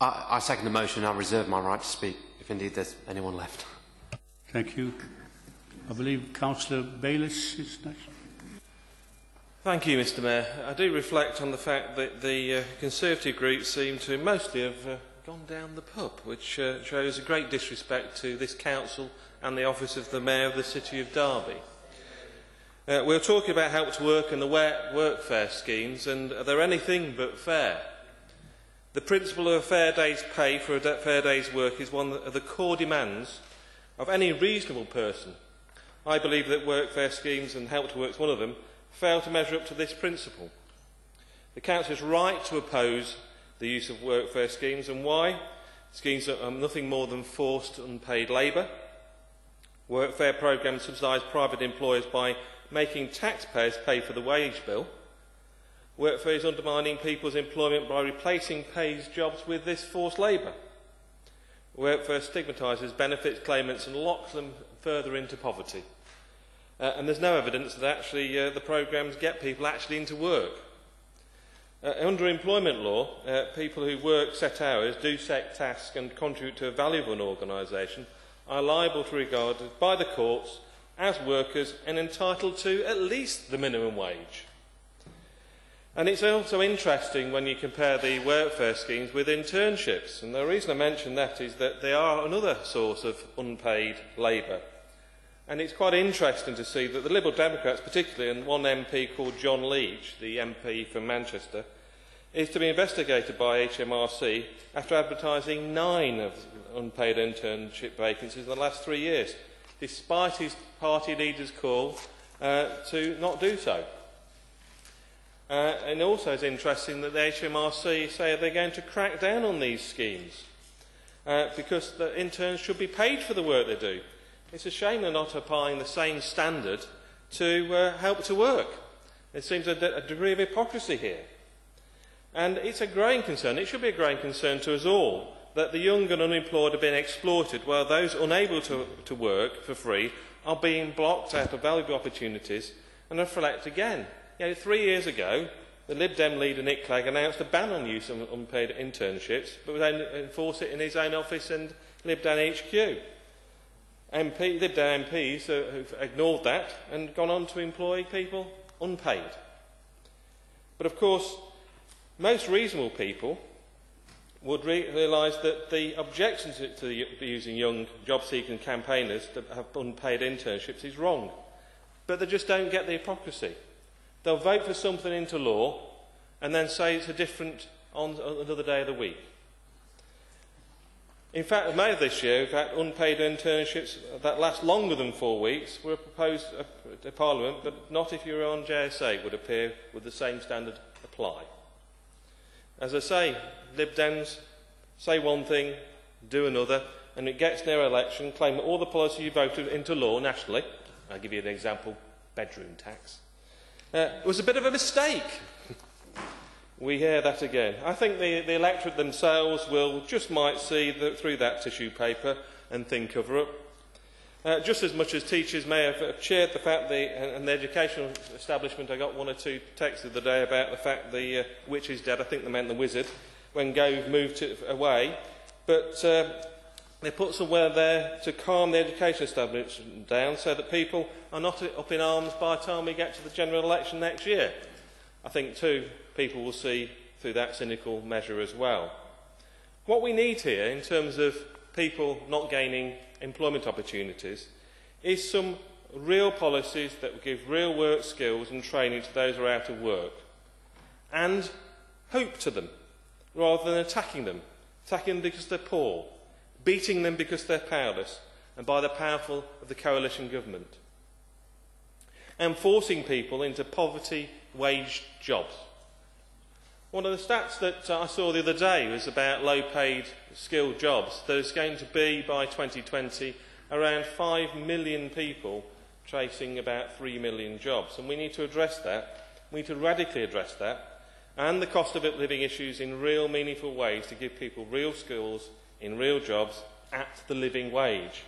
I second the motion. I reserve my right to speak, if indeed there's anyone left. Thank you. I believe Councillor Bayliss is next. Thank you, Mr Mayor. I do reflect on the fact that the Conservative group seem to mostly have gone down the pub, which shows a great disrespect to this council and the office of the Mayor of the City of Derby. We're talking about Help to Work and the workfare schemes, and they're anything but fair. The principle of a fair day's pay for a fair day's work is one of the core demands of any reasonable person. I believe that workfare schemes, and Help to Work is one of them, fail to measure up to this principle. The Council is right to oppose the use of workfare schemes, and why? Schemes are nothing more than forced unpaid labour. Workfare programmes subsidise private employers by making taxpayers pay for the wage bill. Workfare is undermining people's employment by replacing paid jobs with this forced labour. Workfare stigmatises benefits claimants and locks them further into poverty. And there's no evidence that actually the programmes get people actually into work. Under employment law, people who work set hours, do set tasks and contribute to a value of an organisation are liable to be regarded by the courts as workers and entitled to at least the minimum wage. And it's also interesting when you compare the workfare schemes with internships. And the reason I mention that is that they are another source of unpaid labour. And it's quite interesting to see that the Liberal Democrats, particularly, and one MP called John Leach, the MP from Manchester, is to be investigated by HMRC after advertising 9 of unpaid internship vacancies in the last 3 years, despite his party leader's call to not do so. And also it's interesting that the HMRC say they're going to crack down on these schemes because the interns should be paid for the work they do. It's a shame they're not applying the same standard to help to work. There seems a degree of hypocrisy here. And it's a growing concern, it should be a growing concern to us all, that the young and unemployed are being exploited while those unable to work for free are being blocked out of valuable opportunities and reflect again. 3 years ago, the Lib Dem leader Nick Clegg announced a ban on use of unpaid internships, but would enforce it in his own office and Lib Dem HQ. Lib Dem MPs have ignored that and gone on to employ people unpaid. But of course, most reasonable people would realise that the objection to using young job-seeking campaigners to have unpaid internships is wrong. But they just don't get the hypocrisy. They'll vote for something into law and then say it's a different on another day of the week. In fact, in May of this year, we've had unpaid internships that last longer than 4 weeks were proposed to Parliament, but not if you're on JSA, would appear with the same standard apply. As I say, Lib Dems say one thing, do another, and it gets near election, claim that all the policy you voted into law nationally, I'll give you an example, bedroom tax, was a bit of a mistake. We hear that again. I think the electorate themselves might see through that tissue paper and think cover up. Just as much as teachers may have cheered the fact and the educational establishment, I got 1 or 2 texts the other day about the fact the witch is dead. I think they meant the wizard when Gove moved away. But they put somewhere there to calm the education establishment down so that people are not up in arms by the time we get to the general election next year. I think, too, people will see through that cynical measure as well. What we need here, in terms of people not gaining employment opportunities, is some real policies that will give real work skills and training to those who are out of work, and hope to them, rather than attacking them because they're poor, beating them because they're powerless, and by the powerful of the coalition government, and forcing people into poverty-wage jobs. One of the stats that I saw the other day was about low-paid skilled jobs. There's going to be, by 2020, around 5 million people chasing about 3 million jobs. And we need to address that. We need to radically address that. And the cost of living issues in real, meaningful ways to give people real skills in real jobs at the living wage.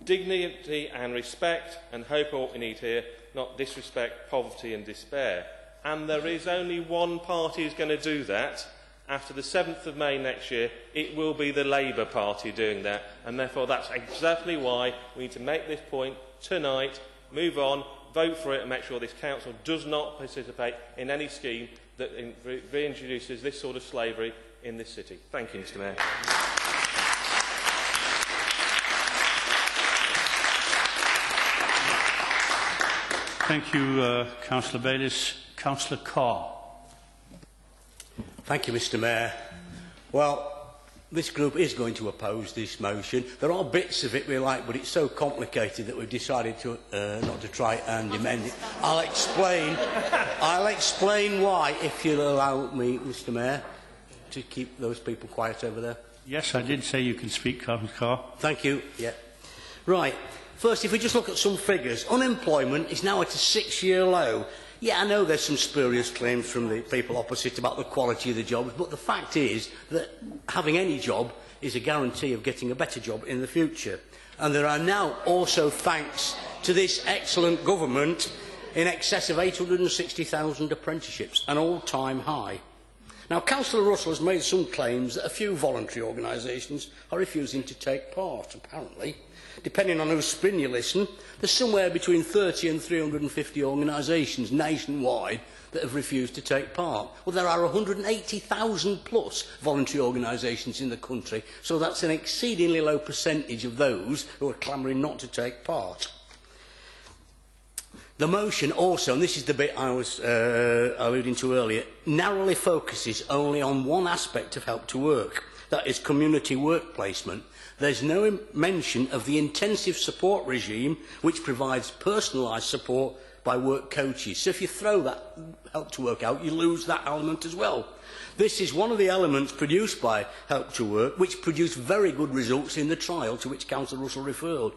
Dignity and respect and hope are what we need here, not disrespect, poverty and despair. And there is only one party who's going to do that. After the 7th of May next year, it will be the Labour Party doing that. And therefore, that's exactly why we need to make this point tonight, move on, vote for it and make sure this council does not participate in any scheme that reintroduces this sort of slavery in this city. Thank you, Mr Mayor. Thank you, Councillor Bayliss. Councillor Carr. Thank you, Mr Mayor. Well, this group is going to oppose this motion. There are bits of it we like, but it's so complicated that we've decided to not to try and amend it. I'll explain why, if you'll allow me, Mr Mayor, to keep those people quiet over there. Yes, I did say you can speak, Councillor Carr. Thank you. Yeah. Right. First, if we just look at some figures, unemployment is now at a 6-year low. Yeah, I know there's some spurious claims from the people opposite about the quality of the jobs, but the fact is that having any job is a guarantee of getting a better job in the future. And there are now also, thanks to this excellent government, in excess of 860,000 apprenticeships, an all-time high. Now, Councillor Russell has made some claims that a few voluntary organisations are refusing to take part, apparently. Depending on whose spin you listen, there's somewhere between 30 and 350 organisations nationwide that have refused to take part. Well, there are 180,000 plus voluntary organisations in the country, so that's an exceedingly low percentage of those who are clamouring not to take part. The motion also, and this is the bit I was alluding to earlier, narrowly focuses only on one aspect of Help to Work, that is community work placement. There's no mention of the intensive support regime which provides personalised support by work coaches. So if you throw that Help to Work out, you lose that element as well. This is one of the elements produced by Help to Work which produced very good results in the trial to which Councillor Russell referred,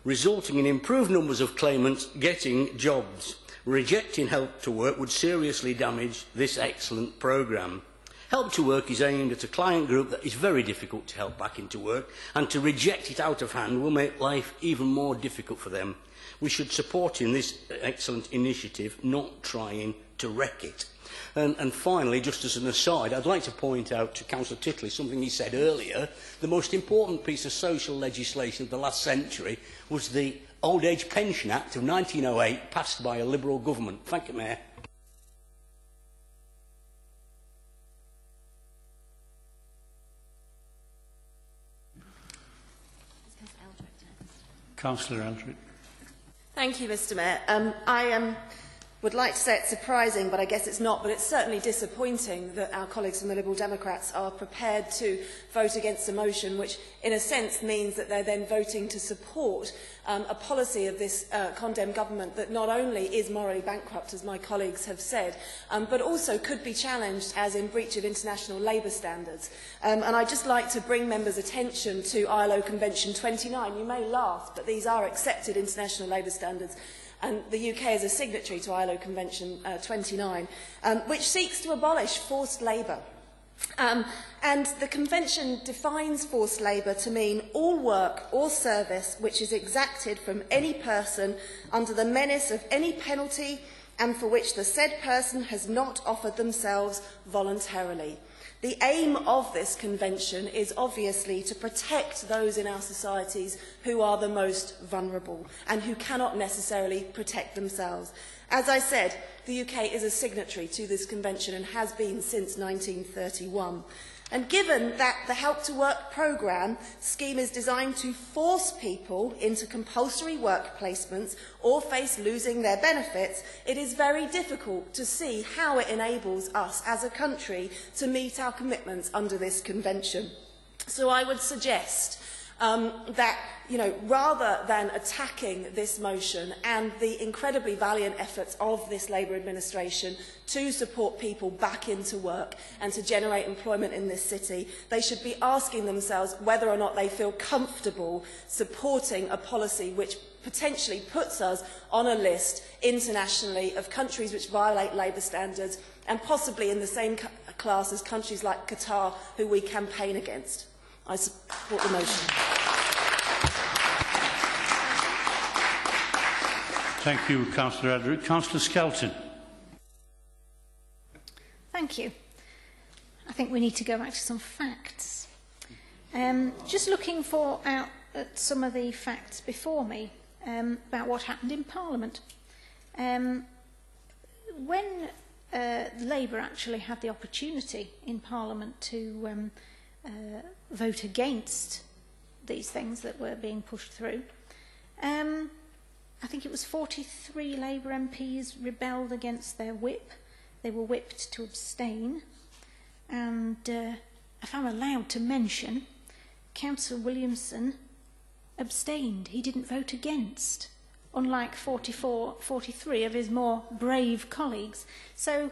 resulting in improved numbers of claimants getting jobs. Rejecting Help to Work would seriously damage this excellent programme. Help to Work is aimed at a client group that is very difficult to help back into work, and to reject it out of hand will make life even more difficult for them. We should support in this excellent initiative, not trying to wreck it. And finally, just as an aside, I'd like to point out to Councillor Titley something he said earlier. The most important piece of social legislation of the last century was the Old Age Pension Act of 1908, passed by a Liberal government. Thank you, Mayor. Councillor Eldrick. Thank you, Mr Mayor. I would like to say it's surprising, but I guess it's not, but it's certainly disappointing that our colleagues from the Liberal Democrats are prepared to vote against a motion which, in a sense, means that they're then voting to support a policy of this condemned government that not only is morally bankrupt, as my colleagues have said, but also could be challenged as in breach of international labour standards. And I'd just like to bring members' attention to ILO Convention 29. You may laugh, but these are accepted international labour standards. And the UK is a signatory to ILO Convention 29, which seeks to abolish forced labour. And the Convention defines forced labour to mean all work or service which is exacted from any person under the menace of any penalty and for which the said person has not offered themselves voluntarily. The aim of this convention is obviously to protect those in our societies who are the most vulnerable and who cannot necessarily protect themselves. As I said, the UK is a signatory to this convention and has been since 1931. And given that the Help to Work programme scheme is designed to force people into compulsory work placements or face losing their benefits, it is very difficult to see how it enables us as a country to meet our commitments under this convention. So I would suggest that, rather than attacking this motion and the incredibly valiant efforts of this Labour administration to support people back into work and to generate employment in this city, they should be asking themselves whether or not they feel comfortable supporting a policy which potentially puts us on a list internationally of countries which violate labour standards and possibly in the same class as countries like Qatar, who we campaign against. I support the motion. Thank you, Councillor Eldrick. Councillor Skelton. Thank you. I think we need to go back to some facts. Just looking at some of the facts before me about what happened in Parliament. When Labour actually had the opportunity in Parliament to vote against these things that were being pushed through, I think it was 43 Labour MPs rebelled against their whip. They were whipped to abstain. And if I'm allowed to mention, Councillor Williamson abstained. He didn't vote against, unlike 43 of his more brave colleagues. So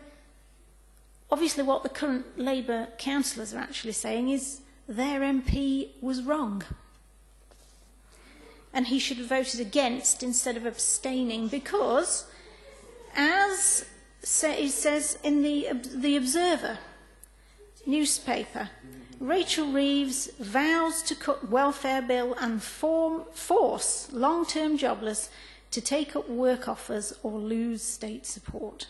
obviously what the current Labour councillors are actually saying is their MP was wrong. And he should have voted against instead of abstaining, because as it says in the Observer newspaper, Rachel Reeves vows to cut welfare bill and force long-term jobless to take up work offers or lose state support.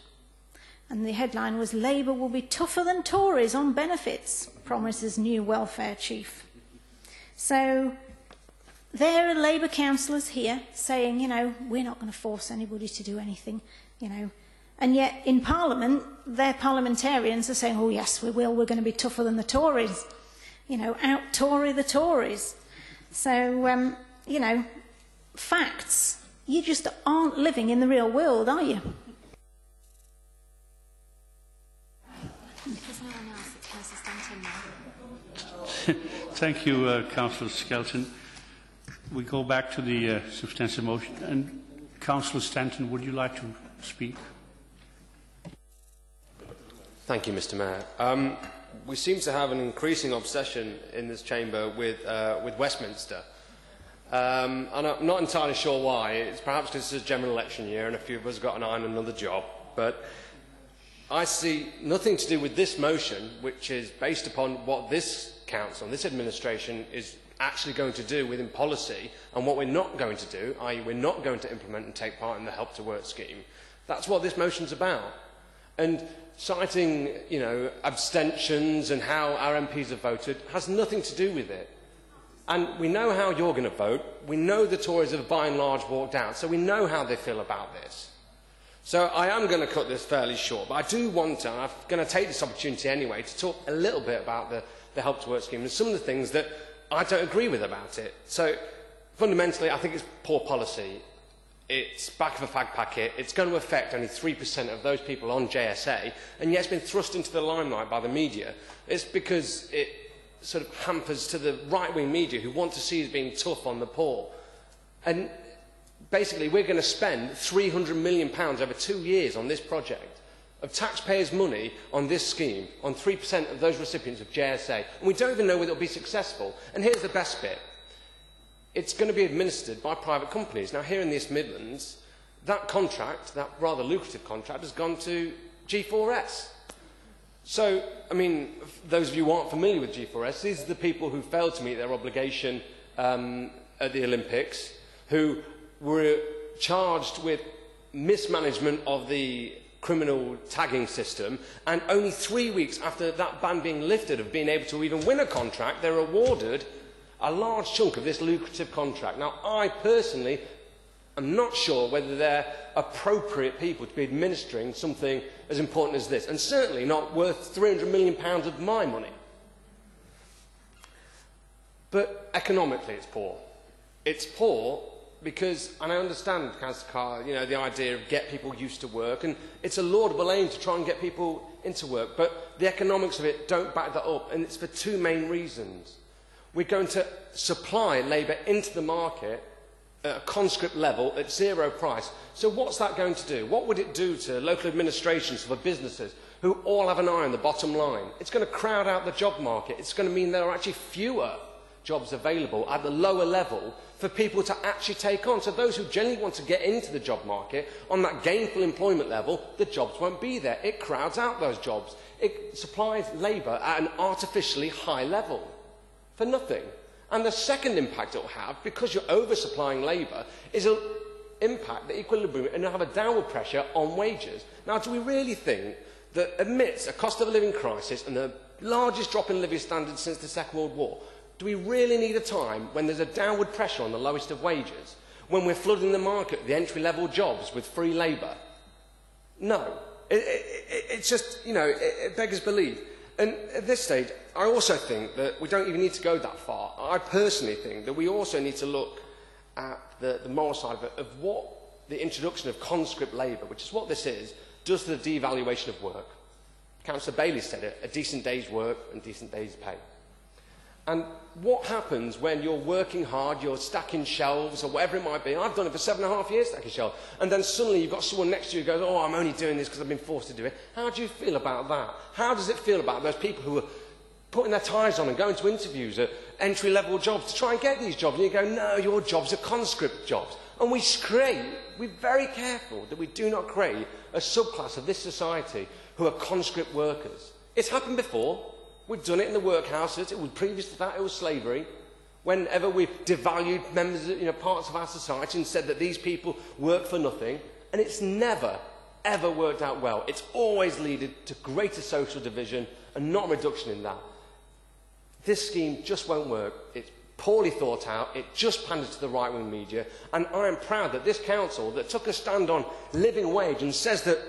And the headline was, Labour will be tougher than Tories on benefits, promises new welfare chief. So there are Labour councillors here saying, you know, we're not going to force anybody to do anything, you know. And yet in Parliament, their parliamentarians are saying, oh yes, we will, we're going to be tougher than the Tories. You know, out-Tory the Tories. So, you know, facts. You just aren't living in the real world, are you? Thank you, Councillor Skelton. We go back to the substantive motion. And Councillor Stanton, would you like to speak? Thank you, Mr. Mayor. We seem to have an increasing obsession in this chamber with Westminster. And I'm not entirely sure why. It's perhaps because it's a general election year and a few of us have got an eye on another job. But I see nothing to do with this motion, which is based upon what this council and this administration is actually going to do within policy and what we're not going to do, i.e. we're not going to implement and take part in the Help to Work scheme. That's what this motion's about. And citing, you know, abstentions and how our MPs have voted has nothing to do with it. And we know how you're going to vote. We know the Tories have by and large walked out, so we know how they feel about this. So I am going to cut this fairly short, but I do want to, and I'm going to take this opportunity anyway, to talk a little bit about the Help to Work scheme and some of the things that I don't agree with about it. So fundamentally, I think it's poor policy. It's back of a fag packet. It's going to affect only 3% of those people on JSA, and yet it's been thrust into the limelight by the media. It's because it sort of hampers to the right-wing media who want to see us being tough on the poor. And basically, we're going to spend £300 million over 2 years on this project of taxpayers' money on this scheme, on 3% of those recipients of JSA. And we don't even know whether it will be successful. And here's the best bit. It's going to be administered by private companies. Now, here in the East Midlands, that contract, that rather lucrative contract, has gone to G4S. So, I mean, those of you who aren't familiar with G4S, these are the people who failed to meet their obligation at the Olympics, who were charged with mismanagement of the criminal tagging system, and only 3 weeks after that ban being lifted of being able to even win a contract, they're awarded a large chunk of this lucrative contract. Now, I personally am not sure whether they're appropriate people to be administering something as important as this, and certainly not worth £300 million of my money. But economically, it's poor. It's poor because, and I understand, Councillor Carr, you know, the idea of get people used to work, and it's a laudable aim to try and get people into work, but the economics of it don't back that up, and it's for two main reasons. We're going to supply labour into the market at a conscript level at zero price. So what's that going to do? What would it do to local administrations, for businesses, who all have an eye on the bottom line? It's going to crowd out the job market. It's going to mean there are actually fewer jobs available at the lower level for people to actually take on. So those who genuinely want to get into the job market on that gainful employment level, the jobs won't be there. It crowds out those jobs. It supplies labour at an artificially high level for nothing. And the second impact it will have, because you're oversupplying labour, is an impact the equilibrium and have a downward pressure on wages. Now, do we really think that amidst a cost of a living crisis and the largest drop in living standards since the Second World War, do we really need a time when there's a downward pressure on the lowest of wages, when we're flooding the market, the entry-level jobs with free labour? No. It's just, you know, it beggars belief. And at this stage, I also think that we don't even need to go that far. I personally think that we also need to look at the moral side of it, of what the introduction of conscript labour, which is what this is, does to the devaluation of work. Councillor Bailey said it, a decent day's work and decent day's pay. And what happens when you're working hard, you're stacking shelves or whatever it might be? I've done it for 7.5 years, stacking shelves. And then suddenly you've got someone next to you who goes, oh, I'm only doing this because I've been forced to do it. How do you feel about that? How does it feel about those people who are putting their ties on and going to interviews at entry-level jobs to try and get these jobs? And you go, no, your jobs are conscript jobs. And we're very careful that we do not create a subclass of this society who are conscript workers. It's happened before. We've done it in the workhouses. It was previous to that, it was slavery. Whenever we've devalued members, parts of our society and said that these people work for nothing, and it's never, ever worked out well. It's always led to greater social division and not a reduction in that. This scheme just won't work. It's poorly thought out. It just panders to the right-wing media. And I am proud that this council that took a stand on living wage and says that,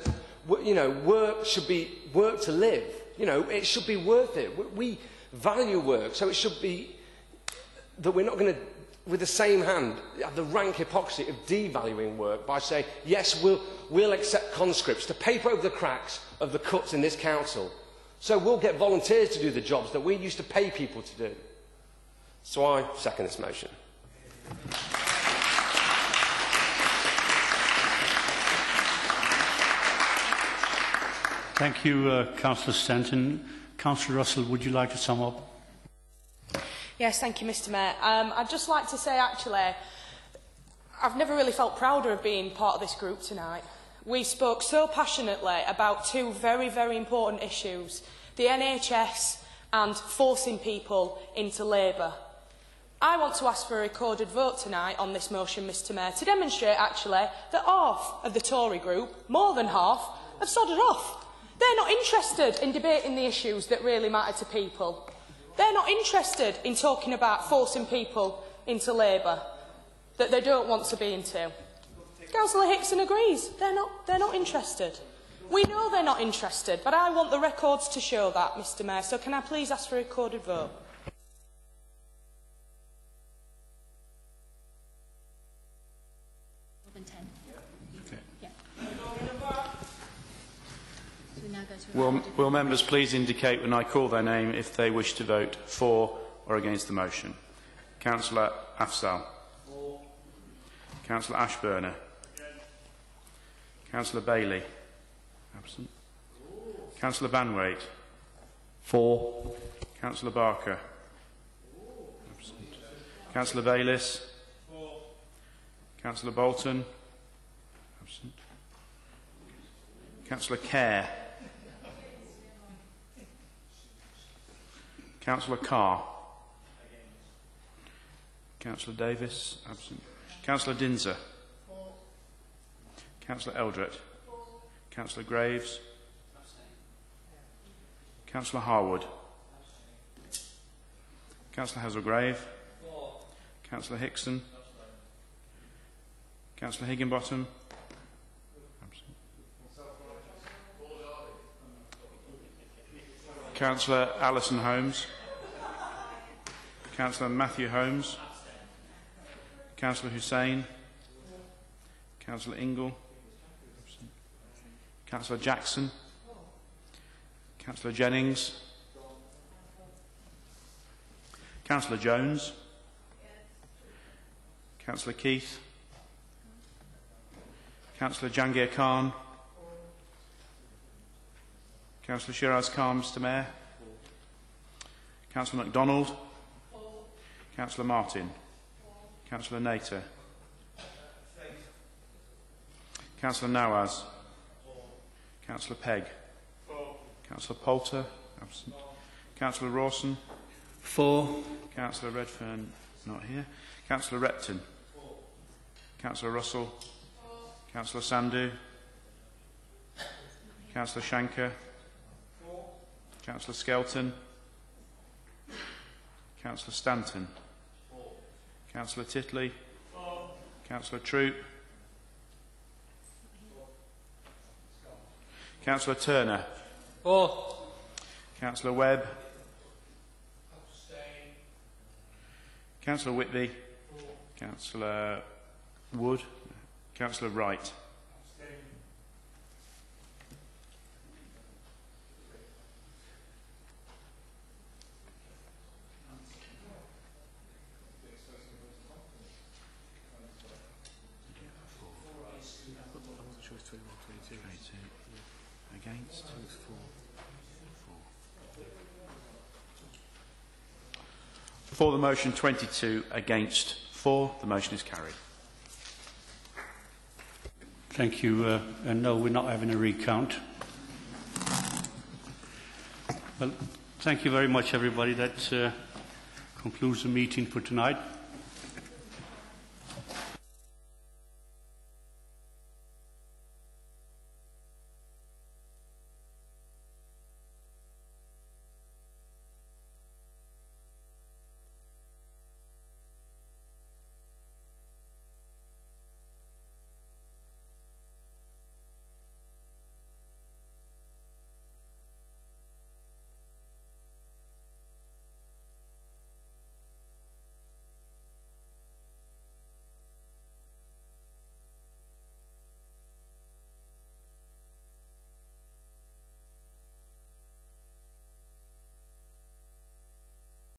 work should be work to live. It should be worth it. We value work, so it should be that we're not going to, with the same hand, have the rank hypocrisy of devaluing work by saying, yes, we'll accept conscripts to paper over the cracks of the cuts in this council. So we'll get volunteers to do the jobs that we used to pay people to do. So I second this motion. Thank you, Councillor Stanton. Councillor Russell, would you like to sum up? Yes, thank you, Mr Mayor. I'd just like to say, actually, I've never really felt prouder of being part of this group tonight. We spoke so passionately about two very, very important issues, the NHS and forcing people into labour. I want to ask for a recorded vote tonight on this motion, Mr Mayor, to demonstrate, actually, that half of the Tory group, more than half, have sodded off. They're not interested in debating the issues that really matter to people. They're not interested in talking about forcing people into labour that they don't want to be into. Councillor Hickson agrees. They're not interested. We know they're not interested, but I want the records to show that, Mr Mayor. So can I please ask for a recorded vote? Will members please indicate when I call their name if they wish to vote for or against the motion? Councillor Afzal. For. Councillor Ashburner. Councillor Bailey. Absent. Councillor Banwaite. For. Councillor Barker. Absent. Councillor Bayliss. For. Councillor Bolton. Absent. Councillor Kerr. Councillor Carr. Councillor Davis. Absent. Councillor Dinser. Councillor Eldred. Councillor Graves. Councillor Harwood. Councillor Hazelgrave. Councillor Hickson. Councillor Higginbottom. Councillor Alison Holmes. Councillor Matthew Holmes. Councillor Hussain. Councillor Ingle. Councillor Jackson. Councillor Jennings. Councillor Jones. Councillor Keith. Councillor Jangir Khan. Councillor Shiraz Khan, Mr Mayor. Councillor MacDonald. Councillor Martin. Councillor Nater. Councillor Nawaz. Councillor Pegg. Councillor Poulter. Absent. Councillor Rawson. For. Councillor Redfern. Not here. Councillor Repton. Councillor Russell. Councillor Sandhu. Councillor Shanker. Councillor Skelton. Councillor Stanton. Councillor Titley. Councillor Troop. Councillor Turner. Councillor Webb. Councillor Whitby. Councillor Wood. Councillor Wright. Against? For the motion, 22. Against, 4. The motion is carried. Thank you. And no, we're not having a recount. Well, thank you very much, everybody. That concludes the meeting for tonight.